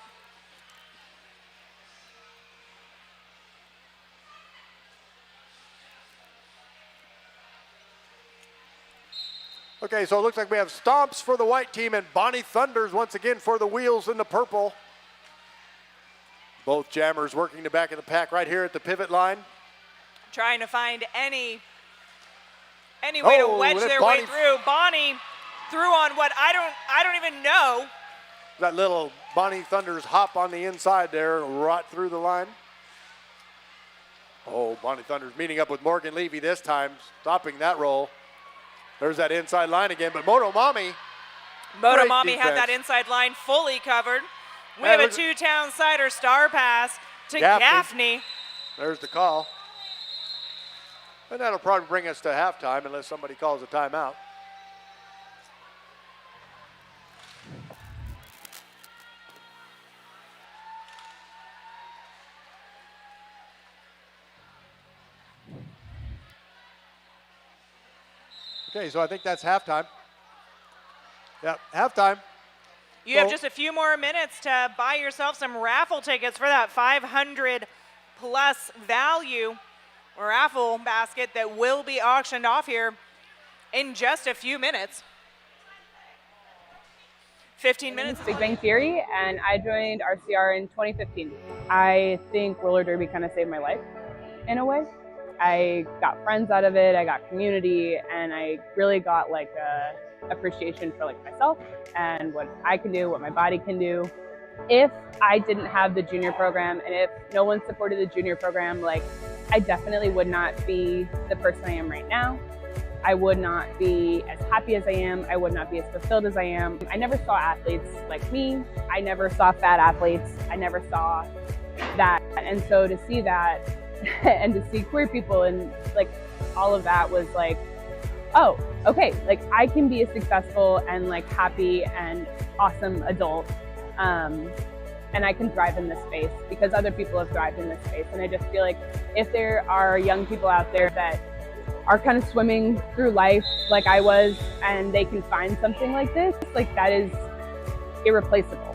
S3: Okay, so it looks like we have Stomps for the white team and Bonnie Thunders once again for the wheels in the purple. Both jammers working the back of the pack right here at the pivot line.
S2: Trying to find any way to wedge their way through. Bonnie threw on what I don't even know.
S3: That little Bonnie Thunders hop on the inside there, right through the line. Oh, Bonnie Thunders meeting up with Morgan Levy this time, stopping that roll. There's that inside line again, but Moto Mami
S2: had that inside line fully covered. We have a two-town cider star pass to Gaffney.
S3: There's the call. And that'll probably bring us to halftime unless somebody calls a timeout. Okay, so I think that's halftime. Yep, halftime.
S2: You have just a few more minutes to buy yourself some raffle tickets for that 500 plus value raffle basket that will be auctioned off here in just a few minutes. 15 minutes.
S6: Big Bang Theory, and I joined RCR in 2015. I think roller derby kind of saved my life in a way. I got friends out of it, I got community, and I really got like a appreciation for like myself and what I can do, what my body can do. If I didn't have the junior program and if no one supported the junior program, like I definitely would not be the person I am right now. I would not be as happy as I am. I would not be as fulfilled as I am. I never saw athletes like me. I never saw fat athletes. I never saw that. And so to see that and to see queer people and like all of that was like, oh, okay, like I can be a successful and like happy and awesome adult. And I can thrive in this space because other people have thrived in this space. And I just feel like if there are young people out there that are kind of swimming through life like I was and they can find something like this, like that is irreplaceable.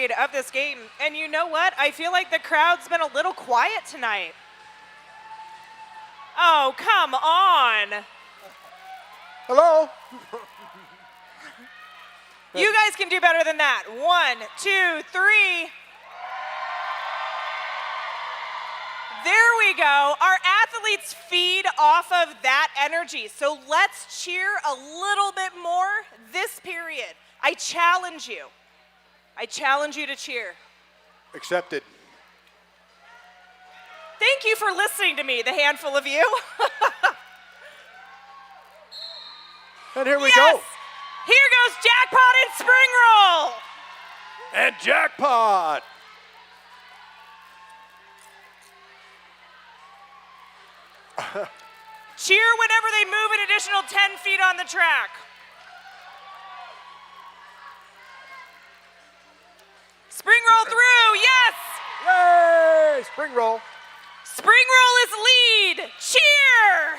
S2: period of this game. And you know what? I feel like the crowd's been a little quiet tonight. Oh, come on.
S3: Hello?
S2: You guys can do better than that. 1, 2, 3. There we go. Our athletes feed off of that energy. So let's cheer a little bit more this period. I challenge you. I challenge you to cheer.
S3: Accepted.
S2: Thank you for listening to me, the handful of you.
S3: And here we
S2: Yes!
S3: go.
S2: Here goes Jackpot and Spring Roll.
S3: And Jackpot.
S2: Cheer whenever they move an additional 10 feet on the track. Spring roll through, yes!
S3: Yay! Spring roll.
S2: Spring roll is lead. Cheer!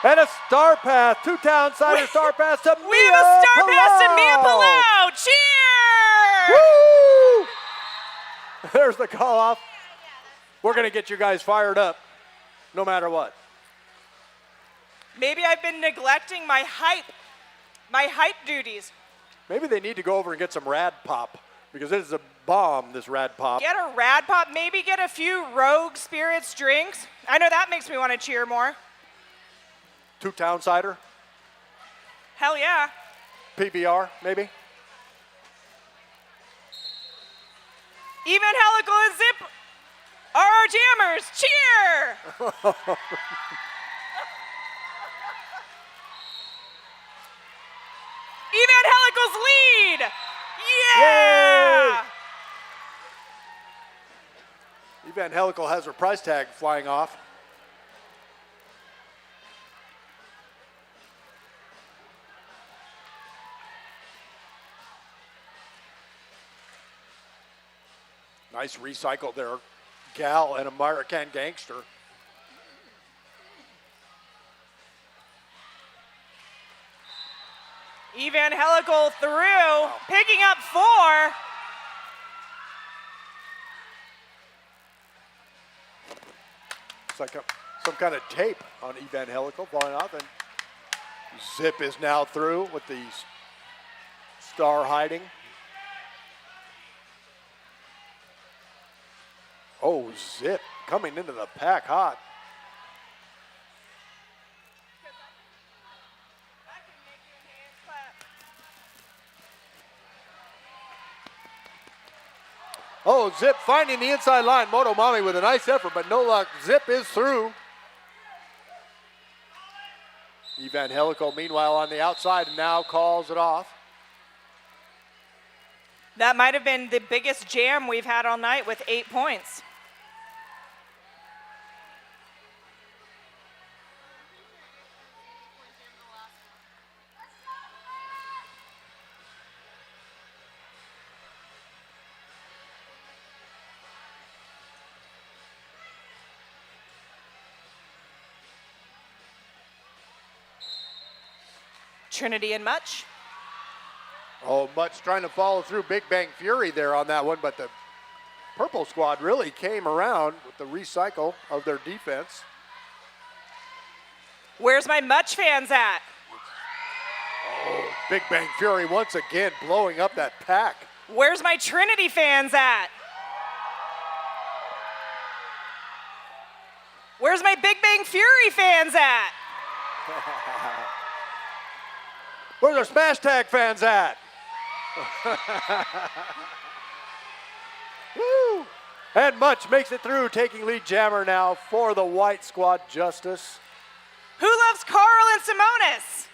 S3: And a star pass, two town-sider star pass to Mia
S2: We have a star
S3: Palau.
S2: pass to Mia Palau. Cheer!
S3: Woo! There's the call off. We're going to get you guys fired up no matter what.
S2: Maybe I've been neglecting my hype duties.
S3: Maybe they need to go over and get some Rad Pop because it is a bomb, this Rad Pop.
S2: Get a Rad Pop, maybe get a few Rogue Spirits drinks. I know that makes me want to cheer more.
S3: Two town-sider,
S2: Hell yeah.
S3: PBR maybe.
S2: Evangelical and Zip are our jammers. Cheer! Evangelicals lead! Yeah!
S3: Evangelical has her price tag flying off. Nice recycle there. Gal and American Gangster.
S2: Evangelical through, picking up 4.
S3: It's like some kind of tape on Evangelical falling off, and Zip is now through with the star hiding. Oh, Zip coming into the pack hot. Oh, Zip finding the inside line. Moto Mami with a nice effort, but no luck. Zip is through. Evangelical, meanwhile, on the outside, and now calls it off.
S2: That might have been the biggest jam we've had all night with 8 points. Trinity and Much.
S3: Oh, Much trying to follow through Big Bang Fury there on that one, but the purple squad really came around with the recycle of their defense.
S2: Where's my Much fans at?
S3: Oh, Big Bang Fury once again blowing up that pack.
S2: Where's my Trinity fans at? Where's my Big Bang Fury fans at?
S3: Where's our Smash Tag fans at? Woo! And Much makes it through, taking lead jammer now for the white squad, Justice.
S2: Who loves Carl and Simonis?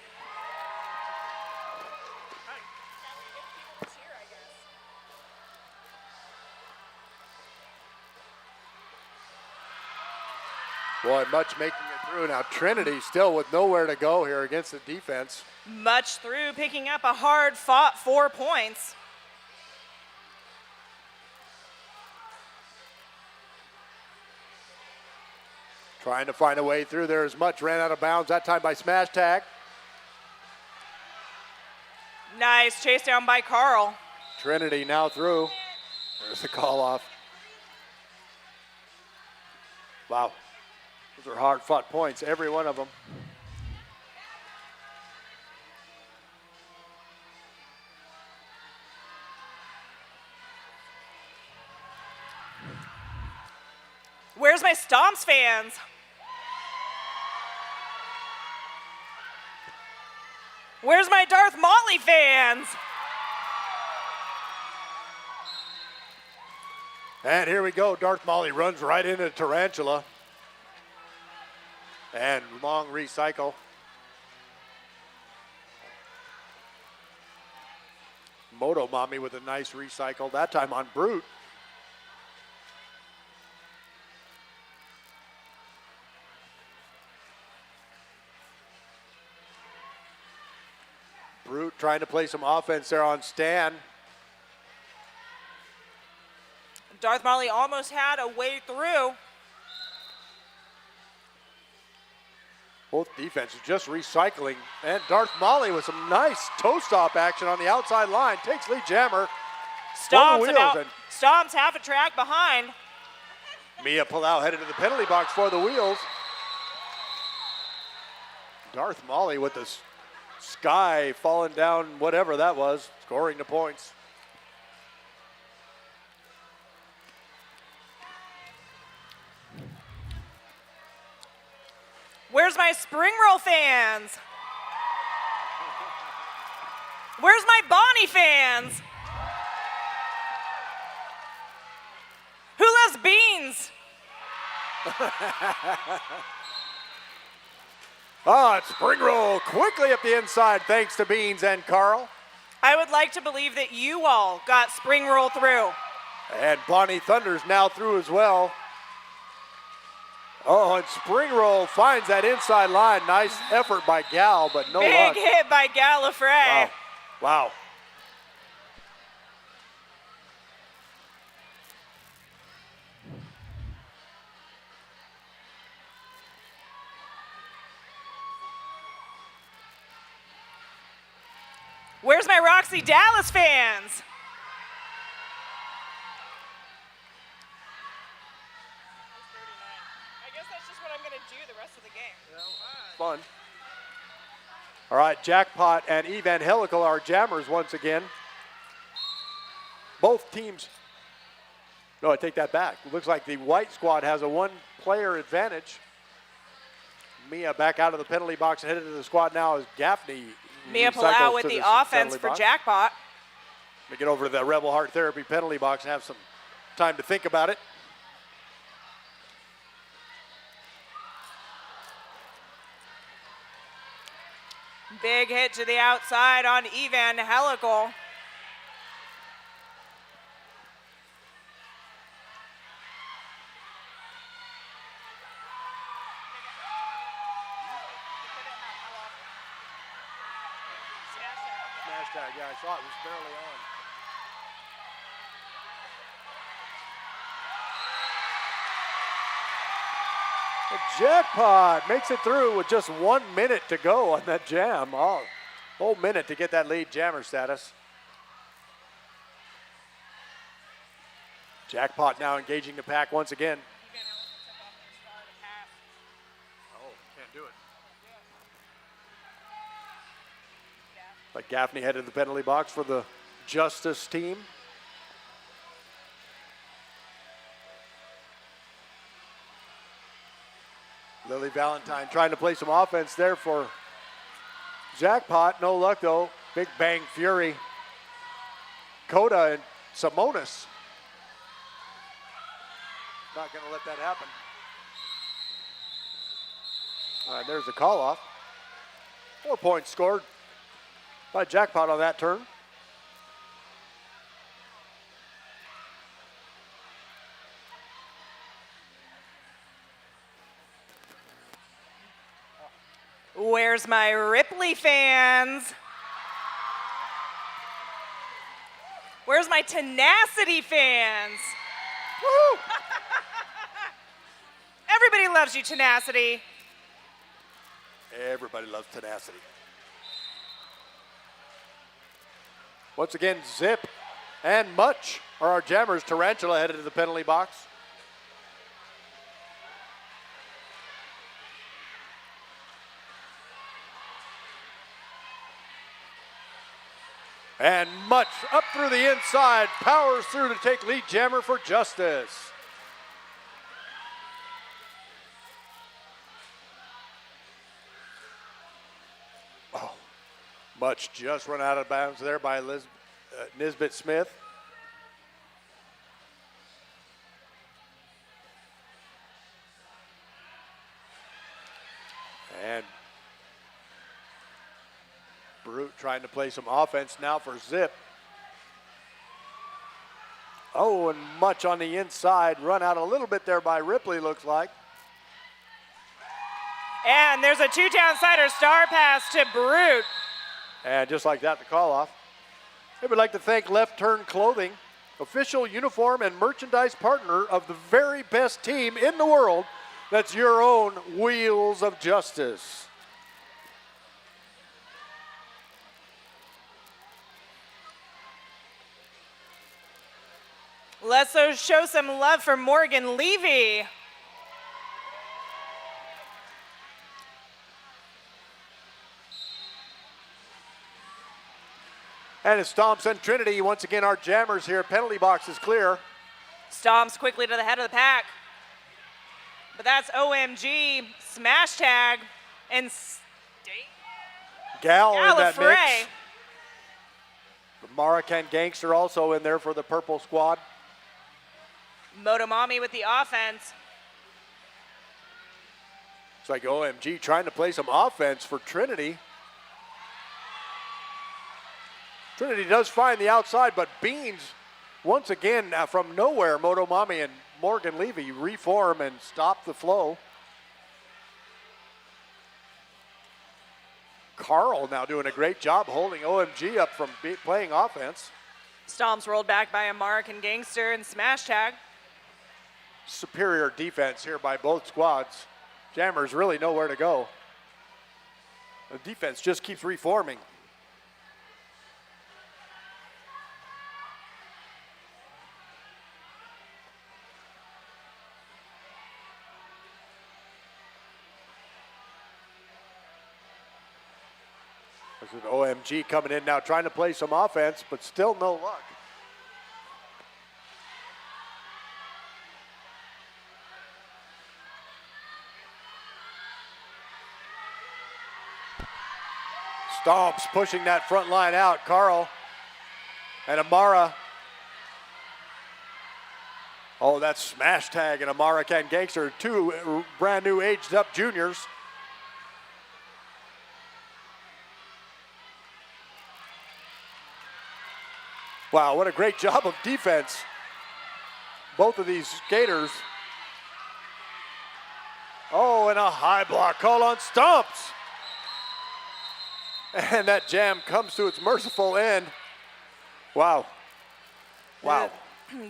S3: Boy, Much making it through. Now Trinity still with nowhere to go here against the defense.
S2: Much through, picking up a hard-fought 4 points.
S3: Trying to find a way through there as Much ran out of bounds, that time by Smash Tag.
S2: Nice chase down by Carl.
S3: Trinity now through. There's the call off. Wow. Those are hard fought points, every one of them.
S2: Where's my Stomps fans? Where's my Darth Motley fans?
S3: And here we go. Darth Molly runs right into Tarantula. And long recycle. Moto Mommy with a nice recycle, that time on Brute. Brute trying to play some offense there on Stan.
S2: Darth Motley almost had a way through.
S3: Both defenses just recycling. And Darth Molly with some nice toe stop action on the outside line. Takes lead jammer.
S2: Stomps half a track behind.
S3: Mia Palau headed to the penalty box for the wheels. Darth Molly with the sky falling down, whatever that was, scoring the points.
S2: Where's my Spring Roll fans? Where's my Bonnie fans? Who loves beans?
S3: It's Spring Roll quickly up the inside thanks to Beans and Carl.
S2: I would like to believe that you all got Spring Roll through.
S3: And Bonnie Thunder's now through as well. Oh, and Spring Roll finds that inside line. Nice effort by Gal, but no luck.
S2: Big hit by Gallifrey.
S3: Wow.
S2: Where's my Roxy Dallas fans? I guess that's just what I'm going to do the rest of the game.
S3: Fun. All right, Jackpot and Evangelical are jammers once again. Both teams. No, I take that back. It looks like the white squad has a one-player advantage. Mia back out of the penalty box and headed to the squad now is Gaffney.
S2: Mia Palau with the offense for Jackpot.
S3: Let me get over to the Rebel Heart Therapy penalty box and have some time to think about it.
S2: Big hit to the outside on Evangelical.
S3: Smash tag, yeah, I saw it was barely on. The Jackpot makes it through with just 1 minute to go on that jam. Oh, whole minute to get that lead jammer status. Jackpot now engaging the pack once again. Oh, can't do it. Like Gaffney headed to the penalty box for the Justice team. Lily Valentine trying to play some offense there for Jackpot. No luck though. Big Bang Fury. Coda and Simonis. Not going to let that happen. All right, there's the call off. 4 points scored by Jackpot on that turn.
S2: Where's my Ripley fans? Where's my Tenacity fans? Woo! Everybody loves you, Tenacity.
S3: Everybody loves Tenacity. Once again, Zip and Much are our jammers. Tarantula headed to the penalty box. And Much up through the inside, powers through to take lead jammer for Justice. Oh, Much just run out of bounds there by Nisbet Smith. And Brute trying to play some offense now for Zip. Oh, and Much on the inside. Run out a little bit there by Ripley, looks like.
S2: And there's a two-down-sider star pass to Brute.
S3: And just like that, the call-off. I would like to thank Left Turn Clothing, official uniform and merchandise partner of the very best team in the world. That's your own Wheels of Justice.
S2: Let's show some love for Morgan Levy.
S3: And it's Stomps and Trinity. Once again, our jammers here. Penalty box is clear.
S2: Stomps quickly to the head of the pack. But that's OMG, smash tag, and
S3: Gal in that
S2: Gallifrey.
S3: mix. The Maracan Gangster also in there for the purple squad.
S2: Motomami with the offense.
S3: It's like OMG trying to play some offense for Trinity. Trinity does find the outside, but Beans, once again, from nowhere, Motomami and Morgan Levy reform and stop the flow. Carl now doing a great job holding OMG up from playing offense.
S2: Stomps rolled back by American Gangster and smash tag.
S3: Superior defense here by both squads. Jammers really know where to go. The defense just keeps reforming. This is OMG coming in now, trying to play some offense, but still no luck. Stomps pushing that front line out. Carl and Amara. Oh, that's smash tag and Amara Can Gangster, two brand new aged up juniors. Wow, what a great job of defense. Both of these skaters. Oh, and a high block call on Stomps. And that jam comes to its merciful end. Wow. Wow.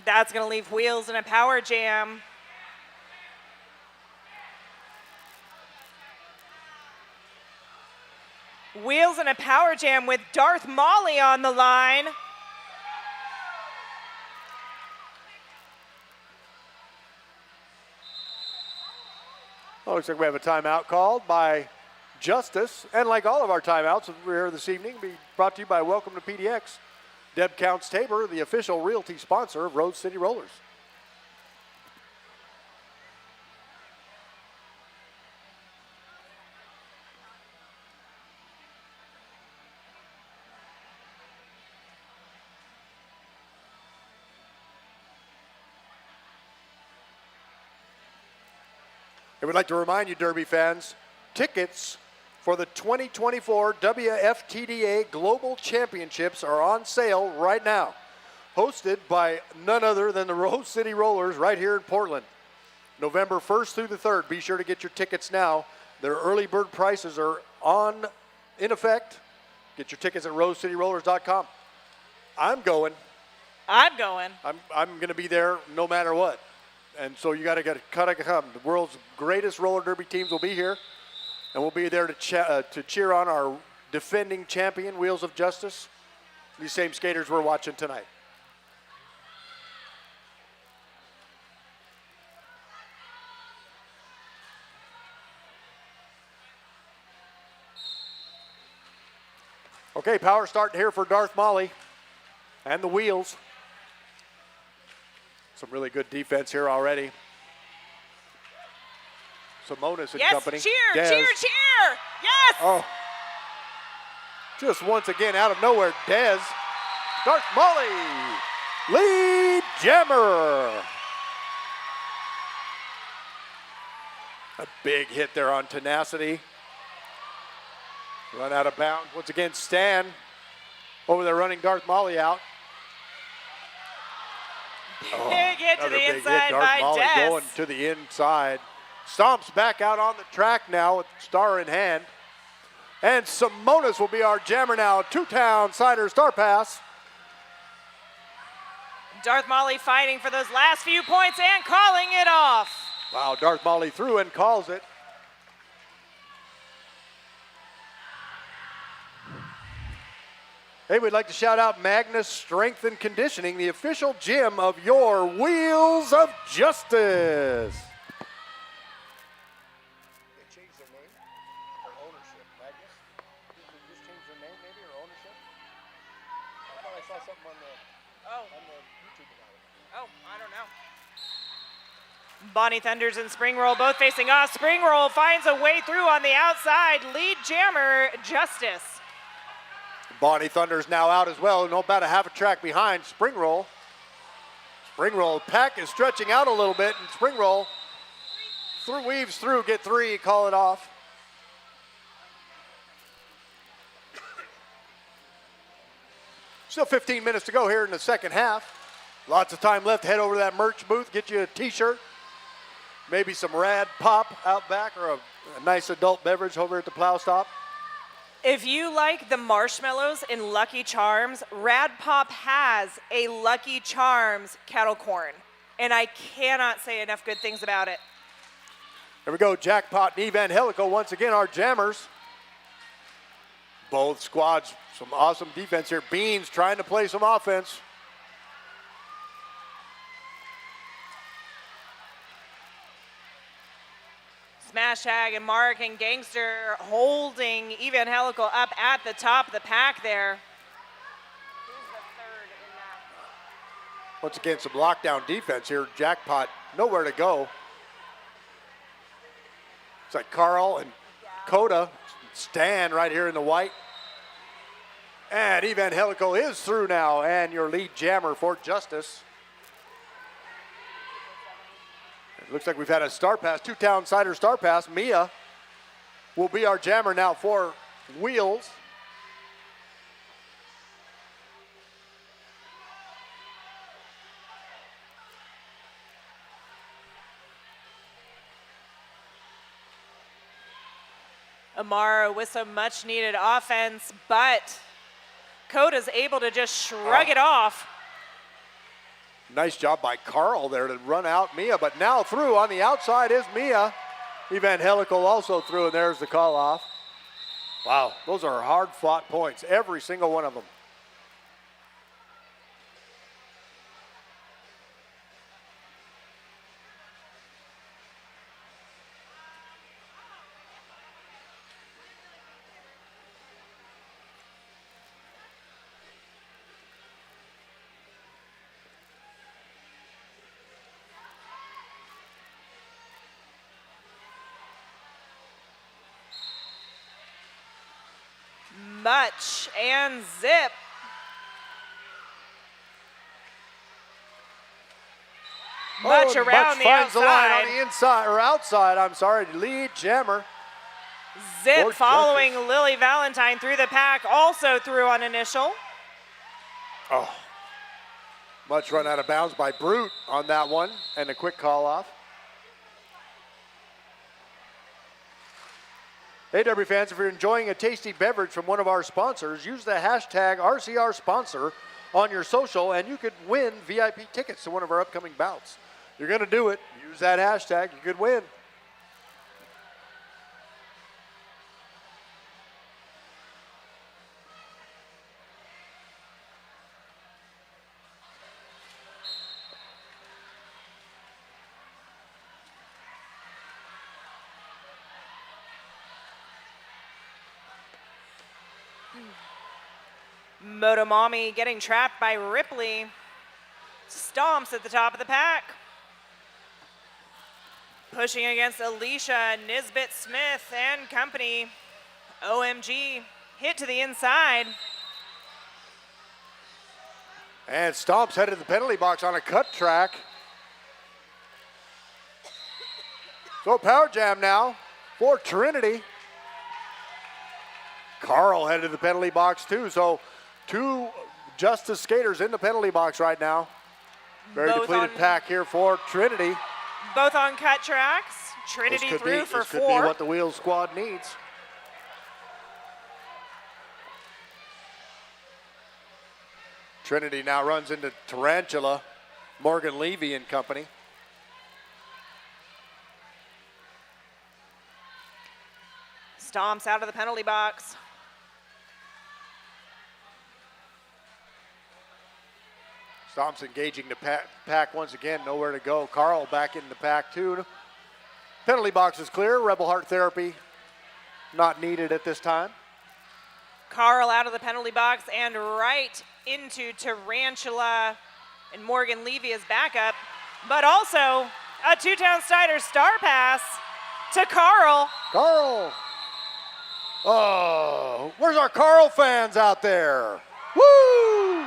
S2: That's going to leave Wheels in a power jam. Wheels in a power jam with Darth Molly on the line.
S3: Oh, looks like we have a timeout called by Justice. And like all of our timeouts we're here this evening, be brought to you by Welcome to PDX. Deb Counts Tabor, the official realty sponsor of Rose City Rollers. I would like to remind you, Derby fans, tickets for the 2024 WFTDA Global Championships are on sale right now. Hosted by none other than the Rose City Rollers right here in Portland. November 1st through the 3rd. Be sure to get your tickets now. Their early bird prices are in effect. Get your tickets at rosecityrollers.com. I'm going.
S2: I'm going.
S3: I'm going to be there no matter what. And so you got to come. The world's greatest roller derby teams will be here. And we'll be there to cheer on our defending champion, Wheels of Justice. These same skaters we're watching tonight. Okay, power starting here for Darth Molly and the wheels. Some really good defense here already. Simonis and
S2: yes,
S3: company.
S2: Cheer,
S3: Dez.
S2: cheer, cheer. Yes.
S3: Oh. Just once again out of nowhere, Dez. Darth Molly. Lead jammer. A big hit there on Tenacity. Run out of bounds. Once again, Stan over there running Darth Molly out.
S2: Big hit to
S3: Another
S2: the
S3: big
S2: inside
S3: hit. Darth
S2: by
S3: Molly
S2: Des.
S3: going to the inside. Stomps back out on the track now with star in hand. And Simonis will be our jammer now. Two-town Cider Star Pass.
S2: Darth Molly fighting for those last few points and calling it off.
S3: Wow, Darth Molly through and calls it. Hey, we'd like to shout out Magnus Strength and Conditioning, the official gym of your Wheels of Justice. They changed their name or ownership, Magnus? Did they just change their name maybe or ownership? I thought I saw something on the YouTube about it.
S2: Oh, I don't know. Bonnie Thunders and Spring Roll both facing off. Spring Roll finds a way through on the outside. Lead jammer, Justice.
S3: Bonnie Thunder's now out as well, about a half a track behind Spring Roll. Spring Roll pack is stretching out a little bit, and Spring Roll weaves through, get three, call it off. Still 15 minutes to go here in the second half. Lots of time left. Head over to that merch booth, get you a t-shirt, maybe some Rad Pop out back, or a nice adult beverage over at the Plow Stop.
S2: If you like the marshmallows in Lucky Charms, Rad Pop has a Lucky Charms kettle corn, and I cannot say enough good things about it.
S3: There we go, Jackpot and Evangelical once again, our jammers. Both squads, some awesome defense here. Beans trying to play some offense.
S2: Smash Tag and Mark and Gangster holding Evangelical up at the top of the pack there. Who's the third in that?
S3: Once again, some lockdown defense here. Jackpot, nowhere to go. It's like Carl and Coda, Stan right here in the white. And Evangelical is through now, and your lead jammer for Justice. It looks like we've had a Star Pass, two-town Cider Star Pass. Mia will be our jammer now for Wheels.
S2: Amara with some much-needed offense, but Coda's able to just shrug it off.
S3: Nice job by Carl there to run out Mia, but now through on the outside is Mia. Evangelical also through, and there's the call off. Wow, those are hard-fought points, every single one of them.
S2: Much and Zip. Much around
S3: Much
S2: the
S3: finds the line
S2: outside.
S3: on the inside, or outside, I'm sorry, lead jammer.
S2: Zip
S3: for
S2: following
S3: Justice.
S2: Lily Valentine through the pack, also through on initial.
S3: Oh, Much run out of bounds by Brute on that one, and a quick call off. Hey, Derby fans, if you're enjoying a tasty beverage from one of our sponsors, use the hashtag RCR sponsor on your social, and you could win VIP tickets to one of our upcoming bouts. You're going to do it. Use that hashtag. You could win.
S2: Motomami getting trapped by Ripley. Stomps at the top of the pack. Pushing against Alicia, Nisbet Smith and company. OMG hit to the inside.
S3: And Stomps headed to the penalty box on a cut track. So power jam now for Trinity. Carl headed to the penalty box too. So 2 Justice skaters in the penalty box right now. Very
S2: Both
S3: depleted pack here for Trinity.
S2: Both on cut tracks. Trinity through for
S3: this
S2: 4.
S3: could be what the Wheels squad needs. Trinity now runs into Tarantula, Morgan Levy and company.
S2: Stomps out of the penalty box.
S3: Stomps engaging the pack once again, nowhere to go. Carl back in the pack too. Penalty box is clear. Rebel Heart Therapy not needed at this time.
S2: Carl out of the penalty box and right into Tarantula and Morgan Levy as backup, but also a 2-town Steiner star pass to Carl.
S3: Carl. Oh, where's our Carl fans out there? Woo!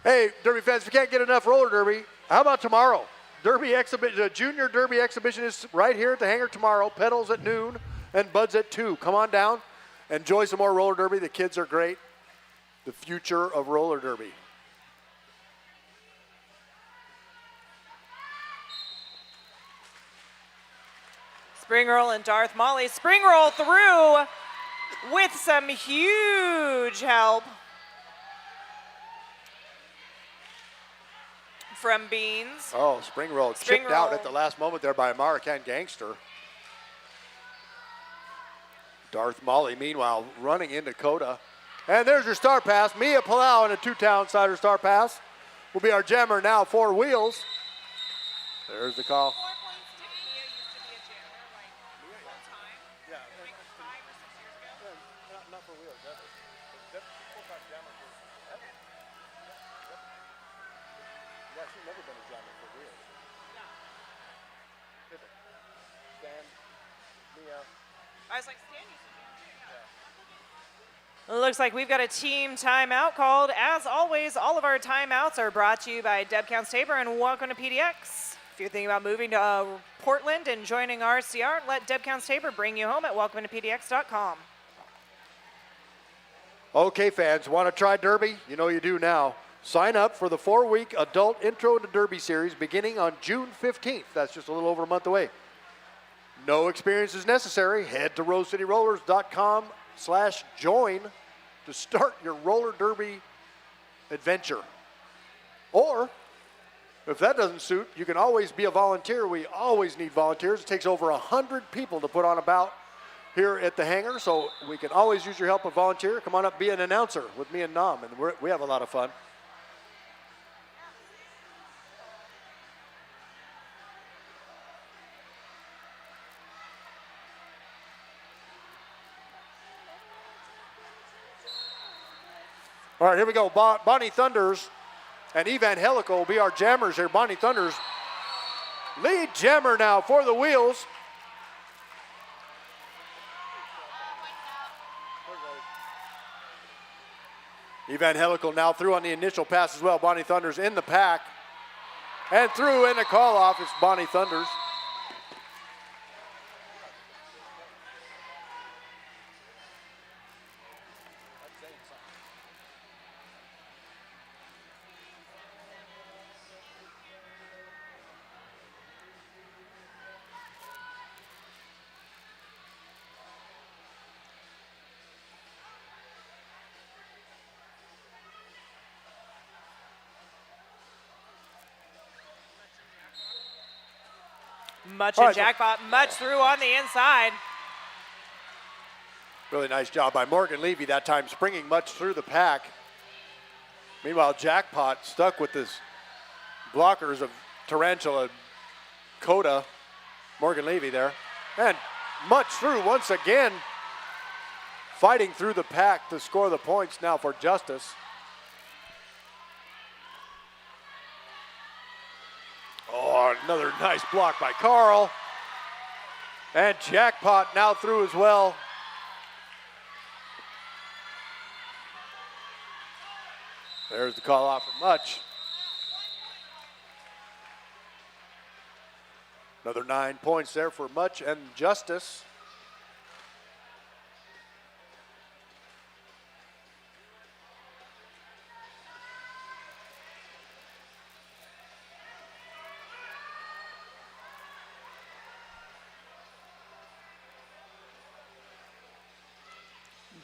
S3: Hey, Derby fans, if you can't get enough roller derby, how about tomorrow? Derby exhibition, the junior derby exhibition is right here at the hangar tomorrow. Pedals at noon and Buds at 2. Come on down, enjoy some more roller derby. The kids are great. The future of roller derby.
S2: Spring roll and Darth Molly. Spring roll through with some huge help from Beans.
S3: Oh, spring roll chipped out at the last moment there by American Gangster. Darth Molly, meanwhile, running into Coda. And there's your star pass. Mia Palau and a 2-town Sider star pass will be our jammer now, 4 wheels. There's the call.
S2: I was like, looks like we've got a team timeout called. As always, all of our timeouts are brought to you by Deb Counts Tabor and welcome to PDX. If you're thinking about moving to Portland and joining RCR, let Deb Counts Tabor bring you home at welcometopdx.com.
S3: Okay, fans, want to try Derby? You know you do now. Sign up for the 4-week adult Intro to Derby series beginning on June 15th. That's just a little over a month away. No experience is necessary. Head to rosecityrollers.com/join to start your roller derby adventure. Or, if that doesn't suit, you can always be a volunteer. We always need volunteers. It takes over 100 people to put on a bout here at the hangar, so we can always use your help as volunteer. Come on up, be an announcer with me and Nam, and we have a lot of fun. All right, here we go. Bonnie Thunders and Evangelical will be our jammers here. Bonnie Thunders, lead jammer now for the wheels. Evangelical now through on the initial pass as well. Bonnie Thunders in the pack. And through in the call off, it's Bonnie Thunders.
S2: Much in jackpot, much through on the inside.
S3: Really nice job by Morgan Levy that time, springing much through the pack. Meanwhile, Jackpot stuck with his blockers of Tarantula, Coda, Morgan Levy there. And Much through once again. Fighting through the pack to score the points now for Justice. Oh, another nice block by Carl. And Jackpot now through as well. There's the call out for Much. Another 9 points there for Much and Justice.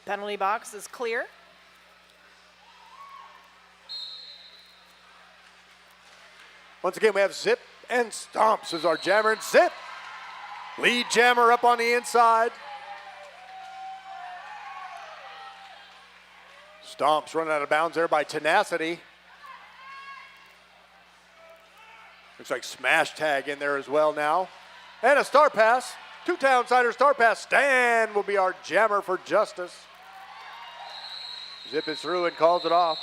S2: Penalty box is clear.
S3: Once again, we have Zip and Stomps as our jammer. And Zip, lead jammer up on the inside. Stomps running out of bounds there by Tenacity. Looks like smash tag in there as well now. And a star pass. Two-town sider star pass. Stan will be our jammer for Justice. Zip is through and calls it off.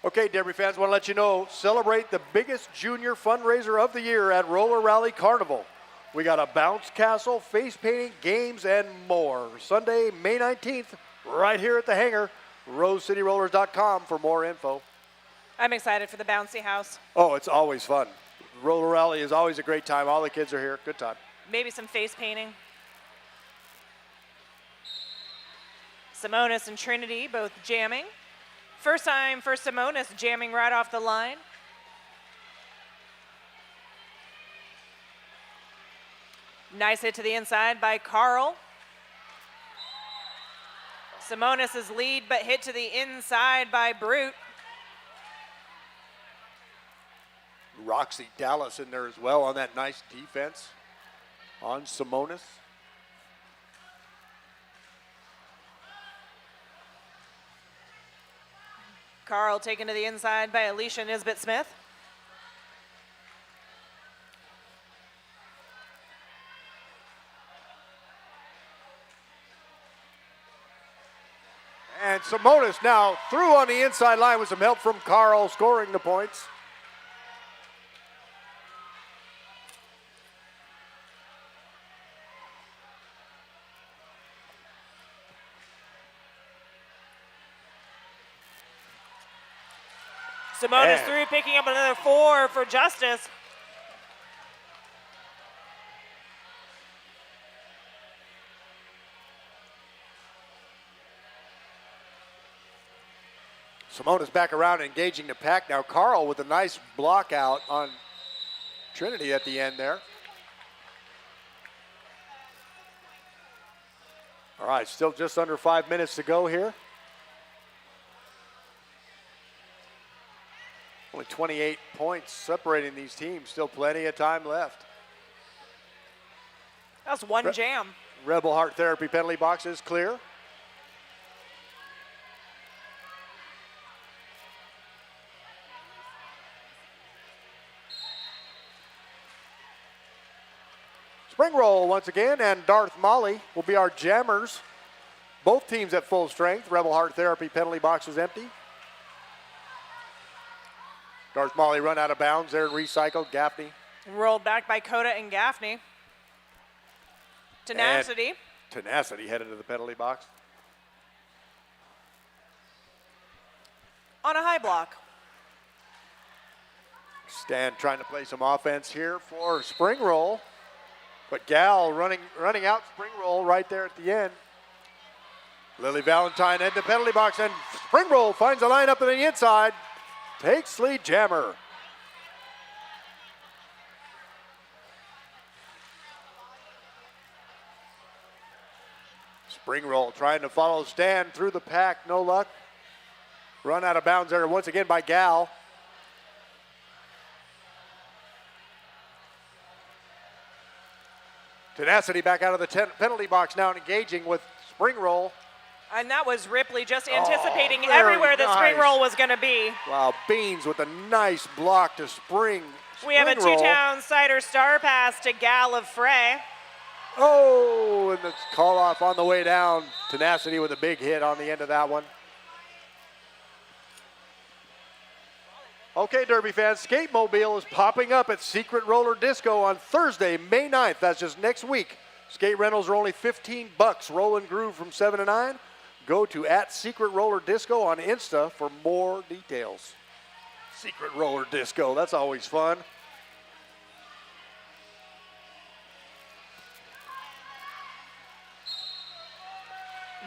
S3: Okay, Derby fans, want to let you know, celebrate the biggest junior fundraiser of the year at Roller Rally Carnival. We got a bounce castle, face painting, games, and more. Sunday, May 19th, right here at the hangar. RoseCityRollers.com for more info.
S2: I'm excited for the bouncy house.
S3: Oh, it's always fun. Roller Rally is always a great time. All the kids are here. Good time.
S2: Maybe some face painting. Simonis and Trinity both jamming. First time for Simonis, jamming right off the line. Nice hit to the inside by Carl. Simonis' lead, but hit to the inside by Brute.
S3: Roxy Dallas in there as well on that nice defense on Simonis.
S2: Carl taken to the inside by Alicia Nisbet-Smith.
S3: And Simonis now through on the inside line with some help from Carl scoring the points.
S2: Simonis through, picking up another 4 for Justice.
S3: Simonis back around engaging the pack now. Carl with a nice block out on Trinity at the end there. All right, still just under 5 minutes to go here. Only 28 points separating these teams. Still plenty of time left.
S2: That's one jam.
S3: Rebel Heart Therapy penalty box is clear. Spring roll once again, and Darth Molly will be our jammers. Both teams at full strength. Rebel Heart Therapy penalty box is empty. Darth Molly run out of bounds there and recycled. Gaffney.
S2: Rolled back by Coda and Gaffney. Tenacity.
S3: And Tenacity headed to the penalty box.
S2: On a high block.
S3: Stan trying to play some offense here for spring roll. But Gal running out spring roll right there at the end. Lily Valentine at the penalty box, and spring roll finds a line up to the inside. Takes lead jammer. Spring roll trying to follow Stan through the pack, no luck. Run out of bounds there once again by Gal. Tenacity back out of the penalty box now, engaging with spring roll.
S2: And that was Ripley just anticipating
S3: very
S2: everywhere the spring
S3: nice.
S2: roll was going to be.
S3: Wow, Beans with a nice block to spring
S2: We have a
S3: Spring roll.
S2: two-town cider star pass to Gal of Frey.
S3: Oh, and the call off on the way down. Tenacity with a big hit on the end of that one. Okay, Derby fans, Skate Mobile is popping up at Secret Roller Disco on Thursday, May 9th. That's just next week. Skate rentals are only $15. Roll and groove from 7 to 9. Go to @Secret Roller Disco on Insta for more details. Secret Roller Disco, that's always fun.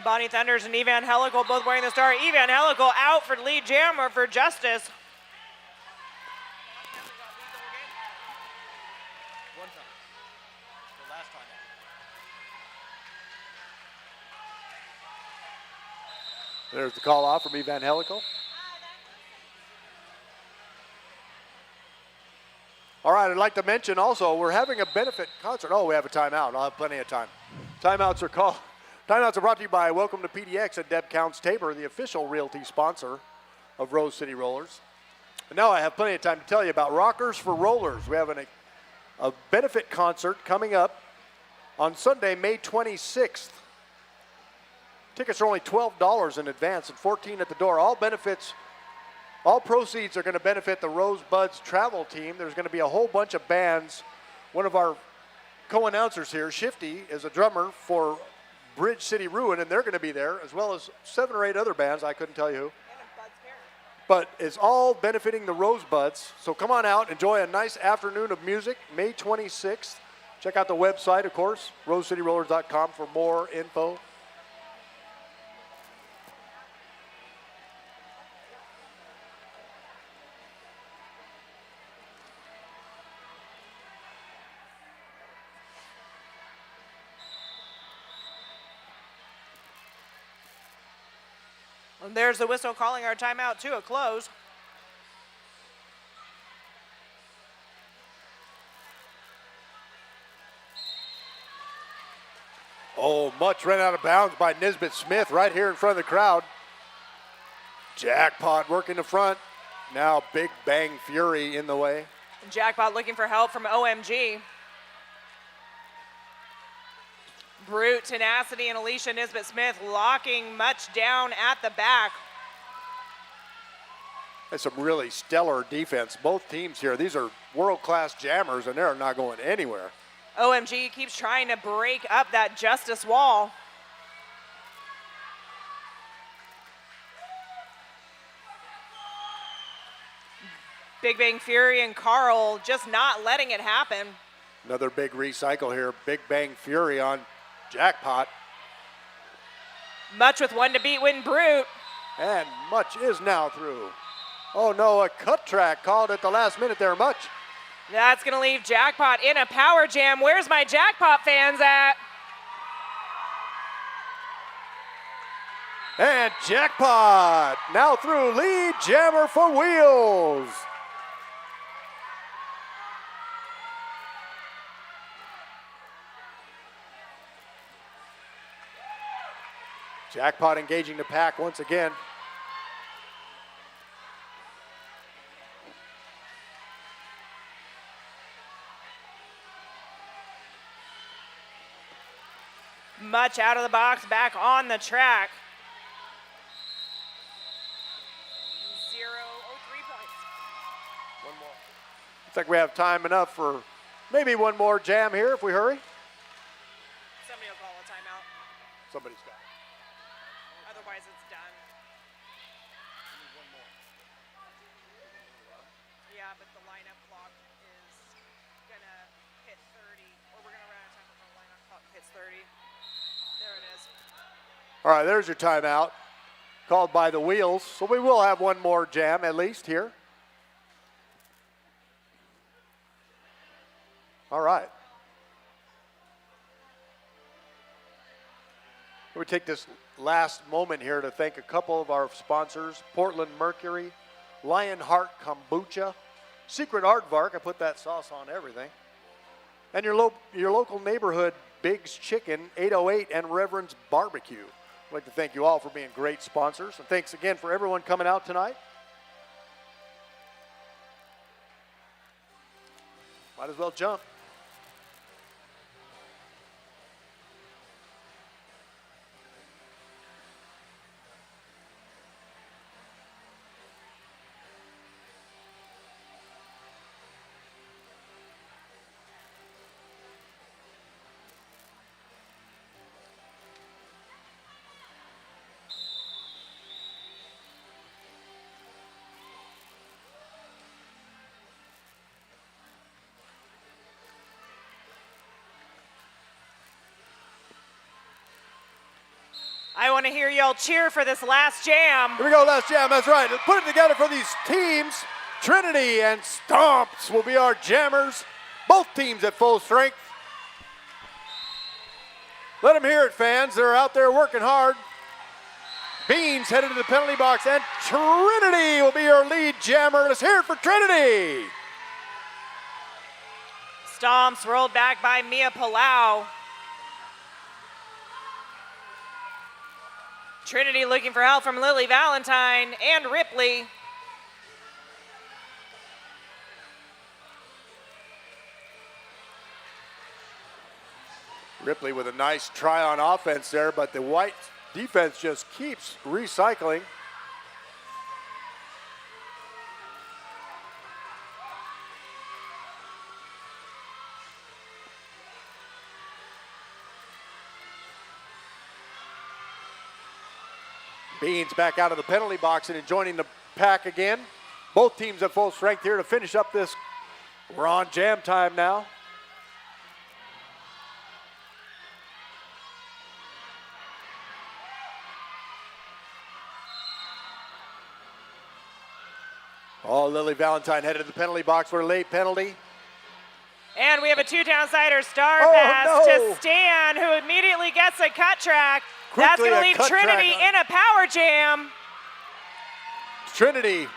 S2: Bonnie Thunders and Evangelical both wearing the star. Evangelical out for lead jammer for Justice.
S3: There's the call off from Evangelical. All right, I'd like to mention also we're having a benefit concert. Oh, we have a timeout. I'll have plenty of time. Timeouts are brought to you by Welcome to PDX and Deb Counts Tabor, the official realty sponsor of Rose City Rollers. And now I have plenty of time to tell you about Rockers for Rollers. We have a benefit concert coming up on Sunday, May 26th. Tickets are only $12 in advance and $14 at the door. All proceeds are going to benefit the Rosebuds travel team. There's going to be a whole bunch of bands. One of our co-announcers here, Shifty, is a drummer for Bridge City Ruin, and they're going to be there, as well as 7 or 8 other bands. I couldn't tell you who. But it's all benefiting the Rosebuds. So come on out, enjoy a nice afternoon of music, May 26th. Check out the website, of course, rosecityrollers.com for more info.
S2: And there's the whistle calling our timeout to a close.
S3: Oh, much ran out of bounds by Nisbet Smith right here in front of the crowd. Jackpot working the front. Now Big Bang Fury in the way.
S2: Jackpot looking for help from OMG. Brute, Tenacity, and Alicia Nisbet Smith locking much down at the back.
S3: That's some really stellar defense. Both teams here, these are world-class jammers, and they're not going anywhere.
S2: OMG keeps trying to break up that Justice wall. Big Bang Fury and Carl just not letting it happen.
S3: Another big recycle here. Big Bang Fury on Jackpot.
S2: Much with one to beat win Brute.
S3: And Much is now through. Oh no, a cut track called at the last minute there, Much.
S2: That's gonna leave Jackpot in a power jam. Where's my Jackpot fans at?
S3: And Jackpot now through, lead jammer for Wheels. Jackpot engaging the pack once again.
S2: Much out of the box, back on the track. 0-3 points.
S3: One more. Looks like we have time enough for maybe one more jam here if we hurry.
S2: Somebody will call a timeout.
S3: Somebody's got it.
S2: Otherwise, it's done.
S3: One more.
S2: Yeah, but the lineup clock is gonna hit 30, or we're gonna run out of time before the lineup clock hits 30. There it is.
S3: All right, there's your timeout called by the Wheels. So we will have one more jam at least here. All right. We take this last moment here to thank a couple of our sponsors, Portland Mercury, Lionheart Kombucha, Secret Aardvark, I put that sauce on everything, and your local neighborhood Big's Chicken, 808, and Reverend's Barbecue. I'd like to thank you all for being great sponsors, and thanks again for everyone coming out tonight. Might as well jump.
S2: I want to hear y'all cheer for this last jam.
S3: Here we go, last jam, that's right. Put it together for these teams. Trinity and Stomps will be our jammers. Both teams at full strength. Let them hear it, fans. They're out there working hard. Beans headed to the penalty box, and Trinity will be your lead jammer. Let's hear it for Trinity.
S2: Stomps rolled back by Mia Palau. Trinity looking for help from Lily Valentine and Ripley.
S3: Ripley with a nice try on offense there, but the white defense just keeps recycling. Beans back out of the penalty box and joining the pack again. Both teams at full strength here to finish up this. We're on jam time now. Oh, Lily Valentine headed to the penalty box for a late penalty.
S2: And we have a two-downsider star
S3: Oh,
S2: pass
S3: no.
S2: to Stan, who immediately gets a cut track. That's
S3: Quickly
S2: going
S3: a
S2: to leave
S3: cut
S2: Trinity
S3: track on-
S2: in a power jam.
S3: Trinity.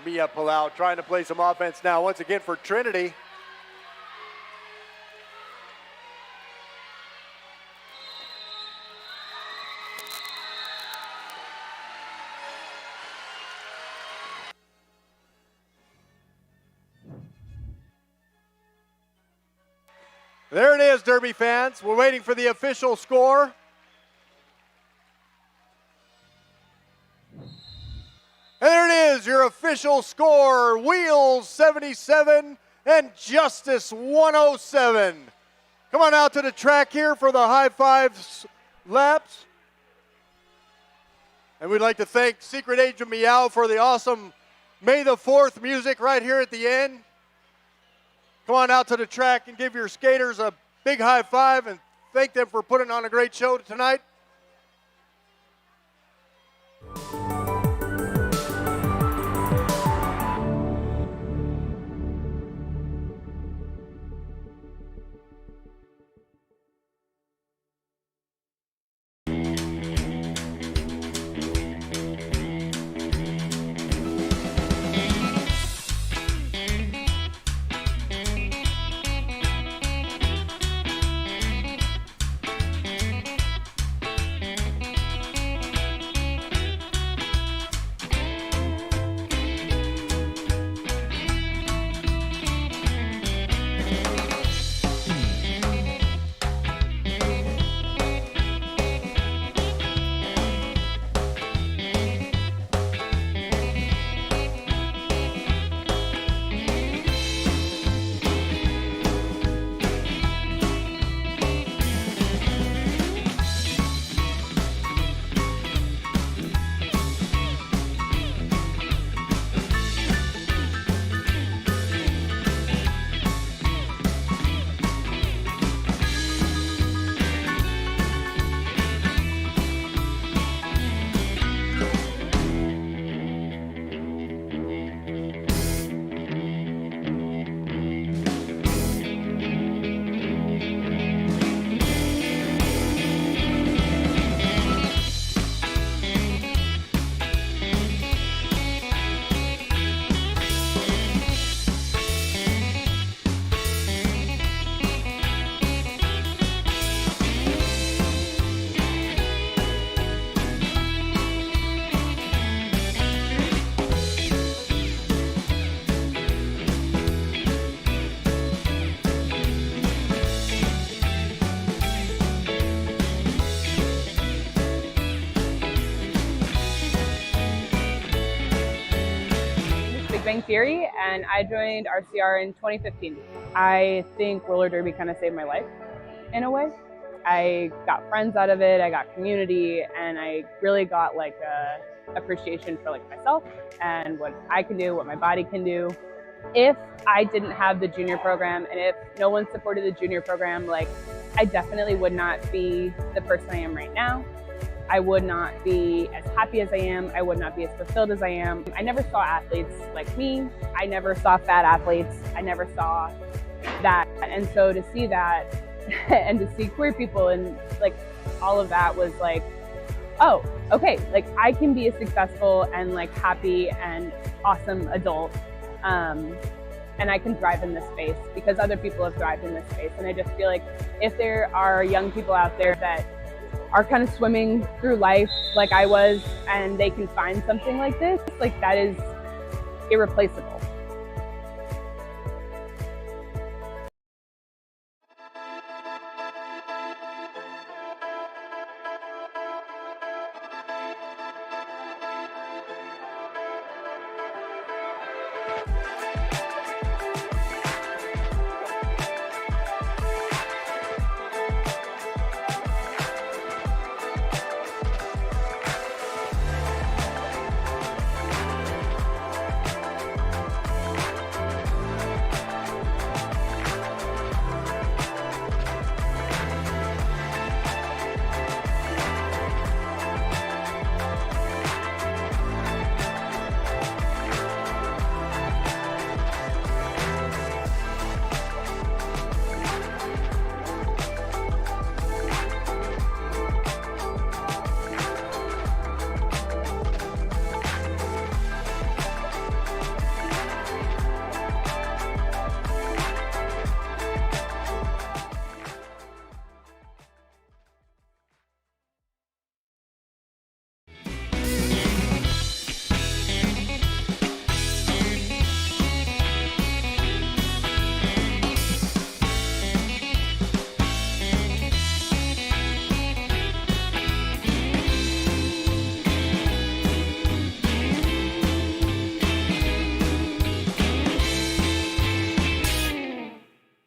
S3: Mia Palau trying to play some offense now once again for Trinity. There it is, Derby fans. We're waiting for the official score. And there it is, your official score. Wheels 77 and Justice 107. Come on out to the track here for the high fives laps. And we'd like to thank Secret Agent Meow for the awesome May the 4th music right here at the end. Come on out to the track and give your skaters a big high five and thank them for putting on a great show tonight.
S6: Fury, and I joined RCR in 2015. I think roller derby kind of saved my life in a way. I got friends out of it, I got community, and I really got like a appreciation for like myself and what I can do, what my body can do. If I didn't have the junior program and if no one supported the junior program, like I definitely would not be the person I am right now. I would not be as happy as I am. I would not be as fulfilled as I am. I never saw athletes like me. I never saw fat athletes. I never saw that. And so to see that and to see queer people and like all of that was like, oh, okay, like I can be a successful and like happy and awesome adult. And I can thrive in this space because other people have thrived in this space. And I just feel like if there are young people out there that are kind of swimming through life like I was and they can find something like this, like that is irreplaceable.